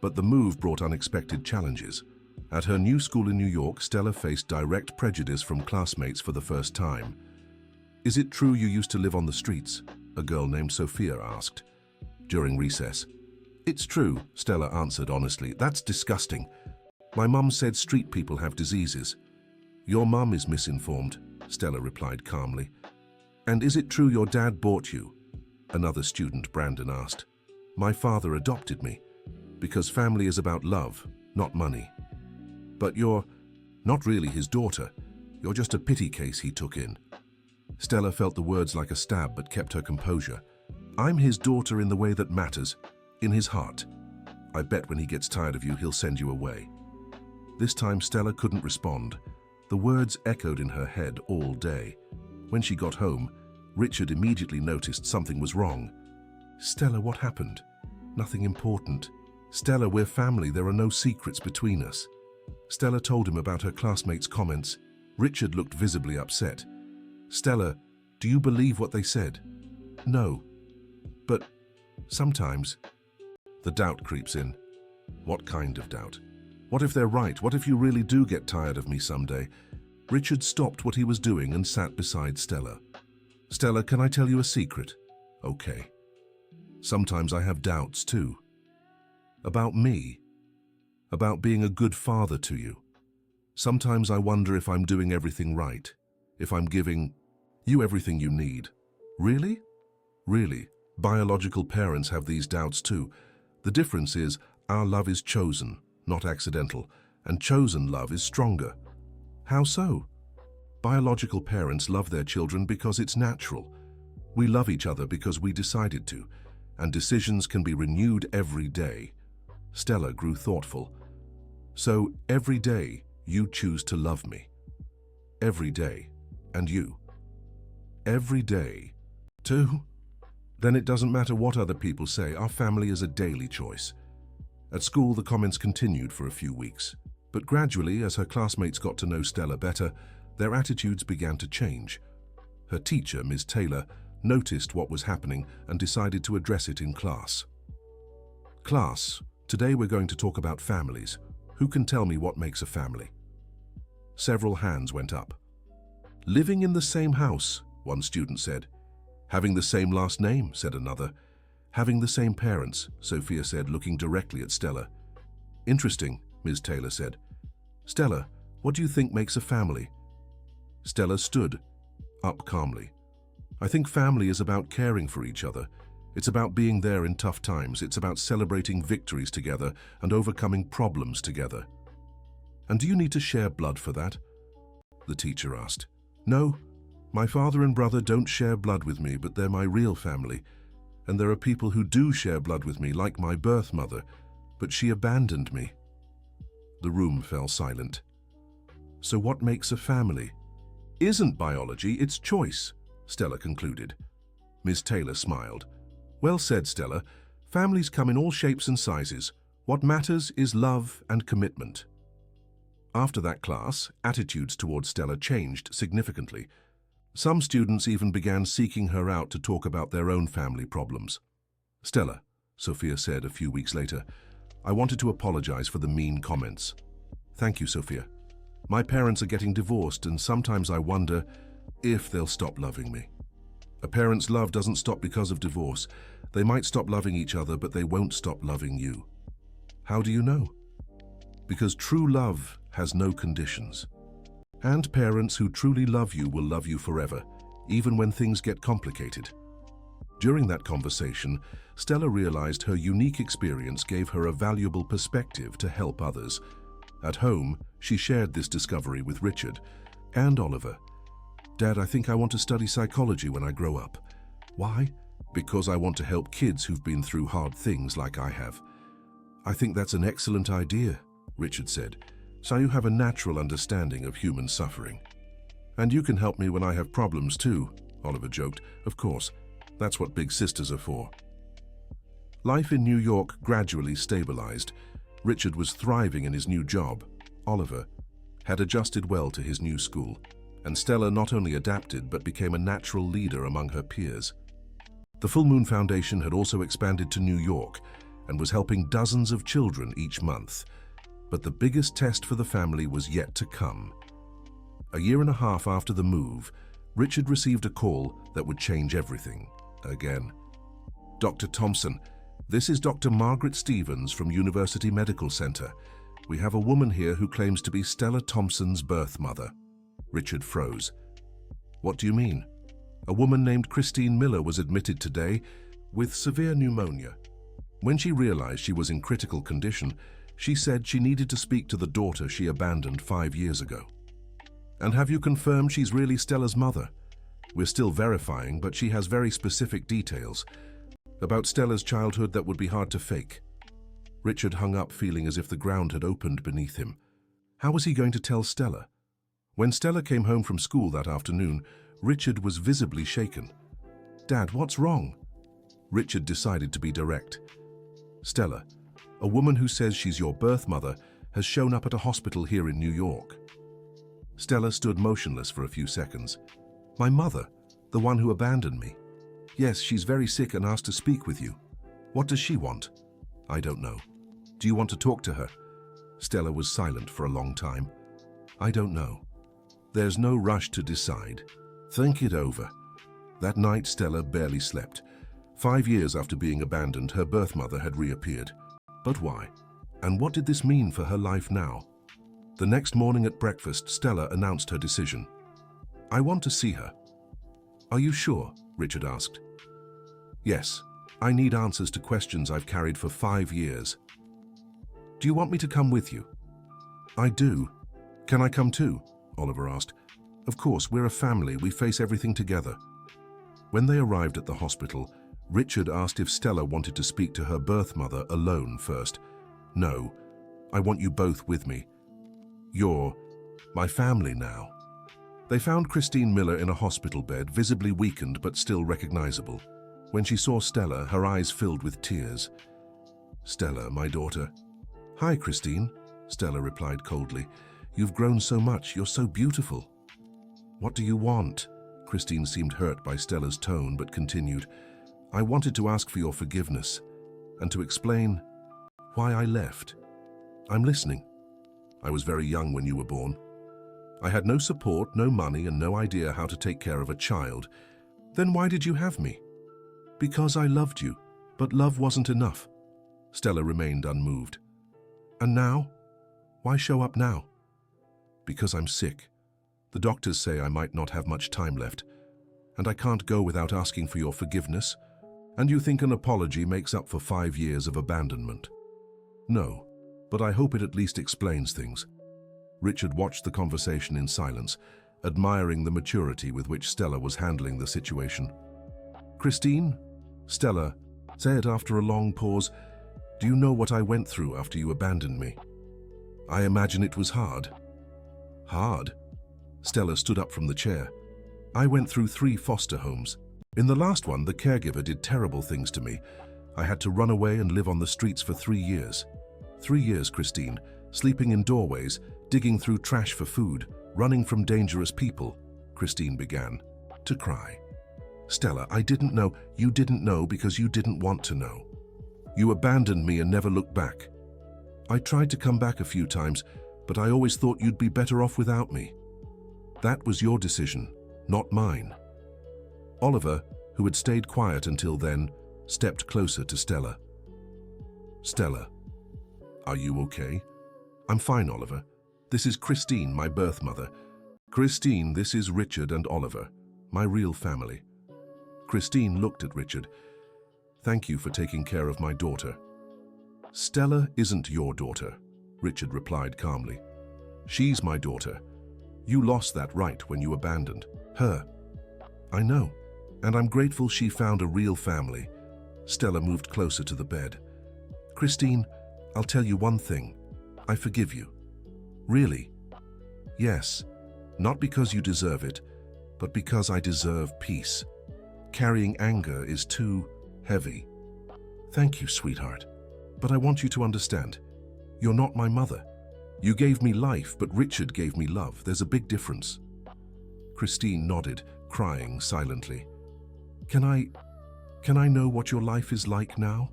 But the move brought unexpected challenges. At her new school in New York, Stella faced direct prejudice from classmates for the first time. Is it true you used to live on the streets? A girl named Sophia asked. During recess. It's true, Stella answered honestly. That's disgusting. My mum said street people have diseases. Your mum is misinformed, Stella replied calmly. And is it true your dad bought you? Another student, Brandon, asked. My father adopted me, because family is about love, not money. But you're not really his daughter. You're just a pity case he took in. Stella felt the words like a stab but kept her composure. I'm his daughter in the way that matters, in his heart. I bet when he gets tired of you, he'll send you away. This time Stella couldn't respond. The words echoed in her head all day. When she got home, Richard immediately noticed something was wrong. Stella, what happened? Nothing important. Stella, we're family. There are no secrets between us. Stella told him about her classmates' comments. Richard looked visibly upset. Stella, do you believe what they said? No. But sometimes the doubt creeps in. What kind of doubt? What if they're right? What if you really do get tired of me someday? Richard stopped what he was doing and sat beside Stella. Stella, can I tell you a secret? Okay. Sometimes I have doubts too. About me. About being a good father to you. Sometimes I wonder if I'm doing everything right. If I'm giving you everything you need. Really? Really. Biological parents have these doubts too. The difference is our love is chosen, not accidental, and chosen love is stronger. How so? Biological parents love their children because it's natural. We love each other because we decided to, and decisions can be renewed every day. Stella grew thoughtful. So, every day, you choose to love me. Every day. And you? Every day. Too? Then it doesn't matter what other people say, our family is a daily choice. At school, the comments continued for a few weeks. But gradually, as her classmates got to know Stella better, their attitudes began to change. Her teacher, Ms. Taylor, noticed what was happening and decided to address it in class. Class, today we're going to talk about families. Who can tell me what makes a family? Several hands went up. Living in the same house, one student said. Having the same last name, said another. Having the same parents, Sophia said, looking directly at Stella. Interesting, Ms. Taylor said. Stella, what do you think makes a family? Stella stood up calmly. I think family is about caring for each other. It's about being there in tough times. It's about celebrating victories together and overcoming problems together. And do you need to share blood for that? The teacher asked. No, my father and brother don't share blood with me, but they're my real family. And there are people who do share blood with me, like my birth mother, but she abandoned me. The room fell silent. So what makes a family? Isn't biology, it's choice, Stella concluded. Ms. Taylor smiled. Well said, Stella. Families come in all shapes and sizes. What matters is love and commitment. After that class, attitudes towards Stella changed significantly. Some students even began seeking her out to talk about their own family problems. Stella, Sophia said a few weeks later, I wanted to apologize for the mean comments. Thank you, Sophia. My parents are getting divorced, and sometimes I wonder if they'll stop loving me. A parent's love doesn't stop because of divorce. They might stop loving each other, but they won't stop loving you. How do you know? Because true love has no conditions. And parents who truly love you will love you forever, even when things get complicated. During that conversation, Stella realized her unique experience gave her a valuable perspective to help others. At home, she shared this discovery with Richard and Oliver. Dad, I think I want to study psychology when I grow up. Why? Because I want to help kids who've been through hard things like I have. I think that's an excellent idea, Richard said. So you have a natural understanding of human suffering. And you can help me when I have problems too, Oliver joked. Of course, that's what big sisters are for. Life in New York gradually stabilized. Richard was thriving in his new job. Oliver had adjusted well to his new school, and Stella not only adapted but became a natural leader among her peers. The Full Moon Foundation had also expanded to New York and was helping dozens of children each month. But the biggest test for the family was yet to come. A year and a half after the move, Richard received a call that would change everything again. Dr. Thompson, this is Dr. Margaret Stevens from University Medical Center. We have a woman here who claims to be Stella Thompson's birth mother. Richard froze. What do you mean? A woman named Christine Miller was admitted today with severe pneumonia. When she realized she was in critical condition, she said she needed to speak to the daughter she abandoned 5 years ago. And have you confirmed she's really Stella's mother? We're still verifying, but she has very specific details about Stella's childhood that would be hard to fake. Richard hung up, feeling as if the ground had opened beneath him. How was he going to tell Stella? When Stella came home from school that afternoon, Richard was visibly shaken. Dad, what's wrong? Richard decided to be direct. Stella, a woman who says she's your birth mother has shown up at a hospital here in New York. Stella stood motionless for a few seconds. My mother, the one who abandoned me. Yes, she's very sick and asked to speak with you. What does she want? I don't know. Do you want to talk to her? Stella was silent for a long time. I don't know. There's no rush to decide. Think it over. That night, Stella barely slept. 5 years after being abandoned, her birth mother had reappeared. But why? And what did this mean for her life now? The next morning at breakfast, Stella announced her decision. I want to see her. Are you sure? Richard asked. Yes, I need answers to questions I've carried for 5 years. Do you want me to come with you? I do. Can I come too? Oliver asked. Of course, we're a family. We face everything together. When they arrived at the hospital, Richard asked if Stella wanted to speak to her birth mother alone first. No, I want you both with me. You're my family now. They found Christine Miller in a hospital bed, visibly weakened but still recognizable. When she saw Stella, her eyes filled with tears. Stella, my daughter. Hi, Christine, Stella replied coldly. You've grown so much. You're so beautiful. What do you want? Christine seemed hurt by Stella's tone but continued. I wanted to ask for your forgiveness and to explain why I left. I'm listening. I was very young when you were born. I had no support, no money, and no idea how to take care of a child. Then why did you have me? Because I loved you, but love wasn't enough. Stella remained unmoved. And now? Why show up now? Because I'm sick. The doctors say I might not have much time left, and I can't go without asking for your forgiveness, and you think an apology makes up for 5 years of abandonment. No, but I hope it at least explains things. Richard watched the conversation in silence, admiring the maturity with which Stella was handling the situation. Christine? Stella, said after a long pause, do you know what I went through after you abandoned me? I imagine it was hard. Hard? Stella stood up from the chair. I went through 3 foster homes. In the last one, the caregiver did terrible things to me. I had to run away and live on the streets for 3 years. 3 years, Christine, sleeping in doorways, digging through trash for food, running from dangerous people, Christine began to cry. Stella, I didn't know. You didn't know because you didn't want to know. You abandoned me and never looked back. I tried to come back a few times, but I always thought you'd be better off without me. That was your decision, not mine. Oliver, who had stayed quiet until then, stepped closer to Stella. Stella, are you okay? I'm fine, Oliver. This is Christine, my birth mother. Christine, this is Richard and Oliver, my real family. Christine looked at Richard. Thank you for taking care of my daughter. Stella isn't your daughter, Richard replied calmly. She's my daughter. You lost that right when you abandoned her. I know, and I'm grateful she found a real family. Stella moved closer to the bed. Christine, I'll tell you one thing. I forgive you. Really? Yes, not because you deserve it, but because I deserve peace. Carrying anger is too heavy. Thank you, sweetheart. But I want you to understand, you're not my mother. You gave me life, but Richard gave me love. There's a big difference. Christine nodded, crying silently. Can I know what your life is like now?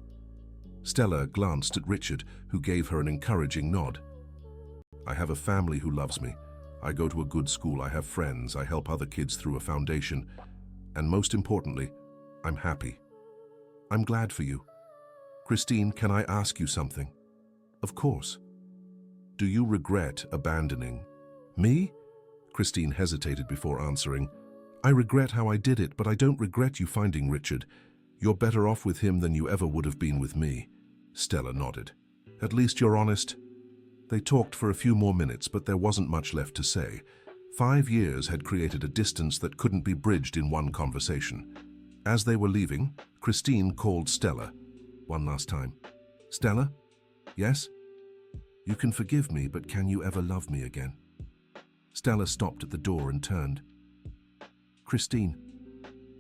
Stella glanced at Richard, who gave her an encouraging nod. I have a family who loves me. I go to a good school, I have friends, I help other kids through a foundation, and most importantly, I'm happy. I'm glad for you. Christine, can I ask you something? Of course. Do you regret abandoning me? Christine hesitated before answering. I regret how I did it, but I don't regret you finding Richard. You're better off with him than you ever would have been with me. Stella nodded. At least you're honest. They talked for a few more minutes, but there wasn't much left to say. 5 years had created a distance that couldn't be bridged in one conversation. As they were leaving, Christine called Stella. One last time. Stella? Yes? You can forgive me, but can you ever love me again? Stella stopped at the door and turned. Christine,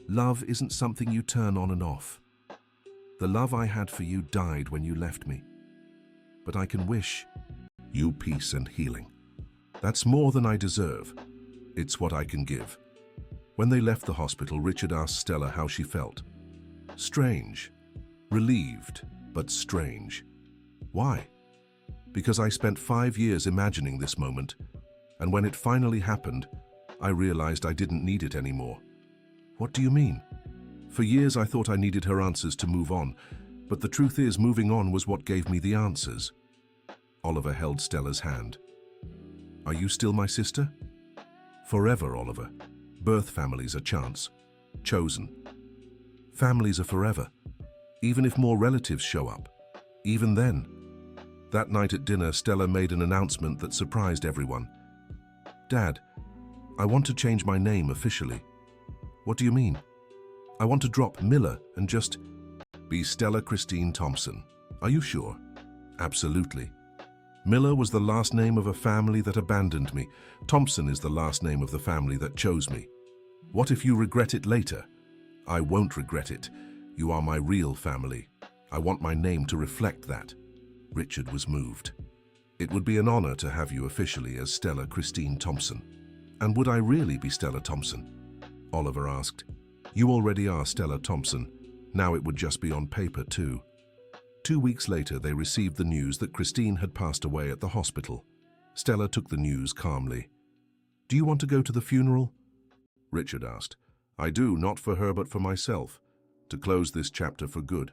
love isn't something you turn on and off. The love I had for you died when you left me. But I can wish you peace and healing. That's more than I deserve. It's what I can give. When they left the hospital, Richard asked Stella how she felt. Strange. Relieved, but strange. Why? Because I spent 5 years imagining this moment, and when it finally happened, I realized I didn't need it anymore. What do you mean? For years I thought I needed her answers to move on, but the truth is moving on was what gave me the answers. Oliver held Stella's hand. Are you still my sister? Forever, Oliver. Birth families are chance. Chosen. Families are forever. Even if more relatives show up. Even then. That night at dinner, Stella made an announcement that surprised everyone. Dad, I want to change my name officially. What do you mean? I want to drop Miller and just be Stella Christine Thompson. Are you sure? Absolutely. Miller was the last name of a family that abandoned me. Thompson is the last name of the family that chose me. What if you regret it later? I won't regret it. You are my real family. I want my name to reflect that. Richard was moved. It would be an honor to have you officially as Stella Christine Thompson. And would I really be Stella Thompson? Oliver asked. You already are Stella Thompson. Now it would just be on paper too. 2 weeks later, they received the news that Christine had passed away at the hospital. Stella took the news calmly. Do you want to go to the funeral? Richard asked. I do, not for her but for myself, to close this chapter for good.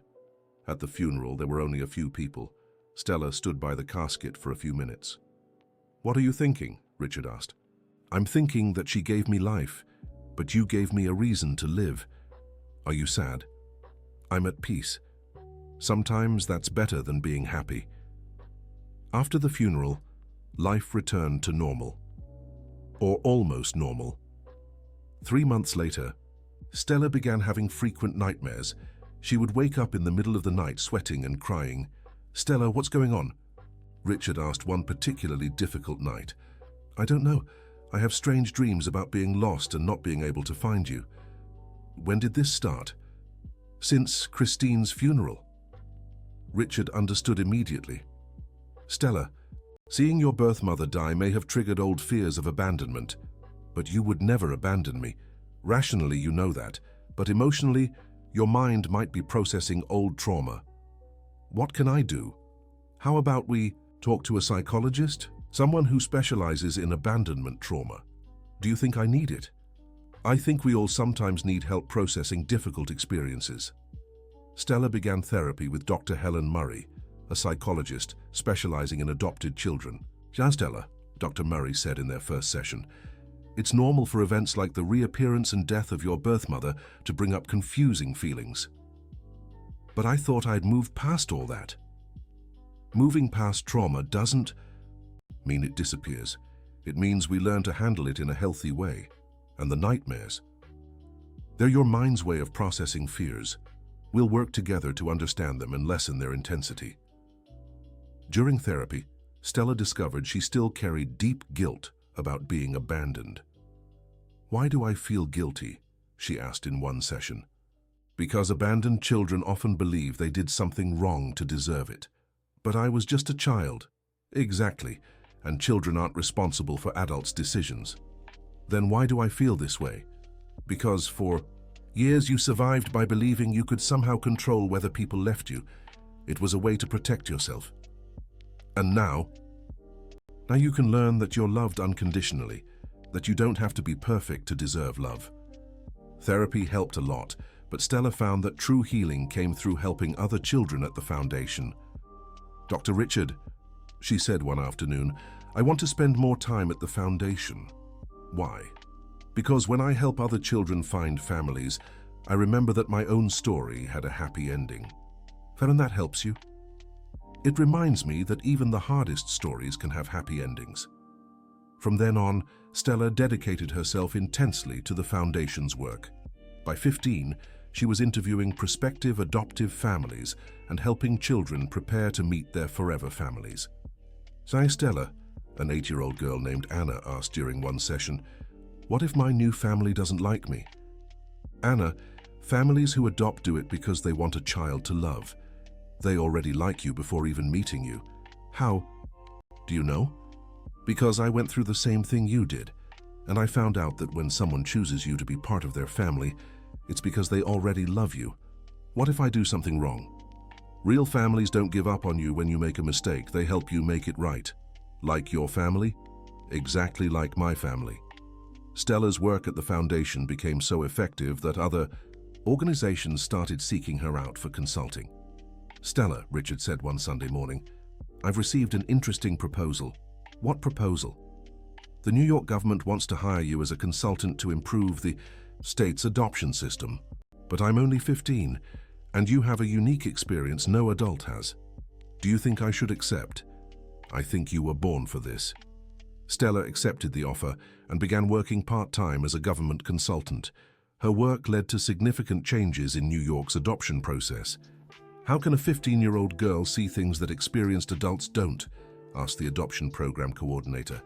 At the funeral, there were only a few people. Stella stood by the casket for a few minutes. What are you thinking? Richard asked. I'm thinking that she gave me life, but you gave me a reason to live. Are you sad? I'm at peace. Sometimes that's better than being happy. After the funeral, life returned to normal. Or almost normal. 3 months later, Stella began having frequent nightmares. She would wake up in the middle of the night sweating and crying. Stella, what's going on? Richard asked one particularly difficult night. I don't know. I have strange dreams about being lost and not being able to find you. When did this start? Since Christine's funeral. Richard understood immediately. Stella, seeing your birth mother die may have triggered old fears of abandonment, but you would never abandon me. Rationally, you know that, but emotionally, your mind might be processing old trauma. What can I do? How about we talk to a psychologist? Someone who specializes in abandonment trauma. Do you think I need it? I think we all sometimes need help processing difficult experiences. Stella began therapy with Dr. Helen Murray, a psychologist specializing in adopted children. Stella, Dr. Murray said in their first session, it's normal for events like the reappearance and death of your birth mother to bring up confusing feelings. But I thought I'd moved past all that. Moving past trauma doesn't mean it disappears. It means we learn to handle it in a healthy way. And the nightmares, they're your mind's way of processing fears. We'll work together to understand them and lessen their intensity. During therapy, Stella discovered she still carried deep guilt about being abandoned. Why do I feel guilty? She asked in one session. Because abandoned children often believe they did something wrong to deserve it. But I was just a child. Exactly, and children aren't responsible for adults' decisions. Then why do I feel this way? Because for years you survived by believing you could somehow control whether people left you. It was a way to protect yourself. And now you can learn that you're loved unconditionally, that you don't have to be perfect to deserve love. Therapy helped a lot, but Stella found that true healing came through helping other children at the foundation. Dr. Richard, she said one afternoon, I want to spend more time at the foundation. Why? Because when I help other children find families, I remember that my own story had a happy ending. And that helps you? It reminds me that even the hardest stories can have happy endings. From then on, Stella dedicated herself intensely to the foundation's work. By 15, she was interviewing prospective adoptive families and helping children prepare to meet their forever families. Stella, an 8-year-old girl named Anna asked during one session, what if my new family doesn't like me? Anna, families who adopt do it because they want a child to love. They already like you before even meeting you. How? Do you know? Because I went through the same thing you did, and I found out that when someone chooses you to be part of their family, it's because they already love you. What if I do something wrong? Real families don't give up on you when you make a mistake. They help you make it right. Like your family? Exactly like my family. Stella's work at the foundation became so effective that other organizations started seeking her out for consulting. Stella, Richard said one Sunday morning, I've received an interesting proposal. What proposal? The New York government wants to hire you as a consultant to improve the state's adoption system. But I'm only 15, and you have a unique experience no adult has. Do you think I should accept? I think you were born for this. Stella accepted the offer and began working part-time as a government consultant. Her work led to significant changes in New York's adoption process. How can a 15-year-old girl see things that experienced adults don't? Asked the adoption program coordinator.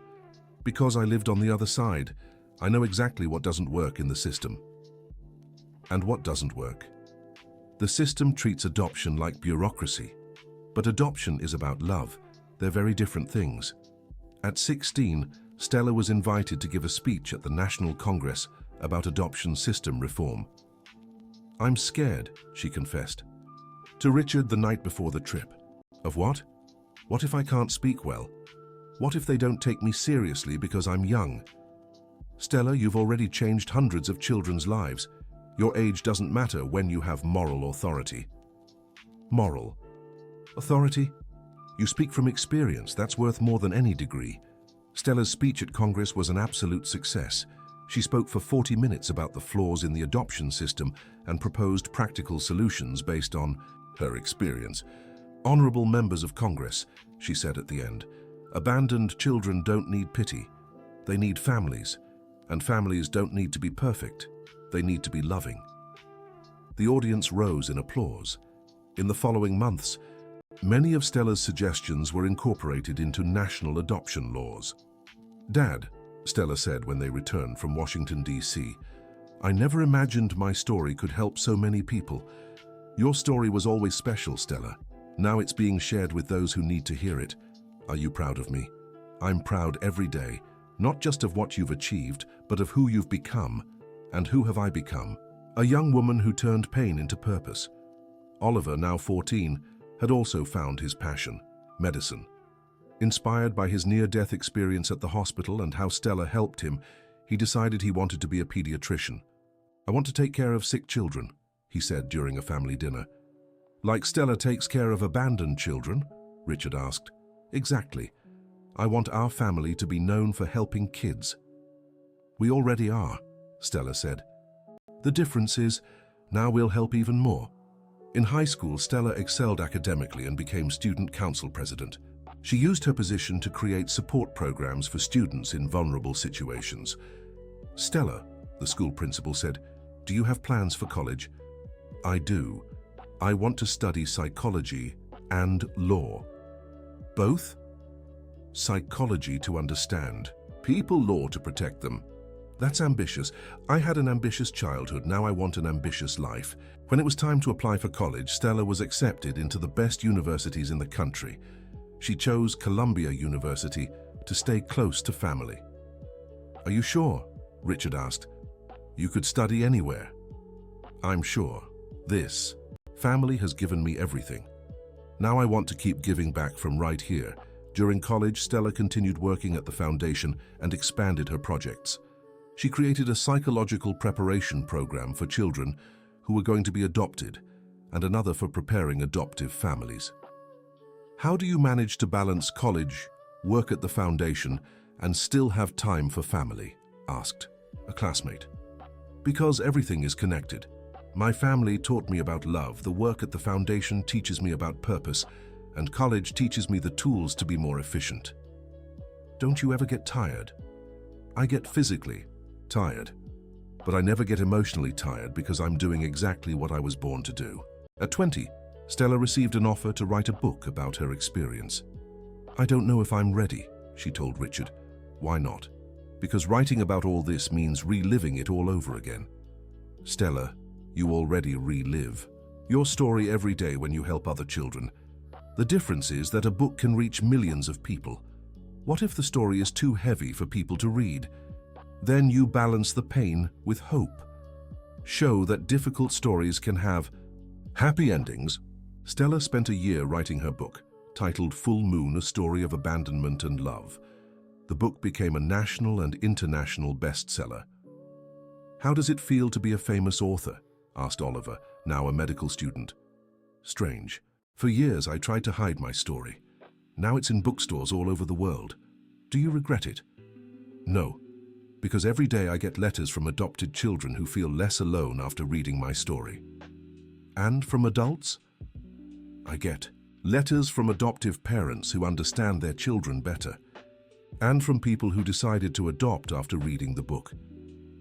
Because I lived on the other side. I know exactly what doesn't work in the system. And what doesn't work? The system treats adoption like bureaucracy. But adoption is about love. They're very different things. At 16, Stella was invited to give a speech at the National Congress about adoption system reform. I'm scared, she confessed. To Richard the night before the trip. Of what? What if I can't speak well? What if they don't take me seriously because I'm young? Stella, you've already changed hundreds of children's lives. Your age doesn't matter when you have moral authority. Moral authority? You speak from experience. That's worth more than any degree. Stella's speech at Congress was an absolute success. She spoke for 40 minutes about the flaws in the adoption system and proposed practical solutions based on her experience. Honorable members of Congress, she said at the end, abandoned children don't need pity. They need families, and families don't need to be perfect. They need to be loving. The audience rose in applause. In the following months, many of Stella's suggestions were incorporated into national adoption laws. Dad, Stella said when they returned from Washington, D.C., I never imagined my story could help so many people. Your story was always special, Stella. Now it's being shared with those who need to hear it. Are you proud of me? I'm proud every day, not just of what you've achieved, but of who you've become. And who have I become? A young woman who turned pain into purpose. Oliver, now 14, had also found his passion, medicine. Inspired by his near-death experience at the hospital and how Stella helped him, he decided he wanted to be a pediatrician. I want to take care of sick children, he said during a family dinner. Like Stella takes care of abandoned children? Richard asked. Exactly. I want our family to be known for helping kids. We already are, Stella said. The difference is, now we'll help even more. In high school, Stella excelled academically and became student council president. She used her position to create support programs for students in vulnerable situations. Stella, the school principal said, do you have plans for college? I do. I want to study psychology and law. Both? Psychology to understand, people, law to protect them. That's ambitious. I had an ambitious childhood, now I want an ambitious life. When it was time to apply for college, Stella was accepted into the best universities in the country. She chose Columbia University to stay close to family. Are you sure? Richard asked. You could study anywhere. I'm sure. This family has given me everything. Now I want to keep giving back from right here. During college, Stella continued working at the foundation and expanded her projects. She created a psychological preparation program for children who were going to be adopted and another for preparing adoptive families. How do you manage to balance college, work at the foundation, and still have time for family? Asked a classmate. Because everything is connected. My family taught me about love, the work at the foundation teaches me about purpose, and college teaches me the tools to be more efficient. Don't you ever get tired? I get physically tired, but I never get emotionally tired because I'm doing exactly what I was born to do. At 20, Stella received an offer to write a book about her experience. I don't know if I'm ready, she told Richard. Why not? Because writing about all this means reliving it all over again. Stella, you already relive your story every day when you help other children. The difference is that a book can reach millions of people. What if the story is too heavy for people to read? Then you balance the pain with hope. Show that difficult stories can have happy endings. Stella spent a year writing her book, titled Full Moon, A Story of Abandonment and Love. The book became a national and international bestseller. How does it feel to be a famous author? Asked Oliver, now a medical student. Strange. For years I tried to hide my story. Now it's in bookstores all over the world. Do you regret it? No, because every day I get letters from adopted children who feel less alone after reading my story. And from adults? I get letters from adoptive parents who understand their children better. and from people who decided to adopt after reading the book.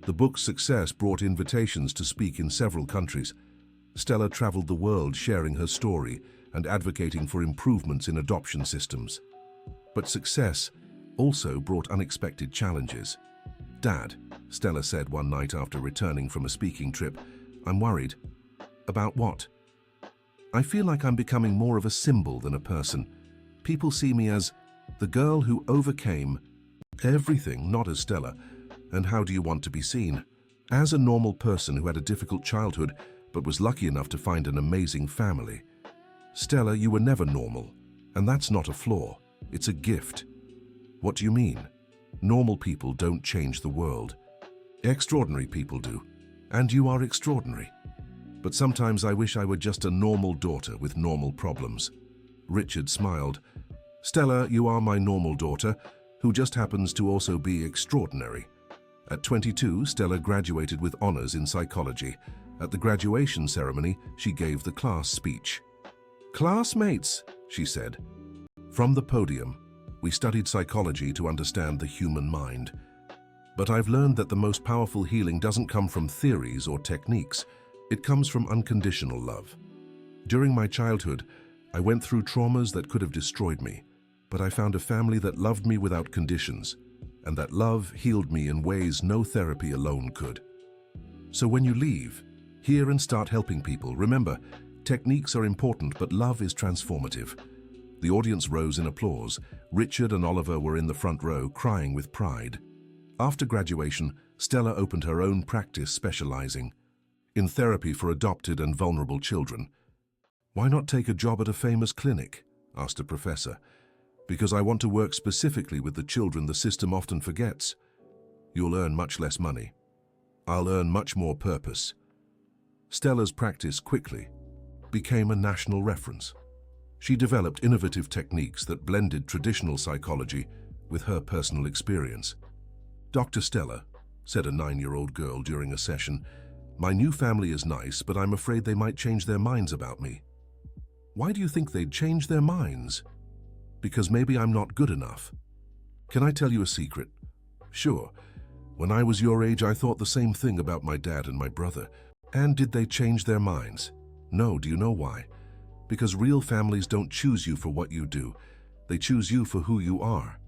The book's success brought invitations to speak in several countries. Stella traveled the world sharing her story and advocating for improvements in adoption systems. But success also brought unexpected challenges. "Dad," Stella said one night after returning from a speaking trip, "I'm worried." "About what?" "I feel like I'm becoming more of a symbol than a person. People see me as the girl who overcame everything, not as Stella. And how do you want to be seen? As a normal person who had a difficult childhood but was lucky enough to find an amazing family. Stella, you were never normal, and that's not a flaw. It's a gift." "What do you mean?" "Normal people don't change the world. Extraordinary people do, and you are extraordinary. But sometimes I wish I were just a normal daughter with normal problems." Richard smiled. "Stella, you are my normal daughter, who just happens to also be extraordinary." At 22, Stella graduated with honors in psychology. At the graduation ceremony, she gave the class speech. "Classmates," she said. "From the podium, we studied psychology to understand the human mind. But I've learned that the most powerful healing doesn't come from theories or techniques. It comes from unconditional love. During my childhood, I went through traumas that could have destroyed me, but I found a family that loved me without conditions, and that love healed me in ways no therapy alone could. So when you leave, hear and start helping people, remember, techniques are important, but love is transformative." The audience rose in applause. Richard and Oliver were in the front row, crying with pride. After graduation, Stella opened her own practice specializing in therapy for adopted and vulnerable children. "Why not take a job at a famous clinic?" asked a professor. "Because I want to work specifically with the children the system often forgets. You'll earn much less money. I'll earn much more purpose." Stella's practice quickly became a national reference. She developed innovative techniques that blended traditional psychology with her personal experience. "Dr. Stella," said a 9-year-old girl during a session, "my new family is nice, but I'm afraid they might change their minds about me." "Why do you think they'd change their minds?" "Because maybe I'm not good enough. Can I tell you a secret?" "Sure. When I was your age, I thought the same thing about my dad and my brother." "And did they change their minds?" "No. Do you know why? Because real families don't choose you for what you do. They choose you for who you are."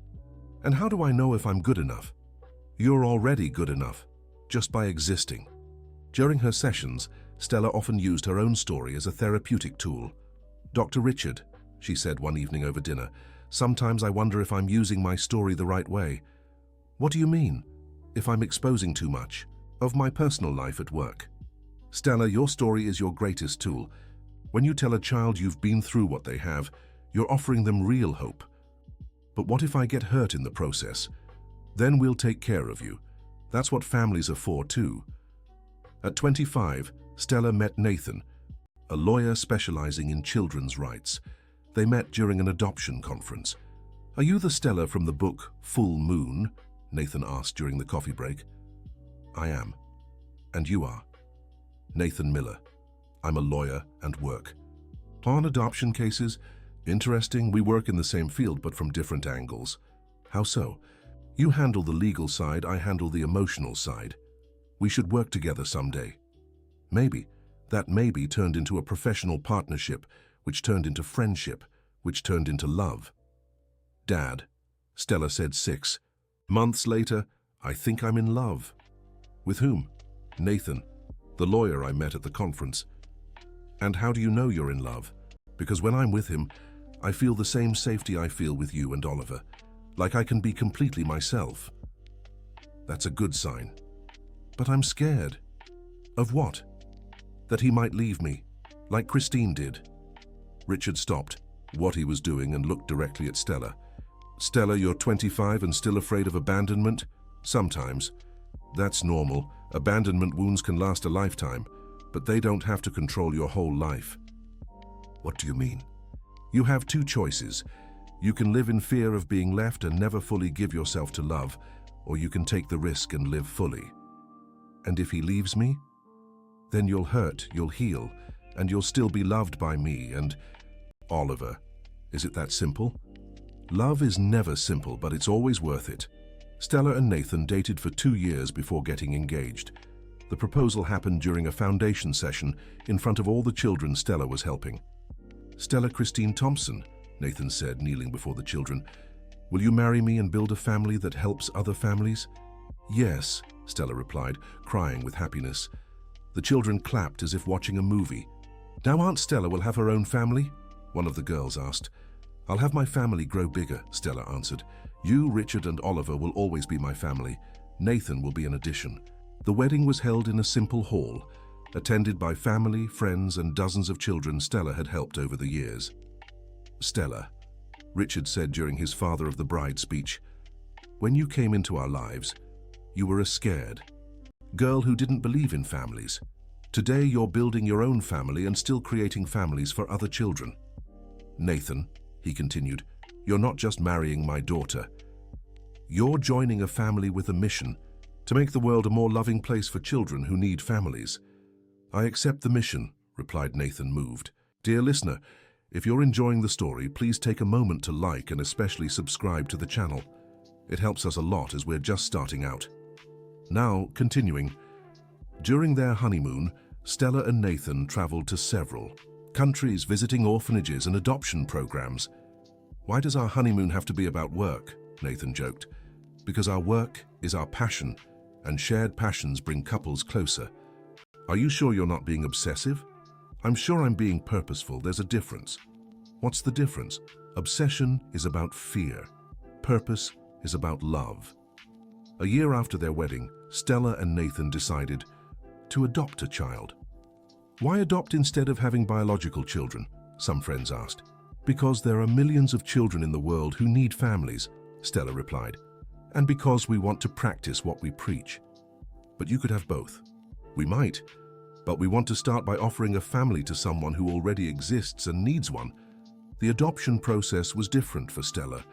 "And how do I know if I'm good enough?" "You're already good enough, just by existing." During her sessions, Stella often used her own story as a therapeutic tool. "Dr. Richard," she said one evening over dinner, "sometimes I wonder if I'm using my story the right way." "What do you mean?" "If I'm exposing too much of my personal life at work." "Stella, your story is your greatest tool. When you tell a child you've been through what they have, you're offering them real hope. But what if I get hurt in the process? Then we'll take care of you. That's what families are for too." At 25, Stella met Nathan, a lawyer specializing in children's rights. They met during an adoption conference. "Are you the Stella from the book Full Moon?" Nathan asked during the coffee break. "I am. And you are?" "Nathan Miller. I'm a lawyer and work on adoption cases. Interesting, we work in the same field but from different angles." "How so?" "You handle the legal side, I handle the emotional side. We should work together someday." "Maybe." That maybe turned into a professional partnership, which turned into friendship, which turned into love. "Dad," Stella said 6 months later, "I think I'm in love." "With whom?" "Nathan, the lawyer I met at the conference." "And how do you know you're in love?" "Because when I'm with him, I feel the same safety I feel with you and Oliver. Like I can be completely myself." "That's a good sign." "But I'm scared." "Of what?" "That he might leave me, like Christine did." Richard stopped what he was doing and looked directly at Stella. "Stella, you're 25 and still afraid of abandonment?" "Sometimes. That's normal. Abandonment wounds can last a lifetime, but they don't have to control your whole life." "What do you mean?" "You have 2 choices. You can live in fear of being left and never fully give yourself to love, or you can take the risk and live fully." "And if he leaves me?" "Then you'll hurt, you'll heal, and you'll still be loved by me and Oliver. Is it that simple?" Love is never simple, but it's always worth it. Stella and Nathan dated for 2 years before getting engaged. The proposal happened during a foundation session in front of all the children Stella was helping. "Stella Christine Thompson," Nathan said, kneeling before the children, "will you marry me and build a family that helps other families?" "Yes," Stella replied, crying with happiness. The children clapped as if watching a movie. "Now Aunt Stella will have her own family?" one of the girls asked. "I'll have my family grow bigger," Stella answered. "You, Richard, and Oliver will always be my family. Nathan will be an addition." The wedding was held in a simple hall, attended by family, friends, and dozens of children Stella had helped over the years. "Stella," Richard said during his father of the bride speech, "when you came into our lives, you were a scared girl who didn't believe in families. Today you're building your own family and still creating families for other children. Nathan," he continued, "you're not just marrying my daughter. You're joining a family with a mission to make the world a more loving place for children who need families." "I accept the mission," replied Nathan, moved. Dear listener, if you're enjoying the story, please take a moment to like and especially subscribe to the channel. It helps us a lot as we're just starting out. Now, continuing. During their honeymoon, Stella and Nathan traveled to several countries, visiting orphanages and adoption programs. "Why does our honeymoon have to be about work?" Nathan joked. "Because our work is our passion, and shared passions bring couples closer." "Are you sure you're not being obsessive?" "I'm sure I'm being purposeful. There's a difference." "What's the difference?" "Obsession is about fear. Purpose is about love." A year after their wedding, Stella and Nathan decided to adopt a child. "Why adopt instead of having biological children?" some friends asked. "Because there are millions of children in the world who need families," Stella replied. "And because we want to practice what we preach." "But you could have both." "We might, but we want to start by offering a family to someone who already exists and needs one." The adoption process was different for Stella.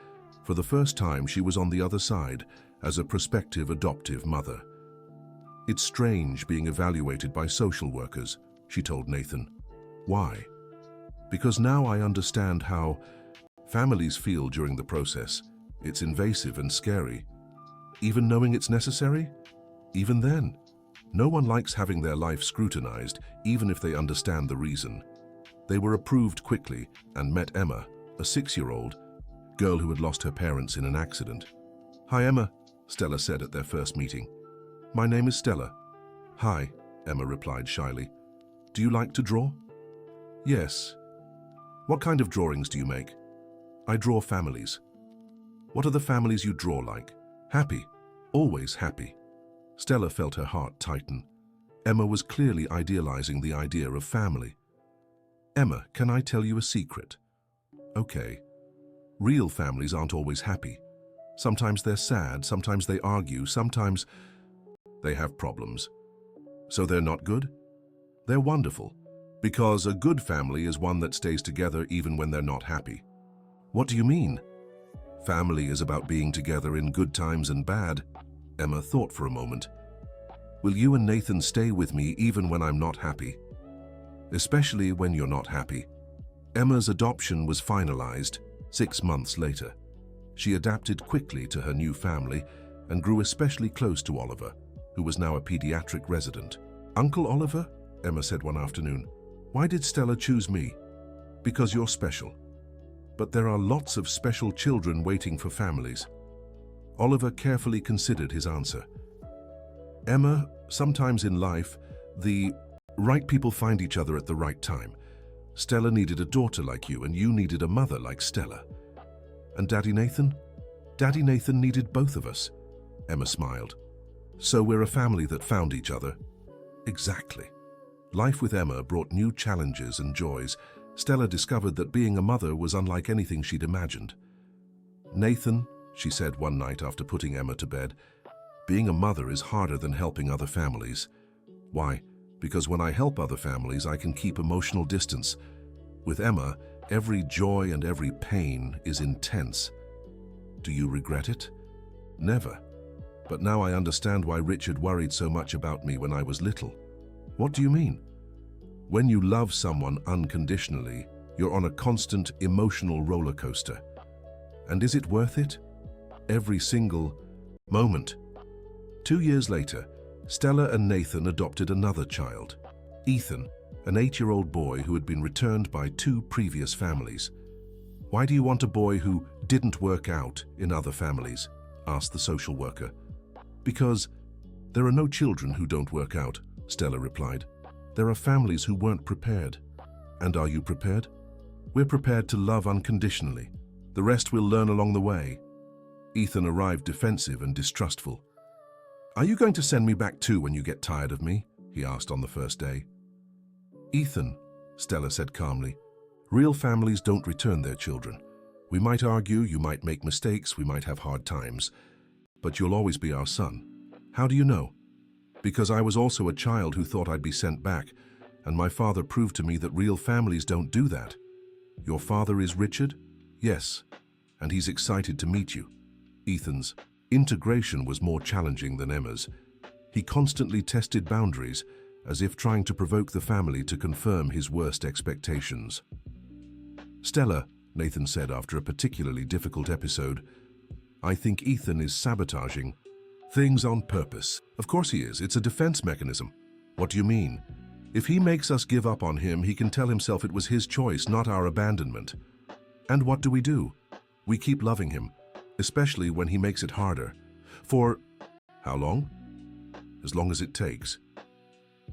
For the first time, she was on the other side as a prospective adoptive mother. "It's strange being evaluated by social workers," she told Nathan. "Why?" "Because now I understand how families feel during the process. It's invasive and scary. Even knowing it's necessary? Even then, no one likes having their life scrutinized, even if they understand the reason." They were approved quickly and met Emma, a 6-year-old girl who had lost her parents in an accident. "Hi, Emma," Stella said at their first meeting. "My name is Stella." "Hi," Emma replied shyly. "Do you like to draw?" "Yes." "What kind of drawings do you make?" "I draw families." "What are the families you draw like?" "Happy. Always happy." Stella felt her heart tighten. Emma was clearly idealizing the idea of family. "Emma, can I tell you a secret?" "Okay." Real families aren't always happy. Sometimes they're sad, sometimes they argue, sometimes they have problems. "So they're not good?" "They're wonderful, because a good family is one that stays together even when they're not happy." "What do you mean?" "Family is about being together in good times and bad." Emma thought for a moment. "Will you and Nathan stay with me even when I'm not happy?" "Especially when you're not happy." Emma's adoption was finalized 6 months later. She adapted quickly to her new family and grew especially close to Oliver, who was now a pediatric resident. "Uncle Oliver," Emma said one afternoon, "why did Stella choose me?" "Because you're special. But there are lots of special children waiting for families." Oliver carefully considered his answer. "Emma, sometimes in life, the right people find each other at the right time. Stella needed a daughter like you, and you needed a mother like Stella." "And Daddy Nathan?" "Daddy Nathan needed both of us." Emma smiled. "So we're a family that found each other." Exactly. Life with Emma brought new challenges and joys. Stella discovered that being a mother was unlike anything she'd imagined. "Nathan," she said one night after putting Emma to bed, "being a mother is harder than helping other families." "Why?" "Because when I help other families, I can keep emotional distance. With Emma, every joy and every pain is intense." "Do you regret it?" "Never. But now I understand why Richard worried so much about me when I was little." "What do you mean?" "When you love someone unconditionally, you're on a constant emotional roller coaster. And is it worth it? Every single moment. 2 years later, Stella and Nathan adopted another child, Ethan, an 8-year-old boy who had been returned by 2 previous families. "Why do you want a boy who didn't work out in other families?" asked the social worker. "Because there are no children who don't work out," Stella replied. "There are families who weren't prepared." "And are you prepared?" "We're prepared to love unconditionally. The rest we'll learn along the way." Ethan arrived defensive and distrustful. "Are you going to send me back too when you get tired of me?" he asked on the first day. "Ethan," Stella said calmly, "real families don't return their children. We might argue, you might make mistakes, we might have hard times, but you'll always be our son." "How do you know?" "Because I was also a child who thought I'd be sent back, and my father proved to me that real families don't do that." "Your father is Richard?" "Yes, and he's excited to meet you." Ethan's integration was more challenging than Emma's. He constantly tested boundaries, as if trying to provoke the family to confirm his worst expectations. "Stella," Nathan said after a particularly difficult episode, "I think Ethan is sabotaging things on purpose." "Of course he is. It's a defense mechanism." "What do you mean?" "If he makes us give up on him, he can tell himself it was his choice, not our abandonment." "And what do? We keep loving him, especially when he makes it harder." "For how long?" "As long as it takes."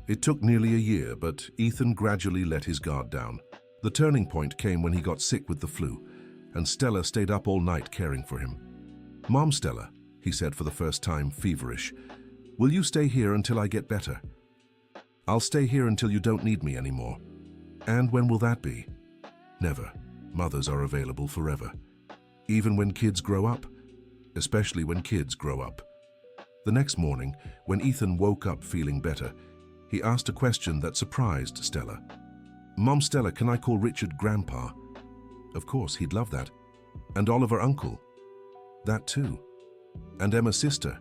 It took nearly a year, but Ethan gradually let his guard down. The turning point came when he got sick with the flu, and Stella stayed up all night caring for him. "Mom, Stella," he said for the first time, feverish, "will you stay here until I get better?" "I'll stay here until you don't need me anymore." "And when will that be?" "Never. Mothers are available forever. Even when kids grow up. Especially when kids grow up." The next morning, when Ethan woke up feeling better, he asked a question that surprised Stella. "Mom, Stella, can I call Richard Grandpa?" "Of course, he'd love that." "And Oliver Uncle?" "That too." "And Emma's sister?"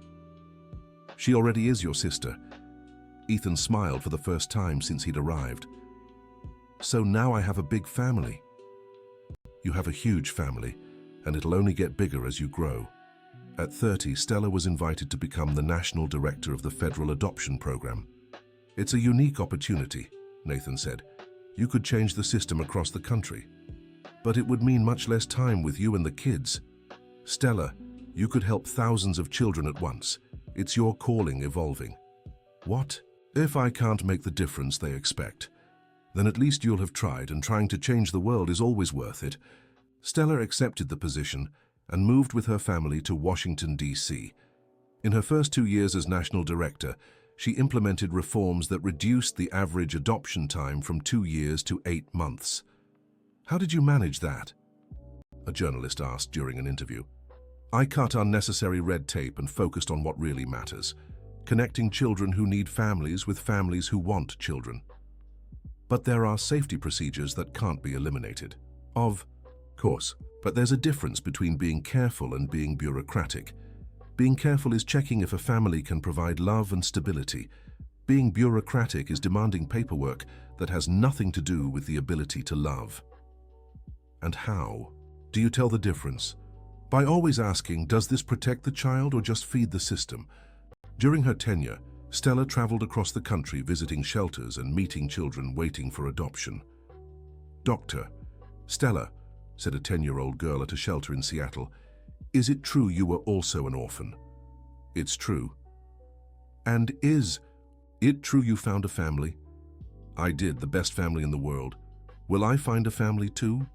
"She already is your sister." Ethan smiled for the first time since he'd arrived. "So now I have a big family." "You have a huge family, and it'll only get bigger as you grow." At 30, Stella was invited to become the national director of the federal adoption program. "It's a unique opportunity," Nathan said. "You could change the system across the country. But it would mean much less time with you and the kids. Stella, you could help thousands of children at once. It's your calling evolving." "What? If I can't make the difference they expect, then at least you'll have tried, and trying to change the world is always worth it." Stella accepted the position and moved with her family to Washington, D.C. In her first 2 years as national director, she implemented reforms that reduced the average adoption time from 2 years to 8 months. "How did you manage that?" a journalist asked during an interview. "I cut unnecessary red tape and focused on what really matters, connecting children who need families with families who want children." "But there are safety procedures that can't be eliminated." "Of course, but there's a difference between being careful and being bureaucratic. Being careful is checking if a family can provide love and stability. Being bureaucratic is demanding paperwork that has nothing to do with the ability to love." "And how do you tell the difference?" "By always asking, does this protect the child or just feed the system?" During her tenure, Stella traveled across the country visiting shelters and meeting children waiting for adoption. "Doctor, Stella," said a 10-year-old girl at a shelter in Seattle, "is it true you were also an orphan?" "It's true." "And is it true you found a family?" "I did, the best family in the world." "Will I find a family too?"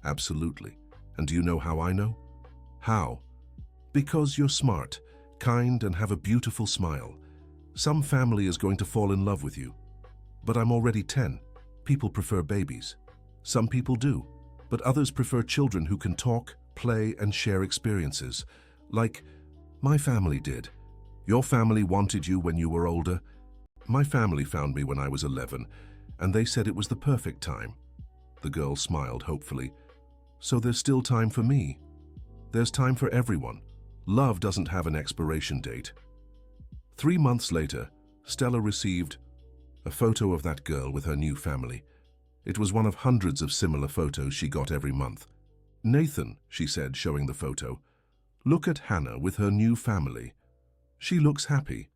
"Absolutely. And do you know how I know?" "How?" "Because you're smart, kind, and have a beautiful smile. Some family is going to fall in love with you." "But I'm already 10. People prefer babies." "Some people do, but others prefer children who can talk, play, and share experiences, like my family did." "Your family wanted you when you were older?" "My family found me when I was 11, and they said it was the perfect time." The girl smiled hopefully. "So there's still time for me?" "There's time for everyone. Love doesn't have an expiration date." 3 months later, Stella received a photo of that girl with her new family. It was one of hundreds of similar photos she got every month. Nathan, she said, showing the photo, look at Hannah with her new family. She looks happy.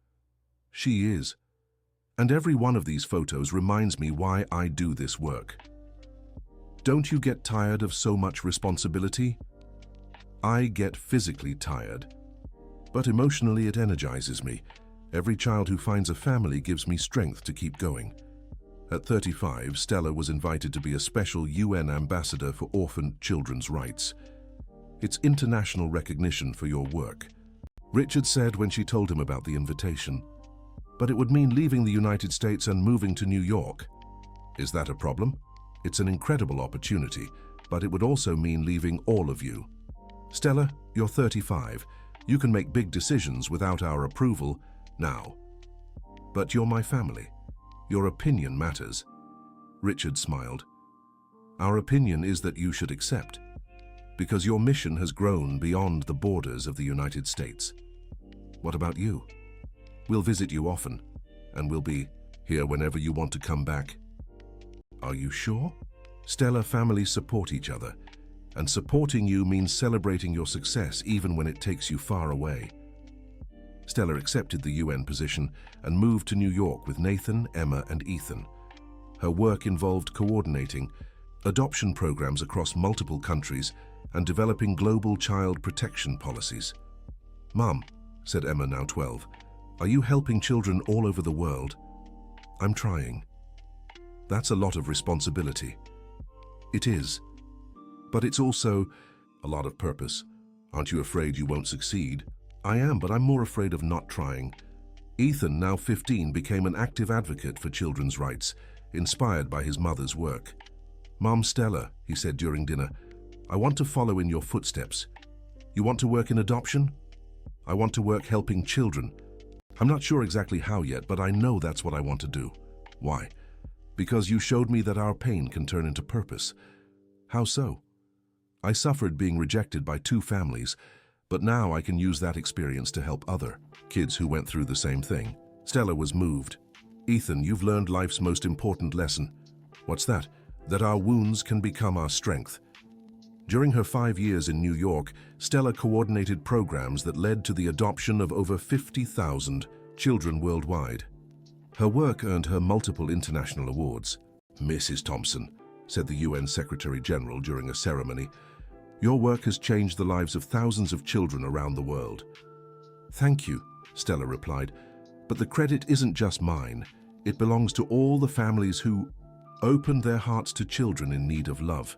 She is. And every one of these photos reminds me why I do this work. Don't you get tired of so much responsibility? I get physically tired, but emotionally it energizes me. Every child who finds a family gives me strength to keep going. At 35, Stella was invited to be a special UN ambassador for orphaned children's rights. It's international recognition for your work, Richard said when she told him about the invitation. But it would mean leaving the United States and moving to New York. Is that a problem? It's an incredible opportunity, but it would also mean leaving all of you. Stella, you're 35. You can make big decisions without our approval now. But you're my family. Your opinion matters. Richard smiled. Our opinion is that you should accept, because your mission has grown beyond the borders of the United States. What about you? We'll visit you often, and we'll be here whenever you want to come back. Are you sure? Stella, families support each other, and supporting you means celebrating your success even when it takes you far away. Stella accepted the UN position and moved to New York with Nathan, Emma, and Ethan. Her work involved coordinating adoption programs across multiple countries and developing global child protection policies. Mom, said Emma, now 12, are you helping children all over the world? I'm trying. That's a lot of responsibility. It is. But it's also a lot of purpose. Aren't you afraid you won't succeed? I am, but I'm more afraid of not trying. Ethan, now 15, became an active advocate for children's rights, inspired by his mother's work. Mom, Stella, he said during dinner, I want to follow in your footsteps. You want to work in adoption? I want to work helping children. I'm not sure exactly how yet, but I know that's what I want to do. Why? Because you showed me that our pain can turn into purpose. How so? I suffered being rejected by 2 families, but now I can use that experience to help other kids who went through the same thing. Stella was moved. Ethan, you've learned life's most important lesson. What's that? That our wounds can become our strength. During her 5 years in New York, Stella coordinated programs that led to the adoption of over 50,000 children worldwide. Her work earned her multiple international awards. Mrs. Thompson, said the UN Secretary General during a ceremony, your work has changed the lives of thousands of children around the world. Thank you, Stella replied, but the credit isn't just mine. It belongs to all the families who opened their hearts to children in need of love.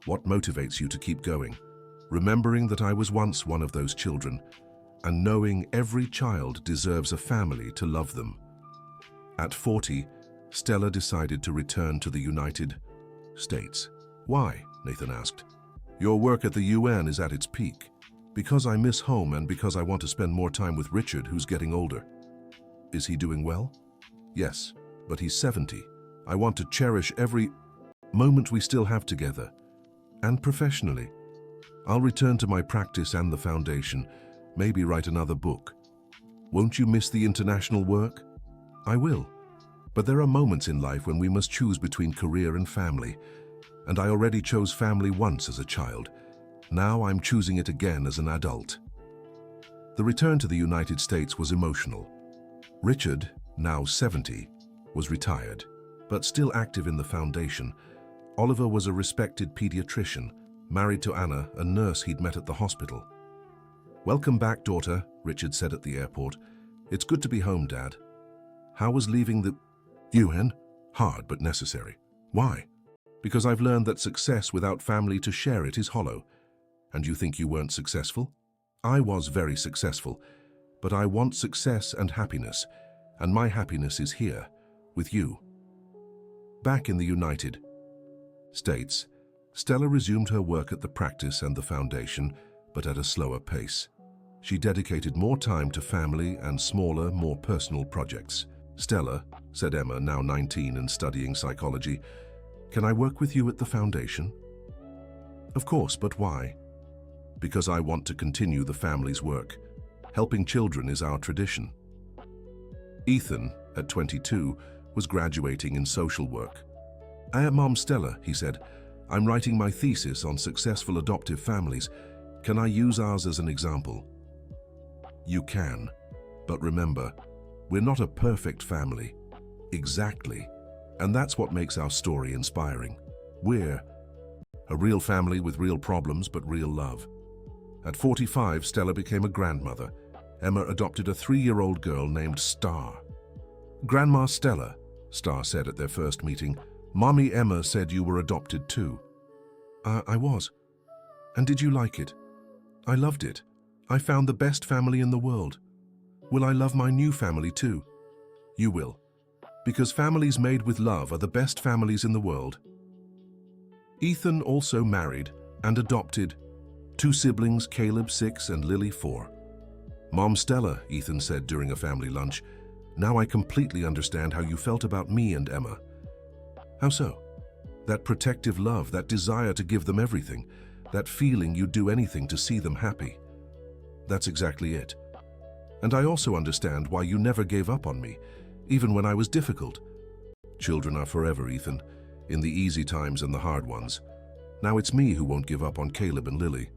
What motivates you to keep going? Remembering that I was once one of those children, and knowing every child deserves a family to love them. At 40, Stella decided to return to the United States. Why? Nathan asked. Your work at the UN is at its peak. Because I miss home and because I want to spend more time with Richard, who's getting older. Is he doing well? Yes, but he's 70. I want to cherish every moment we still have together. And professionally. I'll return to my practice and the foundation, maybe write another book. Won't you miss the international work? I will. But there are moments in life when we must choose between career and family. And I already chose family once as a child. Now I'm choosing it again as an adult. The return to the United States was emotional. Richard, now 70, was retired, but still active in the foundation. Oliver was a respected pediatrician, married to Anna, a nurse he'd met at the hospital. Welcome back, daughter, Richard said at the airport. It's good to be home, Dad. How was leaving the UN? Hard but necessary. Why? Because I've learned that success without family to share it is hollow. And you think you weren't successful? I was very successful, but I want success and happiness, and my happiness is here, with you. Back in the United States, Stella resumed her work at the practice and the foundation, but at a slower pace. She dedicated more time to family and smaller, more personal projects. Stella, said Emma, now 19 and studying psychology, can I work with you at the foundation? Of course, but why? Because I want to continue the family's work. Helping children is our tradition. Ethan, at 22, was graduating in social work. Mom, Stella, he said, I'm writing my thesis on successful adoptive families. Can I use ours as an example? You can, but remember, we're not a perfect family. Exactly. And that's what makes our story inspiring. We're a real family with real problems but real love. At 45, Stella became a grandmother. Emma adopted a 3-year-old girl named Star. "Grandma Stella," Star said at their first meeting, "Mommy Emma said you were adopted too." I was. And did you like it?" "I loved it. I found the best family in the world." "Will I love my new family too?" "You will. Because families made with love are the best families in the world." Ethan also married and adopted 2 siblings, Caleb 6 and Lily 4. "Mom Stella," Ethan said during a family lunch, "now I completely understand how you felt about me and Emma." "How so?" "That protective love, that desire to give them everything, that feeling you'd do anything to see them happy." "That's exactly it. And I also understand why you never gave up on me, even when I was difficult." "Children are forever, Ethan, in the easy times and the hard ones. Now it's me who won't give up on Caleb and Lily."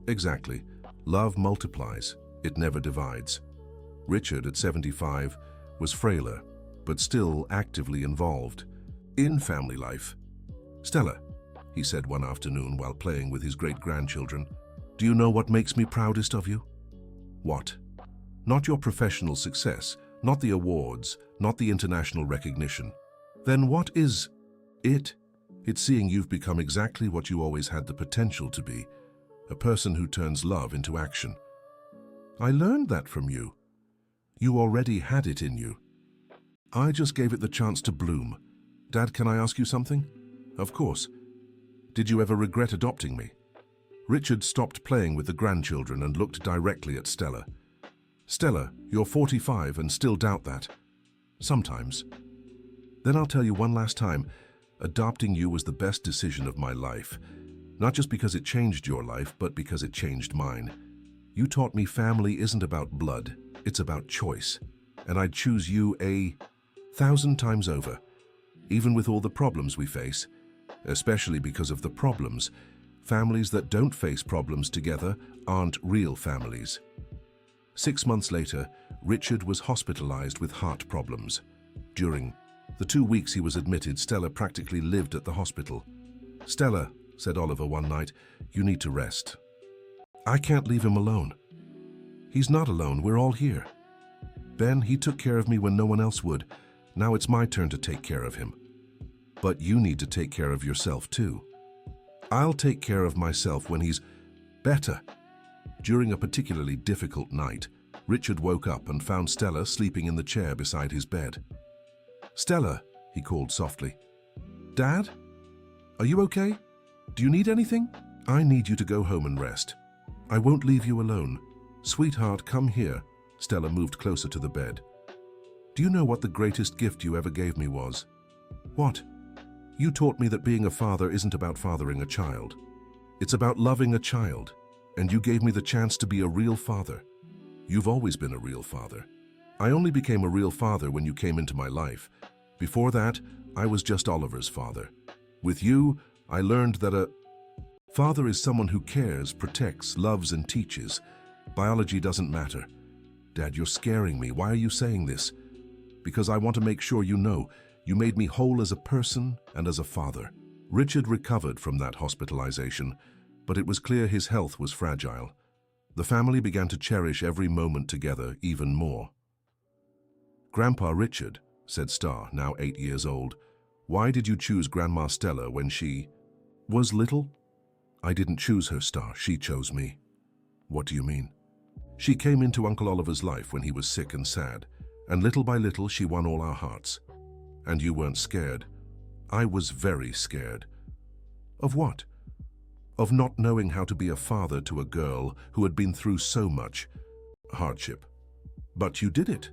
"Exactly. Love multiplies. It never divides." Richard, at 75, was frailer, but still actively involved in family life. "Stella," he said one afternoon while playing with his great-grandchildren, "do you know what makes me proudest of you?" "What?" "Not your professional success, not the awards, not the international recognition. Then what is it? It's seeing you've become exactly what you always had the potential to be, a person who turns love into action." "I learned that from you." "You already had it in you. I just gave it the chance to bloom." "Dad, can I ask you something?" "Of course. Did you ever regret adopting me?" Richard stopped playing with the grandchildren and looked directly at Stella. "Stella, you're 45 and still doubt that?" "Sometimes." "Then I'll tell you one last time, adopting you was the best decision of my life. Not just because it changed your life, but because it changed mine. You taught me family isn't about blood, it's about choice. And I'd choose you 1,000 times over, even with all the problems we face, especially because of the problems. Families that don't face problems together aren't real families." 6 months later, Richard was hospitalized with heart problems. During the 2 weeks he was admitted, Stella practically lived at the hospital. "Stella," said Oliver one night, "you need to rest." "I can't leave him alone." "He's not alone, we're all here." "Ben, he took care of me when no one else would. Now it's my turn to take care of him." "But you need to take care of yourself too." "I'll take care of myself when he's better." During a particularly difficult night, Richard woke up and found Stella sleeping in the chair beside his bed. "Stella," he called softly. "Dad? Are you okay? Do you need anything?" "I need you to go home and rest. I won't leave you alone." "Sweetheart, come here." Stella moved closer to the bed. "Do you know what the greatest gift you ever gave me was?" "What?" "You taught me that being a father isn't about fathering a child. It's about loving a child, and you gave me the chance to be a real father. You've always been a real father. I only became a real father when you came into my life. Before that, I was just Oliver's father. With you, I learned that a father is someone who cares, protects, loves, and teaches. Biology doesn't matter." "Dad, you're scaring me. Why are you saying this?" "Because I want to make sure you know. You made me whole as a person and as a father." Richard recovered from that hospitalization, but it was clear his health was fragile. The family began to cherish every moment together even more. "Grandpa Richard," said Star, now 8 years old, "why did you choose Grandma Stella when she was little?" "I didn't choose her, Star. She chose me." "What do you mean?" "She came into Uncle Oliver's life when he was sick and sad, and little by little she won all our hearts." "And you weren't scared?" "I was very scared." "Of what?" "Of not knowing how to be a father to a girl who had been through so much hardship." "But you did it."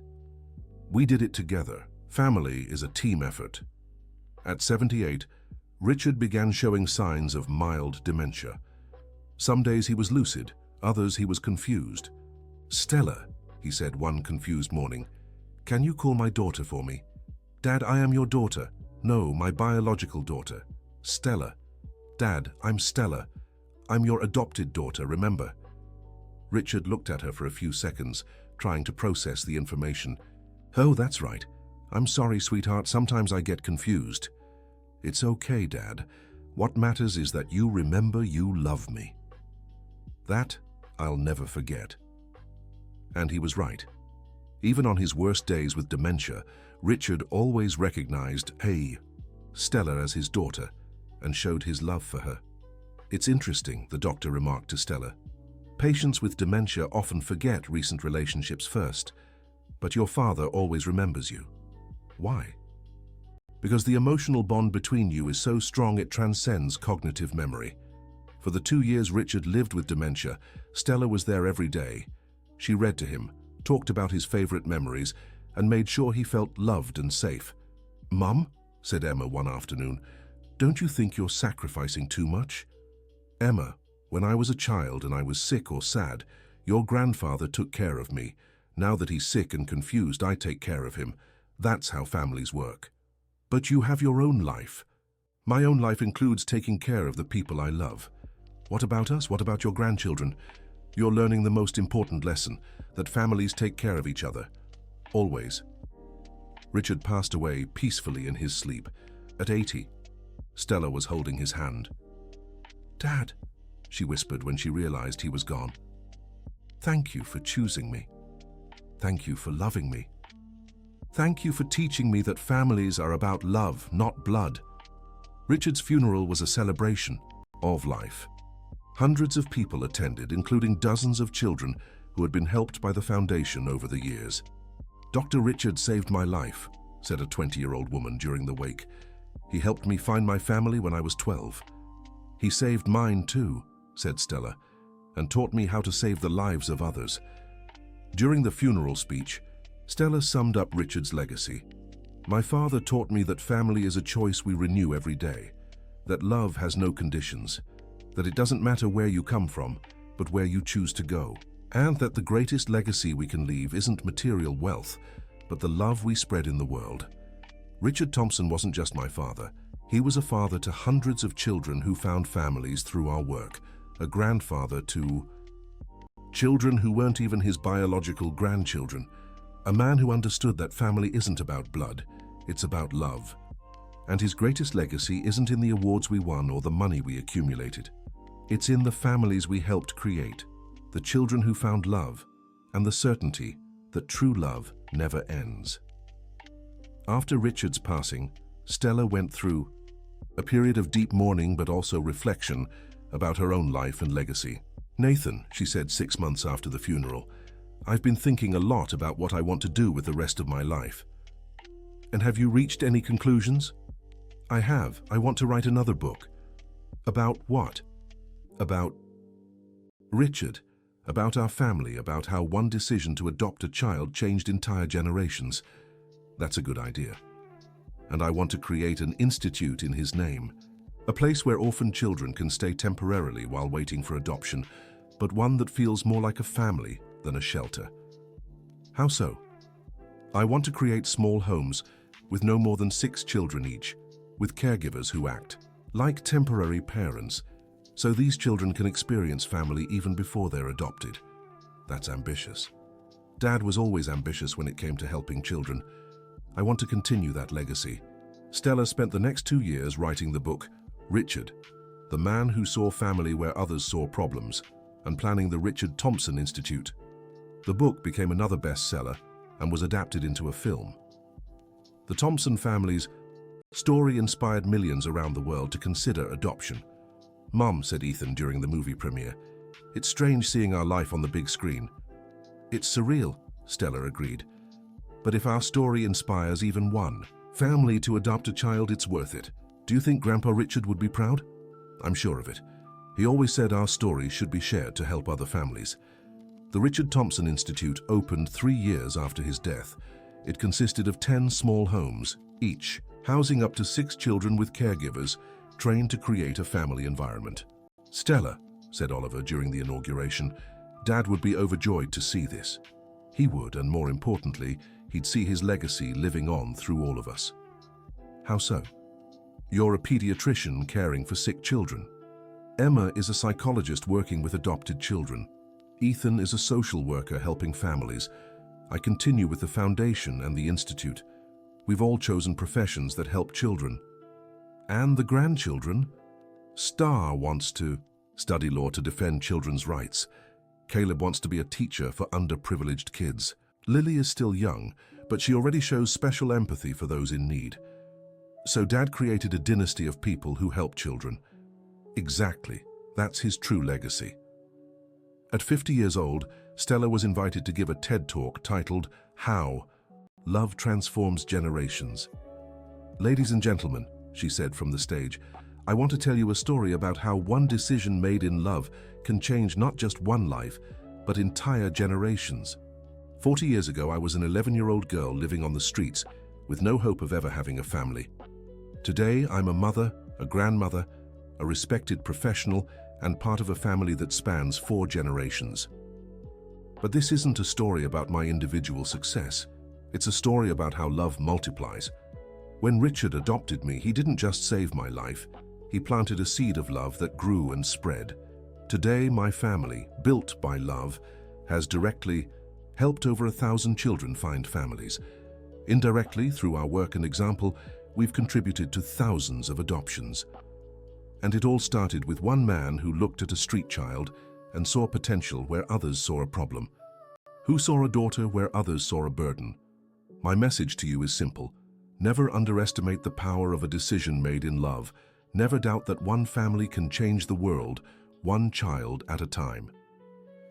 "We did it together. Family is a team effort." At 78, Richard began showing signs of mild dementia. Some days he was lucid, others he was confused. "Stella," he said one confused morning, "can you call my daughter for me?" "Dad, I am your daughter." "No, my biological daughter. Stella." "Dad, I'm Stella. I'm your adopted daughter, remember?" Richard looked at her for a few seconds, trying to process the information. "Oh, that's right. I'm sorry, sweetheart. Sometimes I get confused." "It's okay, Dad. What matters is that you remember you love me." That I'll never forget. And he was right. Even on his worst days with dementia, Richard always recognized Stella as his daughter and showed his love for her. "It's interesting," the doctor remarked to Stella. "Patients with dementia often forget recent relationships first, but your father always remembers you. Why?" "Because the emotional bond between you is so strong it transcends cognitive memory. For the 2 years Richard lived with dementia, Stella was there every day. She read to him, talked about his favorite memories, and made sure he felt loved and safe." "Mum," said Emma one afternoon, "don't you think you're sacrificing too much?" "Emma, when I was a child and I was sick or sad, your grandfather took care of me. Now that he's sick and confused, I take care of him. That's how families work." "But you have your own life." "My own life includes taking care of the people I love." "What about us? What about your grandchildren?" "You're learning the most important lesson, that families take care of each other. Always." Richard passed away peacefully in his sleep. At 80, Stella was holding his hand. "Dad," she whispered when she realized he was gone. "Thank you for choosing me. Thank you for loving me. Thank you for teaching me that families are about love, not blood." Richard's funeral was a celebration of life. Hundreds of people attended, including dozens of children who had been helped by the foundation over the years. "Dr. Richard saved my life," said a 20-year-old woman during the wake. "He helped me find my family when I was 12. He saved mine too," said Stella, "and taught me how to save the lives of others." During the funeral speech, Stella summed up Richard's legacy. "My father taught me that family is a choice we renew every day, that love has no conditions, that it doesn't matter where you come from, but where you choose to go, and that the greatest legacy we can leave isn't material wealth, but the love we spread in the world." Richard Thompson wasn't just my father. He was a father to hundreds of children who found families through our work, a grandfather to children who weren't even his biological grandchildren, a man who understood that family isn't about blood, it's about love. And his greatest legacy isn't in the awards we won or the money we accumulated. It's in the families we helped create, the children who found love, and the certainty that true love never ends. After Richard's passing, Stella went through a period of deep mourning but also reflection about her own life and legacy. "Nathan," she said 6 months after the funeral, "I've been thinking a lot about what I want to do with the rest of my life." "And have you reached any conclusions?" "I have. I want to write another book." "About what?" "About Richard, about our family, about how one decision to adopt a child changed entire generations." "That's a good idea. And I want to create an institute in his name, a place where orphan children can stay temporarily while waiting for adoption, but one that feels more like a family than a shelter." "How so?" "I want to create small homes with no more than 6 children each, with caregivers who act like temporary parents, so these children can experience family even before they're adopted." "That's ambitious." "Dad was always ambitious when it came to helping children. I want to continue that legacy." Stella spent the next 2 years writing the book, Richard, the man who saw family where others saw problems, and planning the Richard Thompson Institute. The book became another bestseller and was adapted into a film. The Thompson family's story inspired millions around the world to consider adoption. "Mum," said Ethan during the movie premiere, "it's strange seeing our life on the big screen." "It's surreal," Stella agreed. "But if our story inspires even one family to adopt a child, it's worth it. Do you think Grandpa Richard would be proud?" "I'm sure of it. He always said our story should be shared to help other families." The Richard Thompson Institute opened 3 years after his death. It consisted of 10 small homes, each housing up to 6 children with caregivers trained to create a family environment. "Stella," said Oliver during the inauguration, "Dad would be overjoyed to see this." He would, and more importantly, he'd see his legacy living on through all of us. "How so?" "You're a pediatrician caring for sick children. Emma is a psychologist working with adopted children. Ethan is a social worker helping families. I continue with the foundation and the institute. We've all chosen professions that help children. And the grandchildren? Star wants to study law to defend children's rights. Caleb wants to be a teacher for underprivileged kids. Lily is still young, but she already shows special empathy for those in need. So Dad created a dynasty of people who help children. Exactly, that's his true legacy. At 50 years old, Stella was invited to give a TED Talk titled, How Love Transforms Generations. Ladies and gentlemen, she said from the stage, I want to tell you a story about how one decision made in love can change not just one life, but entire generations. 40 years ago, I was an 11-year-old girl living on the streets with no hope of ever having a family. Today, I'm a mother, a grandmother, a respected professional, and part of a family that spans 4 generations. But this isn't a story about my individual success. It's a story about how love multiplies. When Richard adopted me, he didn't just save my life. He planted a seed of love that grew and spread. Today, my family, built by love, has directly helped over 1,000 children find families. Indirectly, through our work and example, we've contributed to thousands of adoptions. And it all started with one man who looked at a street child and saw potential where others saw a problem. Who saw a daughter where others saw a burden? My message to you is simple. Never underestimate the power of a decision made in love. Never doubt that one family can change the world, one child at a time.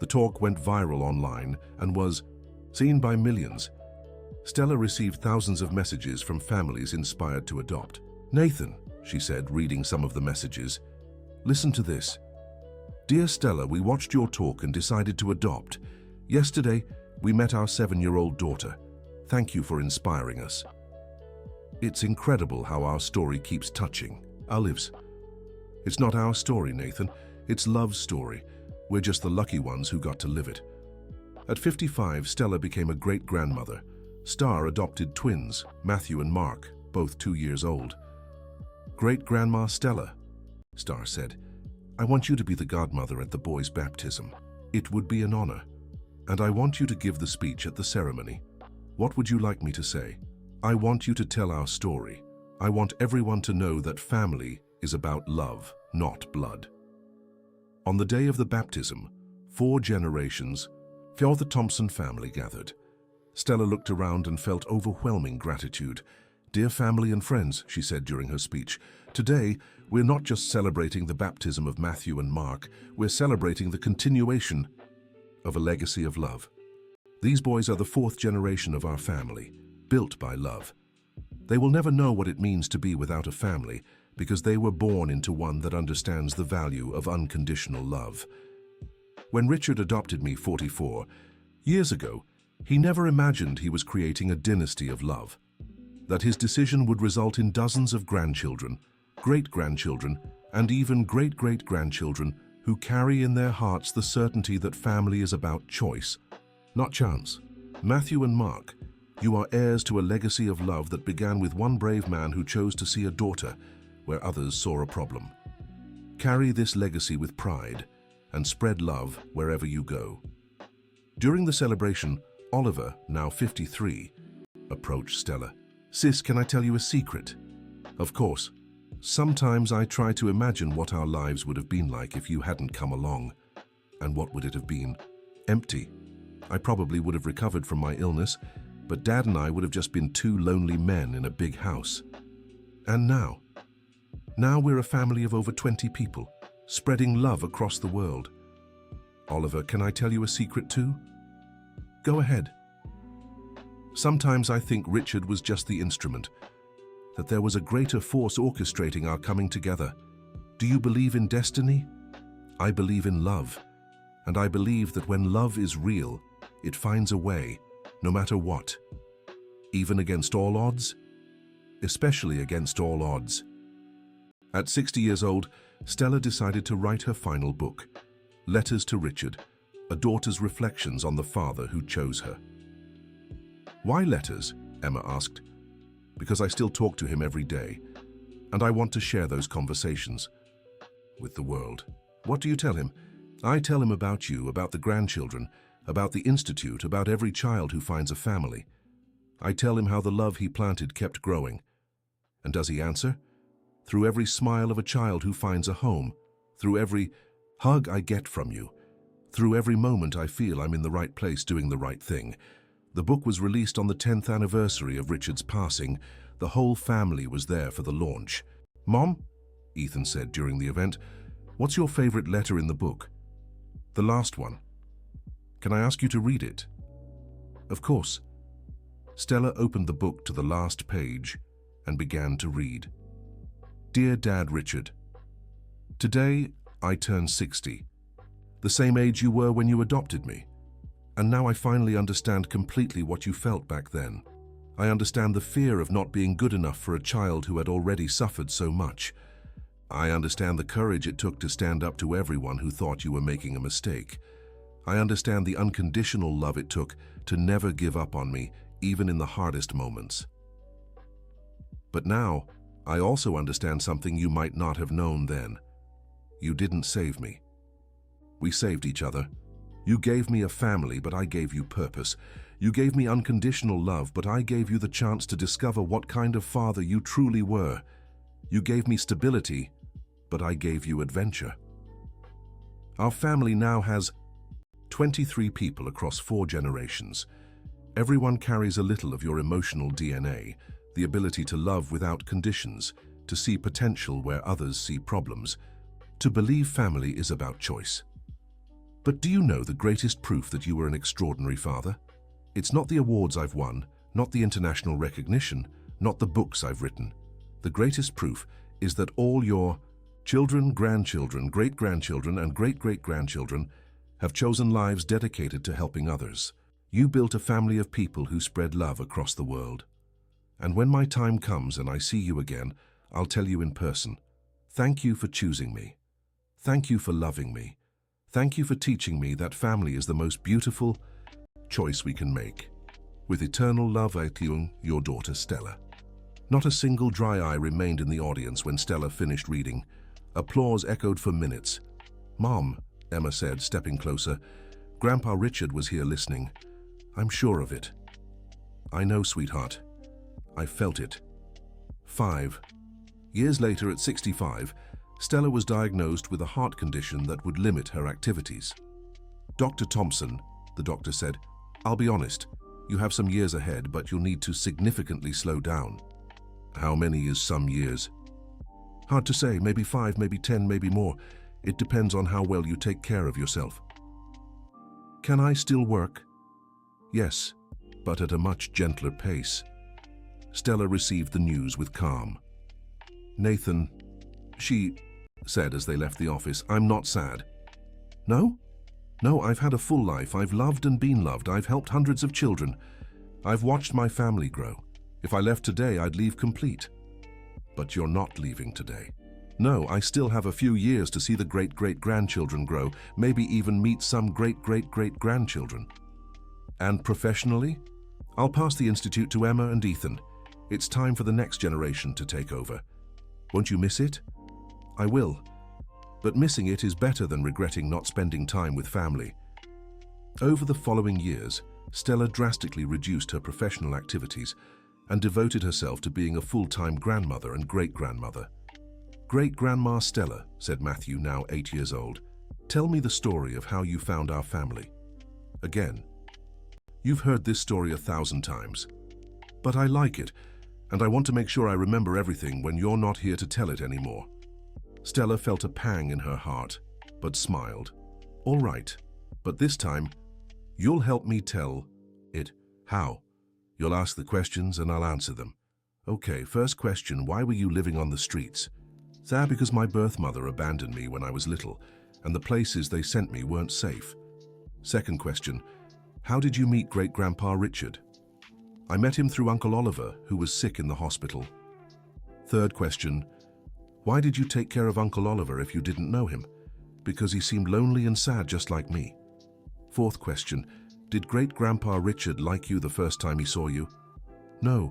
The talk went viral online and was seen by millions. Stella received thousands of messages from families inspired to adopt. Nathan, she said, reading some of the messages, listen to this. Dear Stella, we watched your talk and decided to adopt. Yesterday, we met our 7-year-old daughter. Thank you for inspiring us. It's incredible how our story keeps touching our lives. It's not our story, Nathan. It's love's story. We're just the lucky ones who got to live it. At 55, Stella became a great-grandmother. Star adopted twins, Matthew and Mark, both 2 years old. Great-grandma Stella, Star said, I want you to be the godmother at the boy's baptism. It would be an honor. And I want you to give the speech at the ceremony. What would you like me to say? I want you to tell our story. I want everyone to know that family is about love, not blood. On the day of the baptism, 4 generations for the Thompson family gathered. Stella looked around and felt overwhelming gratitude. Dear family and friends, she said during her speech, today we're not just celebrating the baptism of Matthew and Mark, we're celebrating the continuation of a legacy of love. These boys are the 4th generation of our family, built by love. They will never know what it means to be without a family because they were born into one that understands the value of unconditional love. When Richard adopted me 44 years ago, he never imagined he was creating a dynasty of love, that his decision would result in dozens of grandchildren, great-grandchildren, and even great-great-grandchildren who carry in their hearts the certainty that family is about choice, not chance. Matthew and Mark, you are heirs to a legacy of love that began with one brave man who chose to see a daughter where others saw a problem. Carry this legacy with pride and spread love wherever you go. During the celebration, Oliver, now 53, approached Stella. Sis, can I tell you a secret? Of course. Sometimes I try to imagine what our lives would have been like if you hadn't come along. And what would it have been? Empty. I probably would have recovered from my illness, but Dad and I would have just been 2 lonely men in a big house. And now we're a family of over 20 people, spreading love across the world. Oliver, can I tell you a secret too? Go ahead. Sometimes I think Richard was just the instrument, that there was a greater force orchestrating our coming together. Do you believe in destiny? I believe in love, and I believe that when love is real, it finds a way, no matter what. Even against all odds? Especially against all odds. At 60 years old, Stella decided to write her final book, Letters to Richard, a daughter's reflections on the father who chose her. Why letters? Emma asked. Because I still talk to him every day, and I want to share those conversations. with the world. What do you tell him? I tell him about you, about the grandchildren, about the institute, about every child who finds a family. I tell him how the love he planted kept growing. And does he answer? Through every smile of a child who finds a home, through every hug I get from you, through every moment I feel I'm in the right place doing the right thing. The book was released on the 10th anniversary of Richard's passing. The whole family was there for the launch. "Mom," Ethan said during the event, "what's your favorite letter in the book?" "The last one." "Can I ask you to read it?" "Of course." Stella opened the book to the last page and began to read. "Dear Dad Richard, today I turn 60, the same age you were when you adopted me. And now I finally understand completely what you felt back then. I understand the fear of not being good enough for a child who had already suffered so much. I understand the courage it took to stand up to everyone who thought you were making a mistake. I understand the unconditional love it took to never give up on me, even in the hardest moments. But now, I also understand something you might not have known then. You didn't save me. We saved each other. You gave me a family, but I gave you purpose. You gave me unconditional love, but I gave you the chance to discover what kind of father you truly were. You gave me stability, but I gave you adventure. Our family now has 23 people across 4 generations. Everyone carries a little of your emotional DNA, the ability to love without conditions, to see potential where others see problems. To believe family is about choice. But do you know the greatest proof that you were an extraordinary father? It's not the awards I've won, not the international recognition, not the books I've written. The greatest proof is that all your children, grandchildren, great-grandchildren, and great-great-grandchildren have chosen lives dedicated to helping others. You built a family of people who spread love across the world. And when my time comes and I see you again, I'll tell you in person, thank you for choosing me. Thank you for loving me. Thank you for teaching me that family is the most beautiful choice we can make. With eternal love, your daughter Stella." Not a single dry eye remained in the audience when Stella finished reading. Applause echoed for minutes. "Mom," Emma said, stepping closer, "Grandpa Richard was here listening. I'm sure of it." "I know, sweetheart. I felt it." 5 years later, at 65, Stella was diagnosed with a heart condition that would limit her activities. "Dr. Thompson," the doctor said, "I'll be honest, you have some years ahead, but you'll need to significantly slow down." "How many is some years?" "Hard to say, maybe 5, maybe 10, maybe more. It depends on how well you take care of yourself." "Can I still work?" "Yes, but at a much gentler pace." Stella received the news with calm. "Nathan," she said as they left the office, "I'm not sad." "No? No, I've had a full life. I've loved and been loved. I've helped hundreds of children. I've watched my family grow. If I left today, I'd leave complete." "But you're not leaving today." "No, I still have a few years to see the great-great-grandchildren grow, maybe even meet some great-great-great-grandchildren." "And professionally? I'll pass the institute to Emma and Ethan. It's time for the next generation to take over. Won't you miss it?" "I will. But missing it is better than regretting not spending time with family." Over the following years, Stella drastically reduced her professional activities and devoted herself to being a full-time grandmother and great-grandmother. "Great-Grandma Stella," said Matthew, now 8 years old, "tell me the story of how you found our family." "Again, you've heard this story 1,000 times. But I like it, and I want to make sure I remember everything when you're not here to tell it anymore." Stella felt a pang in her heart, but smiled. "All right, but this time, you'll help me tell it. How? You'll ask the questions and I'll answer them." "Okay, first question, why were you living on the streets?" "That because my birth mother abandoned me when I was little, and the places they sent me weren't safe." Second question, how did you meet Great-Grandpa Richard? "I met him through Uncle Oliver, who was sick in the hospital." Third question, why did you take care of Uncle Oliver if you didn't know him? "Because he seemed lonely and sad just like me." Fourth question, did Great-Grandpa Richard like you the first time he saw you? "No,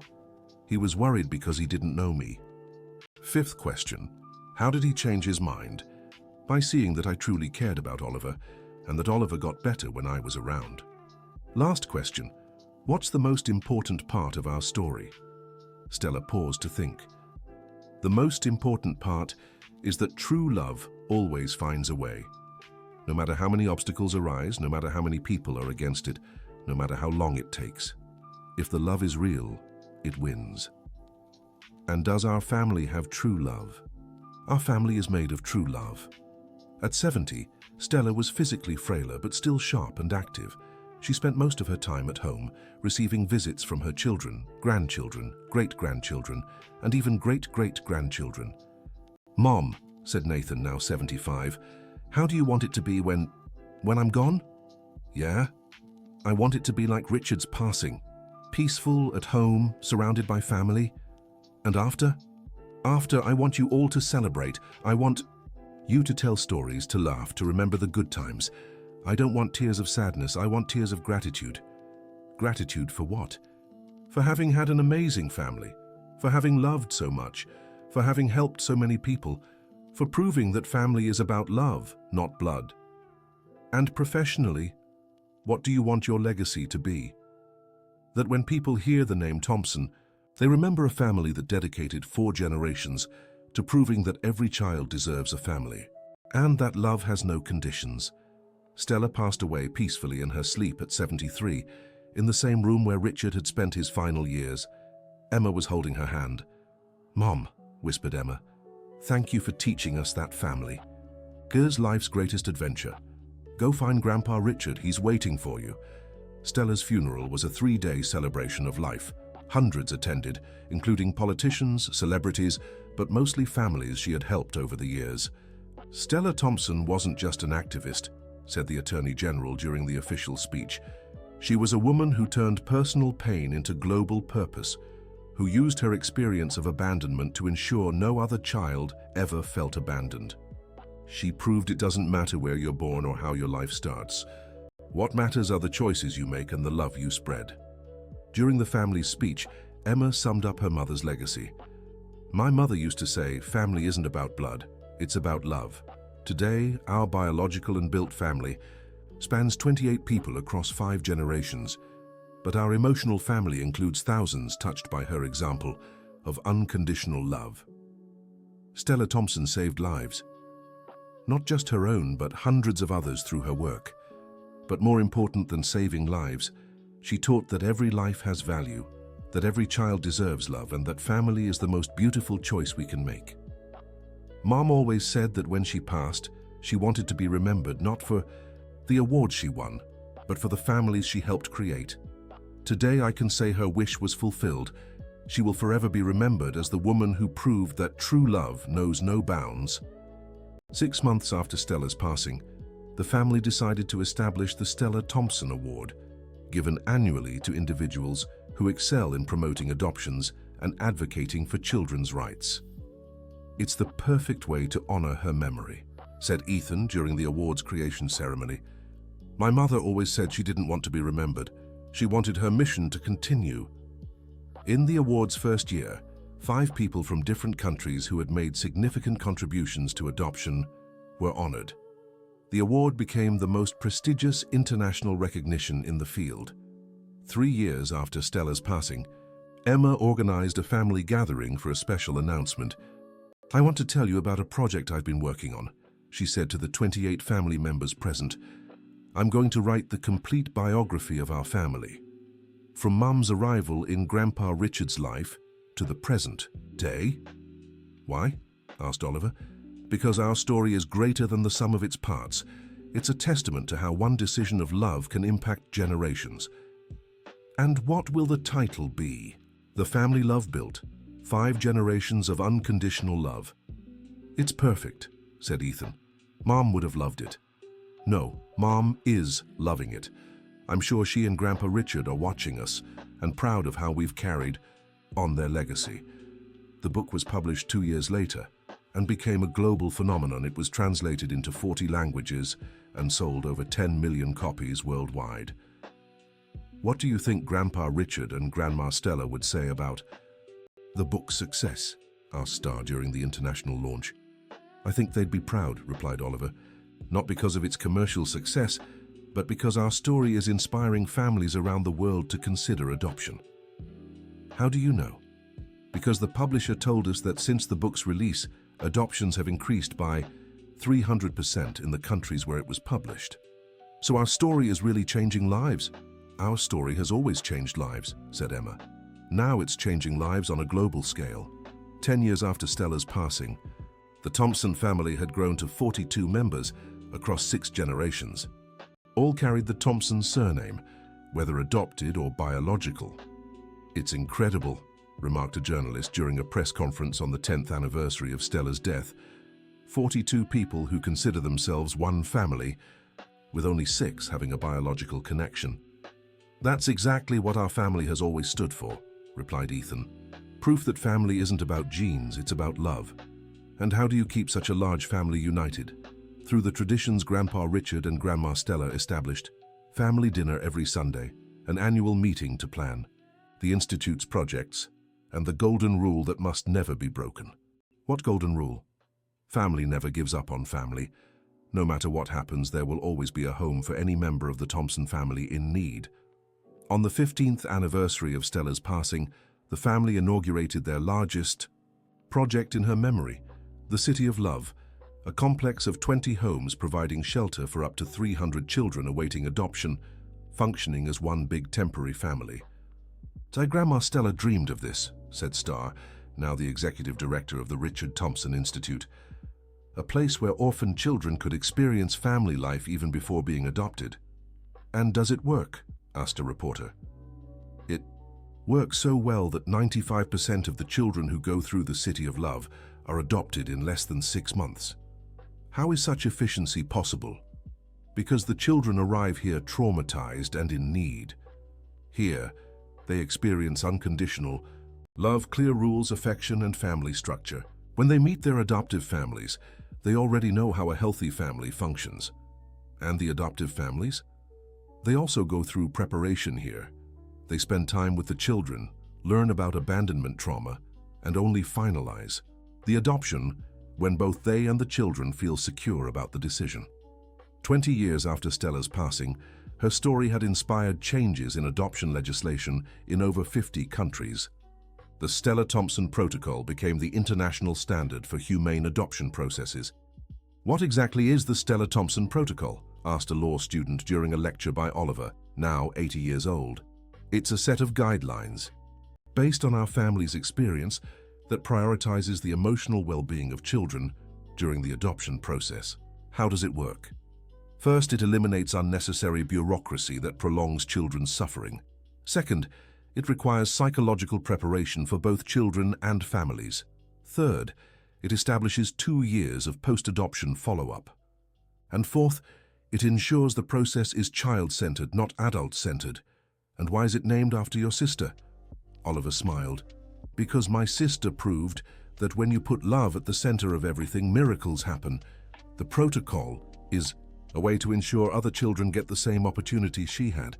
he was worried because he didn't know me." Fifth question, how did he change his mind? by seeing that I truly cared about Oliver and that Oliver got better when I was around. Last question. What's the most important part of our story? Stella paused to think. The most important part is that true love always finds a way. No matter how many obstacles arise, no matter how many people are against it, no matter how long it takes. If the love is real, it wins. And does our family have true love? Our family is made of true love. At 70, Stella was physically frailer but still sharp and active. She spent most of her time at home, receiving visits from her children, grandchildren, great-grandchildren, and even great-great-grandchildren. "Mom," said Nathan, now 75, "how do you want it to be when I'm gone?" "Yeah, I want it to be like Richard's passing. Peaceful, at home, surrounded by family. And after? After, I want you all to celebrate. I want you to tell stories, to laugh, to remember the good times. I don't want tears of sadness, I want tears of gratitude." Gratitude for what? For having had an amazing family, for having loved so much, for having helped so many people, for proving that family is about love, not blood. And professionally, what do you want your legacy to be? That when people hear the name Thompson, they remember a family that dedicated 4 generations to proving that every child deserves a family, and that love has no conditions. Stella passed away peacefully in her sleep at 73, in the same room where Richard had spent his final years. Emma was holding her hand. "Mom," whispered Emma, "thank you for teaching us that family. Here's life's greatest adventure. Go find Grandpa Richard, he's waiting for you." Stella's funeral was a 3-day celebration of life. Hundreds attended, including politicians, celebrities, but mostly families she had helped over the years. "Stella Thompson wasn't just an activist," said the Attorney General during the official speech. "She was a woman who turned personal pain into global purpose, who used her experience of abandonment to ensure no other child ever felt abandoned. She proved it doesn't matter where you're born or how your life starts. What matters are the choices you make and the love you spread." During the family's speech, Emma summed up her mother's legacy. "My mother used to say, family isn't about blood, it's about love. Today, our biological and built family spans 28 people across 5 generations, but our emotional family includes thousands touched by her example of unconditional love." Stella Thompson saved lives. Not just her own, but hundreds of others through her work. But more important than saving lives, she taught that every life has value, that every child deserves love, and that family is the most beautiful choice we can make. Mom always said that when she passed, she wanted to be remembered not for the awards she won, but for the families she helped create. Today I can say her wish was fulfilled. She will forever be remembered as the woman who proved that true love knows no bounds. 6 months after Stella's passing, the family decided to establish the Stella Thompson Award, given annually to individuals who excel in promoting adoptions and advocating for children's rights. "It's the perfect way to honor her memory," said Ethan during the awards creation ceremony. "My mother always said she didn't want to be remembered. She wanted her mission to continue." In the awards' first year, 5 people from different countries who had made significant contributions to adoption were honored. The award became the most prestigious international recognition in the field. 3 years after Stella's passing, Emma organized a family gathering for a special announcement. "I want to tell you about a project I've been working on," she said to the 28 family members present. "I'm going to write the complete biography of our family. From Mum's arrival in Grandpa Richard's life to the present day." "Why?" asked Oliver. "Because our story is greater than the sum of its parts. It's a testament to how one decision of love can impact generations." "And what will the title be?" "The Family Love Built, 5 Generations of Unconditional Love." "It's perfect," said Ethan. "Mom would have loved it." "No, Mom is loving it. I'm sure she and Grandpa Richard are watching us and proud of how we've carried on their legacy." The book was published 2 years later and became a global phenomenon. It was translated into 40 languages and sold over 10 million copies worldwide. What do you think Grandpa Richard and Grandma Stella would say about the book's success? Asked Star during the international launch. "I think they'd be proud," replied Oliver, "not because of its commercial success, but because our story is inspiring families around the world to consider adoption." "How do you know?" "Because the publisher told us that since the book's release, adoptions have increased by 300% in the countries where it was published. So our story is really changing lives." "Our story has always changed lives," said Emma. "Now it's changing lives on a global scale." 10 years after Stella's passing, the Thompson family had grown to 42 members across 6 generations. All carried the Thompson surname, whether adopted or biological. "It's incredible," remarked a journalist during a press conference on the 10th anniversary of Stella's death. 42 people who consider themselves one family, with only 6 having a biological connection. "That's exactly what our family has always stood for," replied Ethan. "Proof that family isn't about genes, it's about love." "And how do you keep such a large family united?" "Through the traditions Grandpa Richard and Grandma Stella established. Family dinner every Sunday, an annual meeting to plan, the Institute's projects, and the golden rule that must never be broken." "What golden rule?" "Family never gives up on family. No matter what happens, there will always be a home for any member of the Thompson family in need." On the 15th anniversary of Stella's passing, the family inaugurated their largest project in her memory, the City of Love, a complex of 20 homes providing shelter for up to 300 children awaiting adoption, functioning as one big temporary family. "Grandma Stella dreamed of this," said Starr, now the executive director of the Richard Thompson Institute. "A place where orphaned children could experience family life even before being adopted." "And does it work?" asked a reporter. "It works so well that 95% of the children who go through the City of Love are adopted in less than 6 months." "How is such efficiency possible?" "Because the children arrive here traumatized and in need. Here, they experience unconditional love, clear rules, affection, and family structure. When they meet their adoptive families, they already know how a healthy family functions." "And the adoptive families?" "They also go through preparation here. They spend time with the children, learn about abandonment trauma, and only finalize the adoption when both they and the children feel secure about the decision." 20 years after Stella's passing, her story had inspired changes in adoption legislation in over 50 countries. The Stella Thompson Protocol became the international standard for humane adoption processes. "What exactly is the Stella Thompson Protocol?" asked a law student during a lecture by Oliver, now 80 years old. "It's a set of guidelines, based on our family's experience, that prioritizes the emotional well-being of children during the adoption process." "How does it work?" "First, it eliminates unnecessary bureaucracy that prolongs children's suffering. Second, it requires psychological preparation for both children and families. Third, it establishes 2 years of post-adoption follow-up. And fourth, it ensures the process is child-centered, not adult-centered." "And why is it named after your sister?" Oliver smiled. "Because my sister proved that when you put love at the center of everything, miracles happen. The protocol is a way to ensure other children get the same opportunity she had."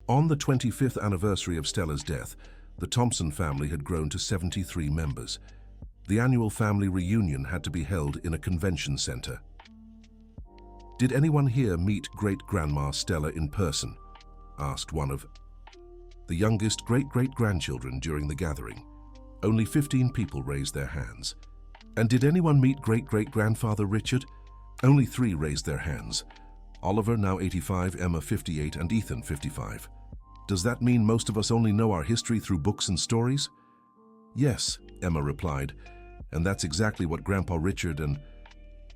On the 25th anniversary of Stella's death, the Thompson family had grown to 73 members. The annual family reunion had to be held in a convention center. "Did anyone here meet great-grandma Stella in person?" asked one of the youngest great-great-grandchildren during the gathering. Only 15 people raised their hands. "And did anyone meet great-great-grandfather Richard?" Only 3 raised their hands. Oliver, now 85, Emma, 58, and Ethan, 55. "Does that mean most of us only know our history through books and stories?" "Yes," Emma replied, "and that's exactly what Grandpa Richard and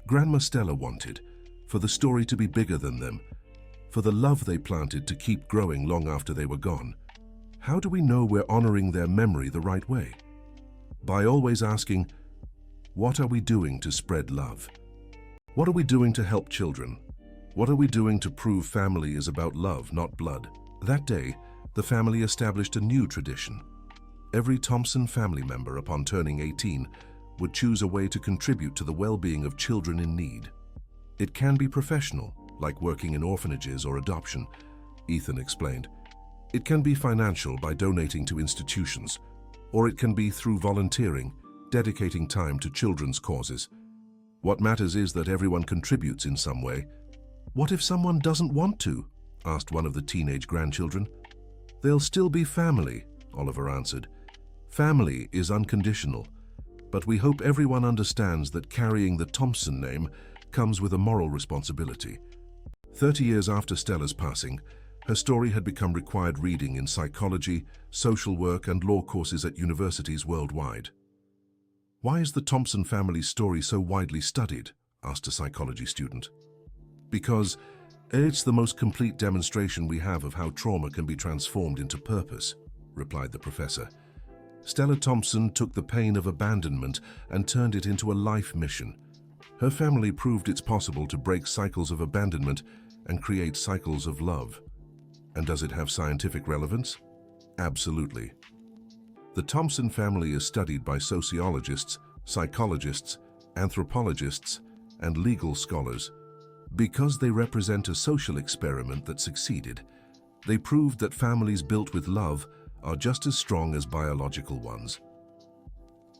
Grandma Stella wanted, for the story to be bigger than them, for the love they planted to keep growing long after they were gone." "How do we know we're honoring their memory the right way?" "By always asking, what are we doing to spread love? What are we doing to help children? What are we doing to prove family is about love, not blood?" That day, the family established a new tradition. Every Thompson family member, upon turning 18, would choose a way to contribute to the well-being of children in need. It can be professional, like working in orphanages or adoption, Ethan explained. It can be financial by donating to institutions, or it can be through volunteering, dedicating time to children's causes. What matters is that everyone contributes in some way. What if someone doesn't want to? Asked one of the teenage grandchildren. They'll still be family, Oliver answered. Family is unconditional, but we hope everyone understands that carrying the Thompson name comes with a moral responsibility. 30 years after Stella's passing, her story had become required reading in psychology, social work, and law courses at universities worldwide. Why is the Thompson family's story so widely studied? Asked a psychology student. Because it's the most complete demonstration we have of how trauma can be transformed into purpose, replied the professor. Stella Thompson took the pain of abandonment and turned it into a life mission. Her family proved it's possible to break cycles of abandonment and create cycles of love. And does it have scientific relevance? Absolutely. The Thompson family is studied by sociologists, psychologists, anthropologists, and legal scholars. Because they represent a social experiment that succeeded, they proved that families built with love are just as strong as biological ones.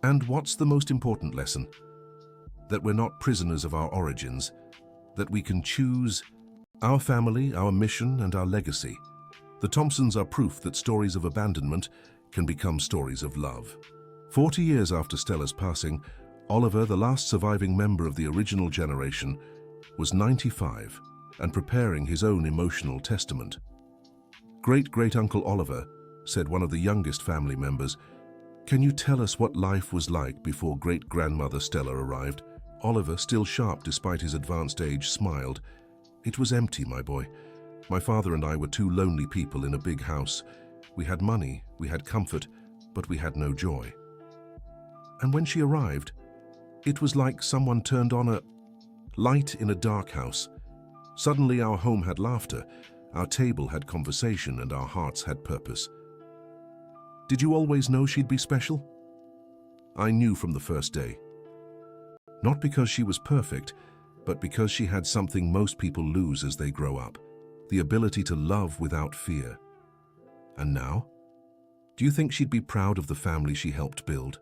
And what's the most important lesson? That we're not prisoners of our origins, that we can choose our family, our mission, and our legacy. The Thompsons are proof that stories of abandonment can become stories of love. 40 years after Stella's passing, Oliver, the last surviving member of the original generation, was 95 and preparing his own emotional testament. Great-great-uncle Oliver, said one of the youngest family members, can you tell us what life was like before great-grandmother Stella arrived? Oliver, still sharp despite his advanced age, smiled. It was empty, my boy. My father and I were two lonely people in a big house. We had money, we had comfort, but we had no joy. And when she arrived, it was like someone turned on a light in a dark house. Suddenly our home had laughter, our table had conversation, and our hearts had purpose. Did you always know she'd be special? I knew from the first day. Not because she was perfect, but because she had something most people lose as they grow up, the ability to love without fear. And now? Do you think she'd be proud of the family she helped build?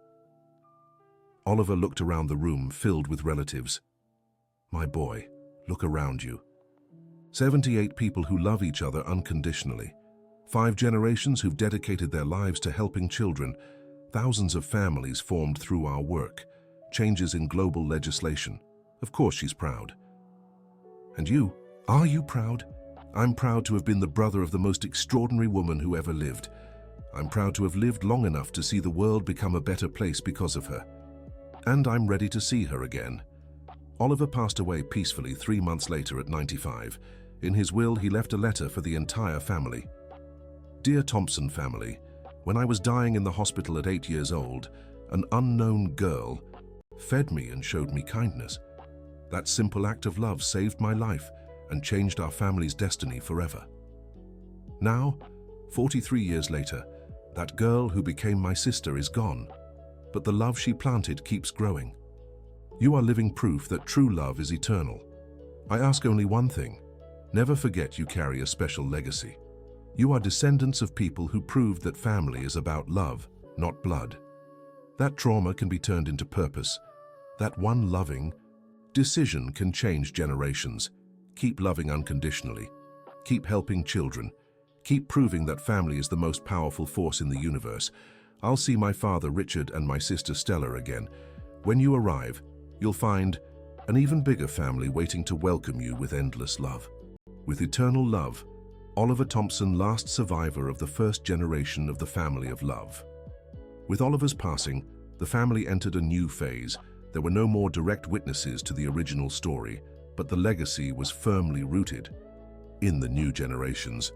Oliver looked around the room filled with relatives. My boy, look around you. 78 people who love each other unconditionally. 5 generations who've dedicated their lives to helping children. Thousands of families formed through our work. Changes in global legislation. Of course she's proud. And you? Are you proud? I'm proud to have been the brother of the most extraordinary woman who ever lived. I'm proud to have lived long enough to see the world become a better place because of her. And I'm ready to see her again. Oliver passed away peacefully 3 months later at 95. In his will, he left a letter for the entire family. Dear Thompson family, when I was dying in the hospital at 8 years old, an unknown girl fed me and showed me kindness. That simple act of love saved my life and changed our family's destiny forever. Now, 43 years later, that girl who became my sister is gone, but the love she planted keeps growing. You are living proof that true love is eternal. I ask only one thing. Never forget you carry a special legacy. You are descendants of people who proved that family is about love, not blood. That trauma can be turned into purpose. That one loving decision can change generations. Keep loving unconditionally. Keep helping children. Keep proving that family is the most powerful force in the universe. I'll see my father Richard and my sister Stella again. When you arrive, you'll find an even bigger family waiting to welcome you with endless love. With eternal love, Oliver Thompson, last survivor of the first generation of the family of love. With Oliver's passing, the family entered a new phase. There were no more direct witnesses to the original story, but the legacy was firmly rooted in the new generations.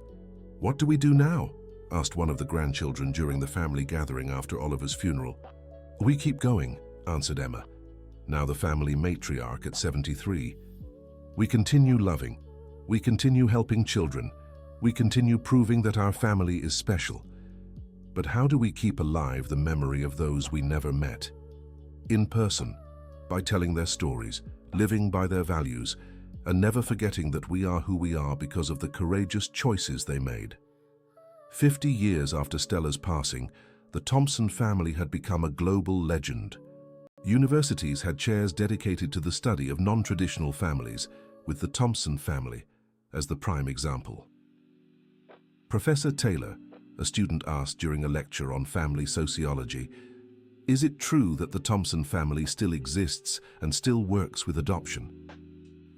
What do we do now? Asked one of the grandchildren during the family gathering after Oliver's funeral. We keep going, answered Emma, now the family matriarch at 73. We continue loving. We continue helping children. We continue proving that our family is special. But how do we keep alive the memory of those we never met? In person, by telling their stories, living by their values, and never forgetting that we are who we are because of the courageous choices they made. 50 years after Stella's passing, the Thompson family had become a global legend. Universities had chairs dedicated to the study of non-traditional families, with the Thompson family as the prime example. Professor Taylor, a student asked during a lecture on family sociology, "Is it true that the Thompson family still exists and still works with adoption?"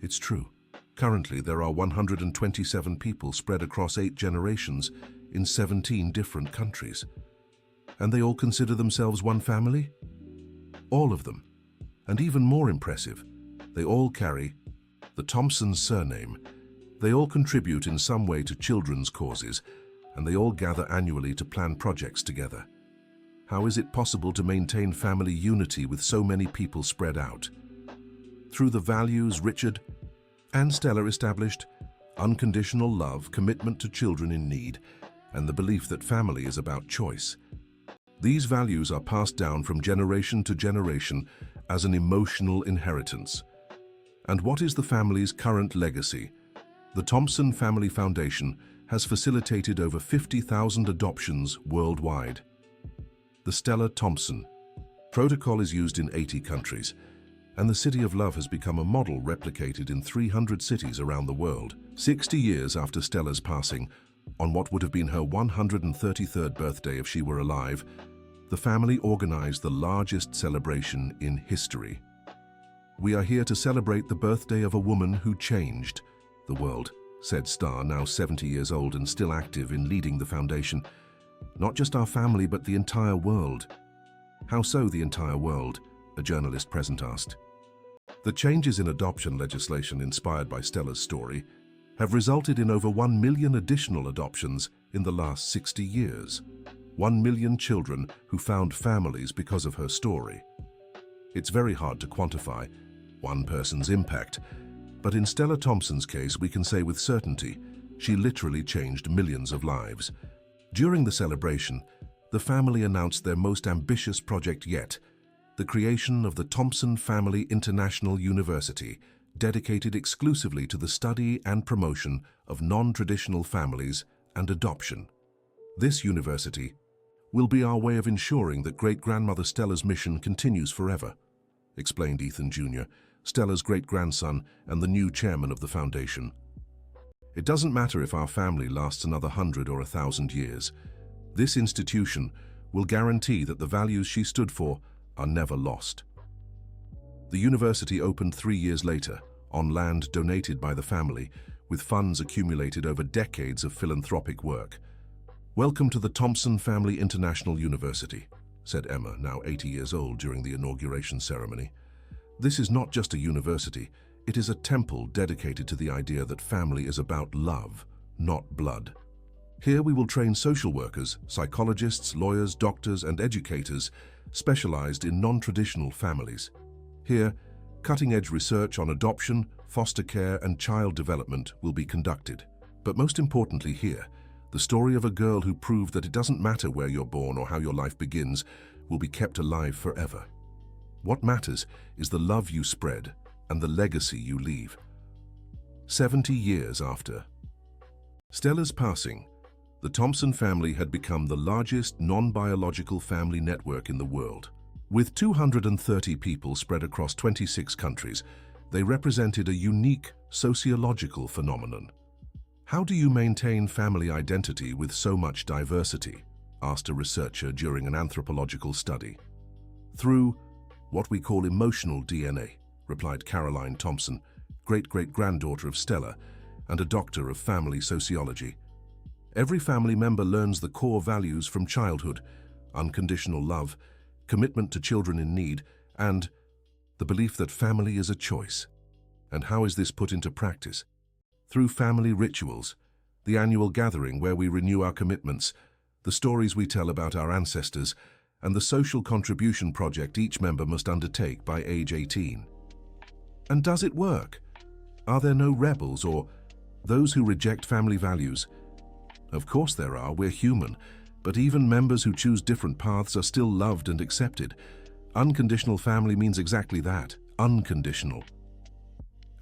It's true. Currently, there are 127 people spread across 8 generations in 17 different countries. And they all consider themselves one family? All of them. And even more impressive, they all carry the Thompson surname. They all contribute in some way to children's causes, and they all gather annually to plan projects together. How is it possible to maintain family unity with so many people spread out? Through the values Richard and Stella established: unconditional love, commitment to children in need, and the belief that family is about choice. These values are passed down from generation to generation as an emotional inheritance. And what is the family's current legacy? The Thompson Family Foundation has facilitated over 50,000 adoptions worldwide. The Stella Thompson protocol is used in 80 countries, and the City of Love has become a model replicated in 300 cities around the world. 60 years after Stella's passing, on what would have been her 133rd birthday if she were alive, the family organized the largest celebration in history. "We are here to celebrate the birthday of a woman who changed the world," said Starr, now 70 years old and still active in leading the foundation. "Not just our family, but the entire world." "How so, the entire world?" a journalist present asked. The changes in adoption legislation inspired by Stella's story have resulted in over 1 million additional adoptions in the last 60 years. 1 million children who found families because of her story. It's very hard to quantify one person's impact, but in Stella Thompson's case, we can say with certainty, she literally changed millions of lives. During the celebration, the family announced their most ambitious project yet, the creation of the Thompson Family International University, dedicated exclusively to the study and promotion of non-traditional families and adoption. This university will be our way of ensuring that great-grandmother Stella's mission continues forever, explained Ethan Jr., Stella's great-grandson and the new chairman of the foundation. "It doesn't matter if our family lasts another 100 or 1,000 years. This institution will guarantee that the values she stood for are never lost." The university opened 3 years later, on land donated by the family, with funds accumulated over decades of philanthropic work. "Welcome to the Thompson Family International University," said Emma, now 80 years old, during the inauguration ceremony. "This is not just a university, it is a temple dedicated to the idea that family is about love, not blood. Here we will train social workers, psychologists, lawyers, doctors, and educators specialized in non-traditional families. Here, cutting-edge research on adoption, foster care, and child development will be conducted. But most importantly here, the story of a girl who proved that it doesn't matter where you're born or how your life begins will be kept alive forever. What matters is the love you spread and the legacy you leave." 70 years after Stella's passing, the Thompson family had become the largest non-biological family network in the world. With 230 people spread across 26 countries, they represented a unique sociological phenomenon. "How do you maintain family identity with so much diversity?" asked a researcher during an anthropological study. "Through what we call emotional DNA," replied Caroline Thompson, great-great-granddaughter of Stella and a doctor of family sociology. "Every family member learns the core values from childhood: unconditional love, commitment to children in need, and the belief that family is a choice." And how is this put into practice? Through family rituals, the annual gathering where we renew our commitments, the stories we tell about our ancestors, and the social contribution project each member must undertake by age 18. And does it work? Are there no rebels or those who reject family values? Of course there are, we're human, but even members who choose different paths are still loved and accepted. Unconditional family means exactly that, unconditional.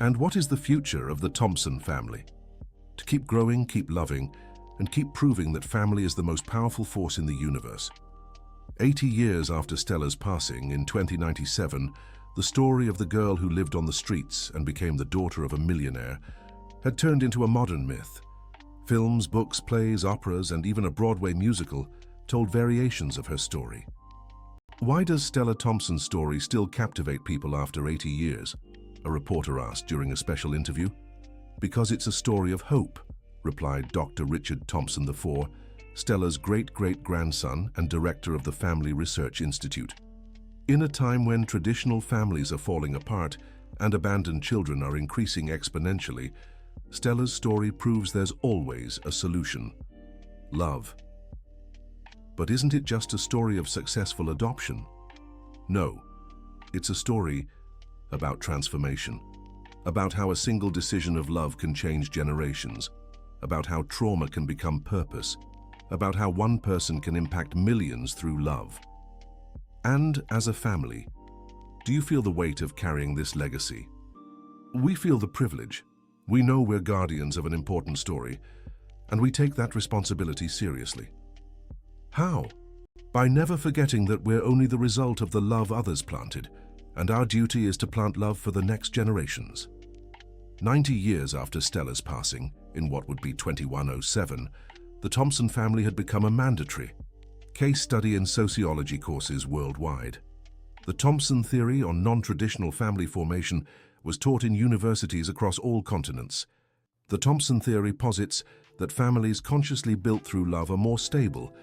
And what is the future of the Thompson family? To keep growing, keep loving, and keep proving that family is the most powerful force in the universe. 80 years after Stella's passing in 2097, the story of the girl who lived on the streets and became the daughter of a millionaire had turned into a modern myth. Films, books, plays, operas, and even a Broadway musical told variations of her story. Why does Stella Thompson's story still captivate people after 80 years? A reporter asked during a special interview. Because it's a story of hope, replied Dr. Richard Thompson IV, Stella's great-great-grandson and director of the Family Research Institute. In a time when traditional families are falling apart and abandoned children are increasing exponentially, Stella's story proves there's always a solution: love. But isn't it just a story of successful adoption? No, it's a story about transformation, about how a single decision of love can change generations, about how trauma can become purpose, about how one person can impact millions through love. And as a family, do you feel the weight of carrying this legacy? We feel the privilege. We know we're guardians of an important story, and we take that responsibility seriously. How? By never forgetting that we're only the result of the love others planted, and our duty is to plant love for the next generations. 90 years after Stella's passing, in what would be 2107, the Thompson family had become a mandatory case study in sociology courses worldwide. The Thompson theory on non-traditional family formation was taught in universities across all continents. The Thompson theory posits that families consciously built through love are more stable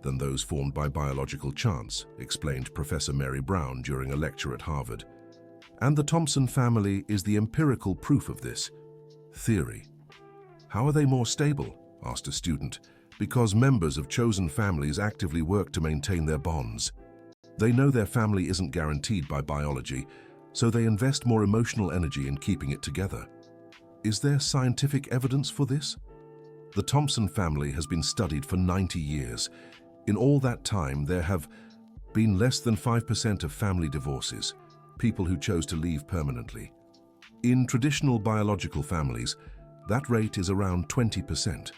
than those formed by biological chance, explained Professor Mary Brown during a lecture at Harvard. And the Thompson family is the empirical proof of this theory. How are they more stable? Asked a student. Because members of chosen families actively work to maintain their bonds. They know their family isn't guaranteed by biology, so they invest more emotional energy in keeping it together. Is there scientific evidence for this? The Thompson family has been studied for 90 years. In all that time, there have been less than 5% of family divorces, people who chose to leave permanently. In traditional biological families, that rate is around 20%.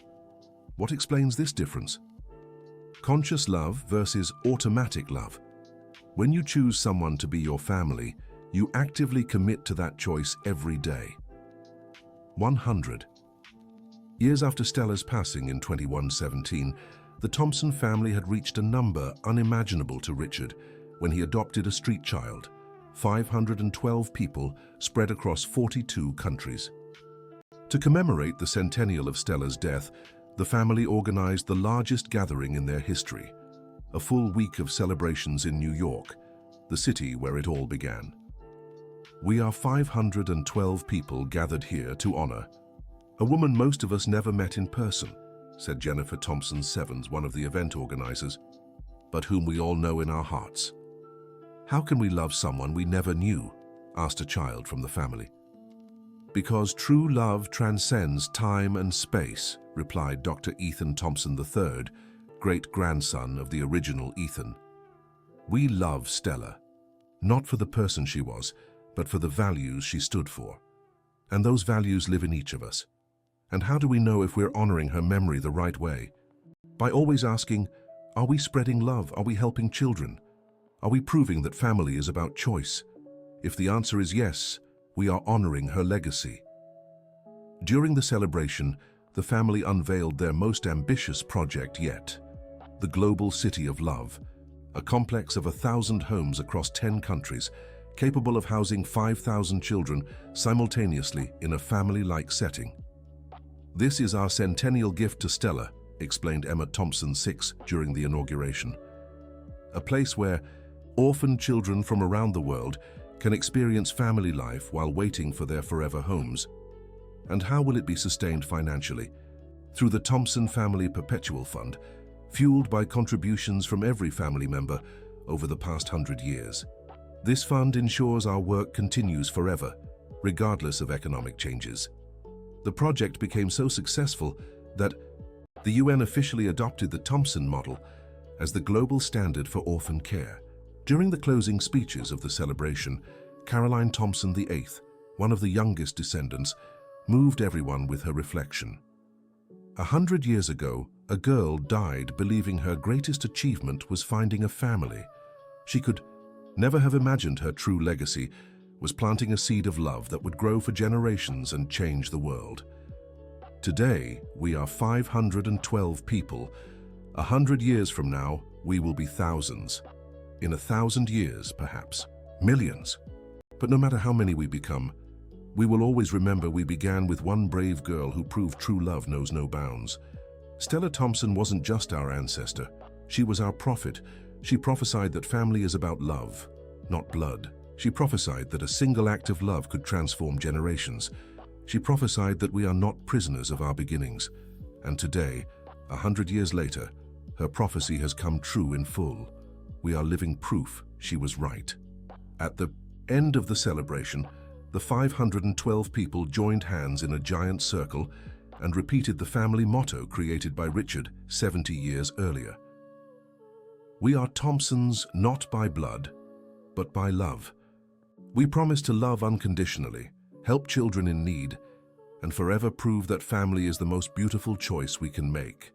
What explains this difference? Conscious love versus automatic love. When you choose someone to be your family, you actively commit to that choice every day. 100. Years after Stella's passing in 2117, the Thompson family had reached a number unimaginable to Richard when he adopted a street child, 512 people spread across 42 countries. To commemorate the centennial of Stella's death, the family organized the largest gathering in their history, a full week of celebrations in New York, the city where it all began. We are 512 people gathered here to honor a woman most of us never met in person, said Jennifer Thompson Sevens, one of the event organizers, but whom we all know in our hearts. How can we love someone we never knew? Asked a child from the family. Because true love transcends time and space, replied Dr. Ethan Thompson III, great-grandson of the original Ethan. We love Stella, not for the person she was, but for the values she stood for. And those values live in each of us. And how do we know if we're honoring her memory the right way? By always asking, are we spreading love? Are we helping children? Are we proving that family is about choice? If the answer is yes, we are honoring her legacy. During the celebration, the family unveiled their most ambitious project yet, the Global City of Love, a complex of 1,000 homes across 10 countries, capable of housing 5,000 children simultaneously in a family-like setting. This is our centennial gift to Stella, explained Emma Thompson VI during the inauguration. A place where orphaned children from around the world can experience family life while waiting for their forever homes. And how will it be sustained financially? Through the Thompson Family Perpetual Fund, fueled by contributions from every family member over the past 100 years. This fund ensures our work continues forever, regardless of economic changes. The project became so successful that the UN officially adopted the Thompson model as the global standard for orphan care. During the closing speeches of the celebration, Caroline Thompson VIII, one of the youngest descendants, moved everyone with her reflection. 100 years ago, A girl died believing her greatest achievement was finding a family. She could never have imagined her true legacy was planting a seed of love that would grow for generations and change the world. Today, we are 512 people. 100 years from now, we will be thousands. In 1,000 years, perhaps, millions. But no matter how many we become, we will always remember we began with one brave girl who proved true love knows no bounds. Stella Thompson wasn't just our ancestor. She was our prophet. She prophesied that family is about love, not blood. She prophesied that a single act of love could transform generations. She prophesied that we are not prisoners of our beginnings. And today, 100 years later, her prophecy has come true in full. We are living proof she was right. At the end of the celebration, the 512 people joined hands in a giant circle and repeated the family motto created by Richard 70 years earlier. We are Thompsons not by blood, but by love. We promise to love unconditionally, help children in need, and forever prove that family is the most beautiful choice we can make.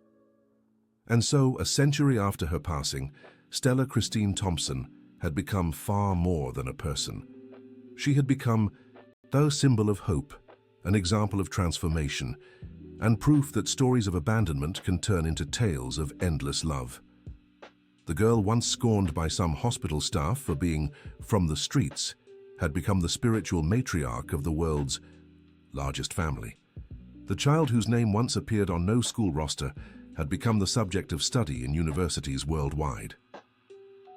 And so, a century after her passing, Stella Christine Thompson had become far more than a person. She had become the symbol of hope, an example of transformation, and proof that stories of abandonment can turn into tales of endless love. The girl once scorned by some hospital staff for being from the streets had become the spiritual matriarch of the world's largest family. The child whose name once appeared on no school roster had become the subject of study in universities worldwide.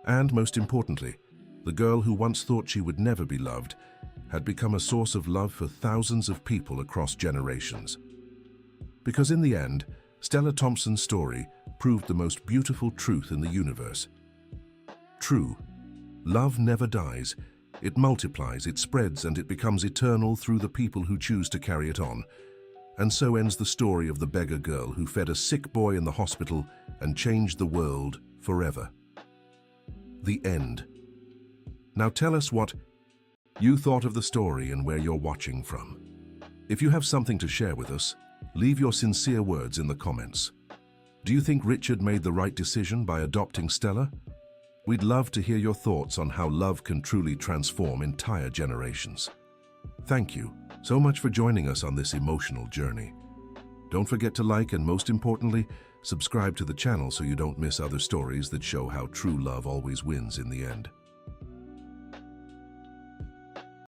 And most importantly, the girl who once thought she would never be loved had become a source of love for thousands of people across generations. Because in the end, Stella Thompson's story proved the most beautiful truth in the universe. True, love never dies. It multiplies, it spreads, and it becomes eternal through the people who choose to carry it on. And so ends the story of the beggar girl who fed a sick boy in the hospital and changed the world forever. The end. Now tell us what you thought of the story and where you're watching from. If you have something to share with us, leave your sincere words in the comments. Do you think Richard made the right decision by adopting Stella? We'd love to hear your thoughts on how love can truly transform entire generations. Thank you so much for joining us on this emotional journey. Don't forget to like and, most importantly, subscribe to the channel so you don't miss other stories that show how true love always wins in the end.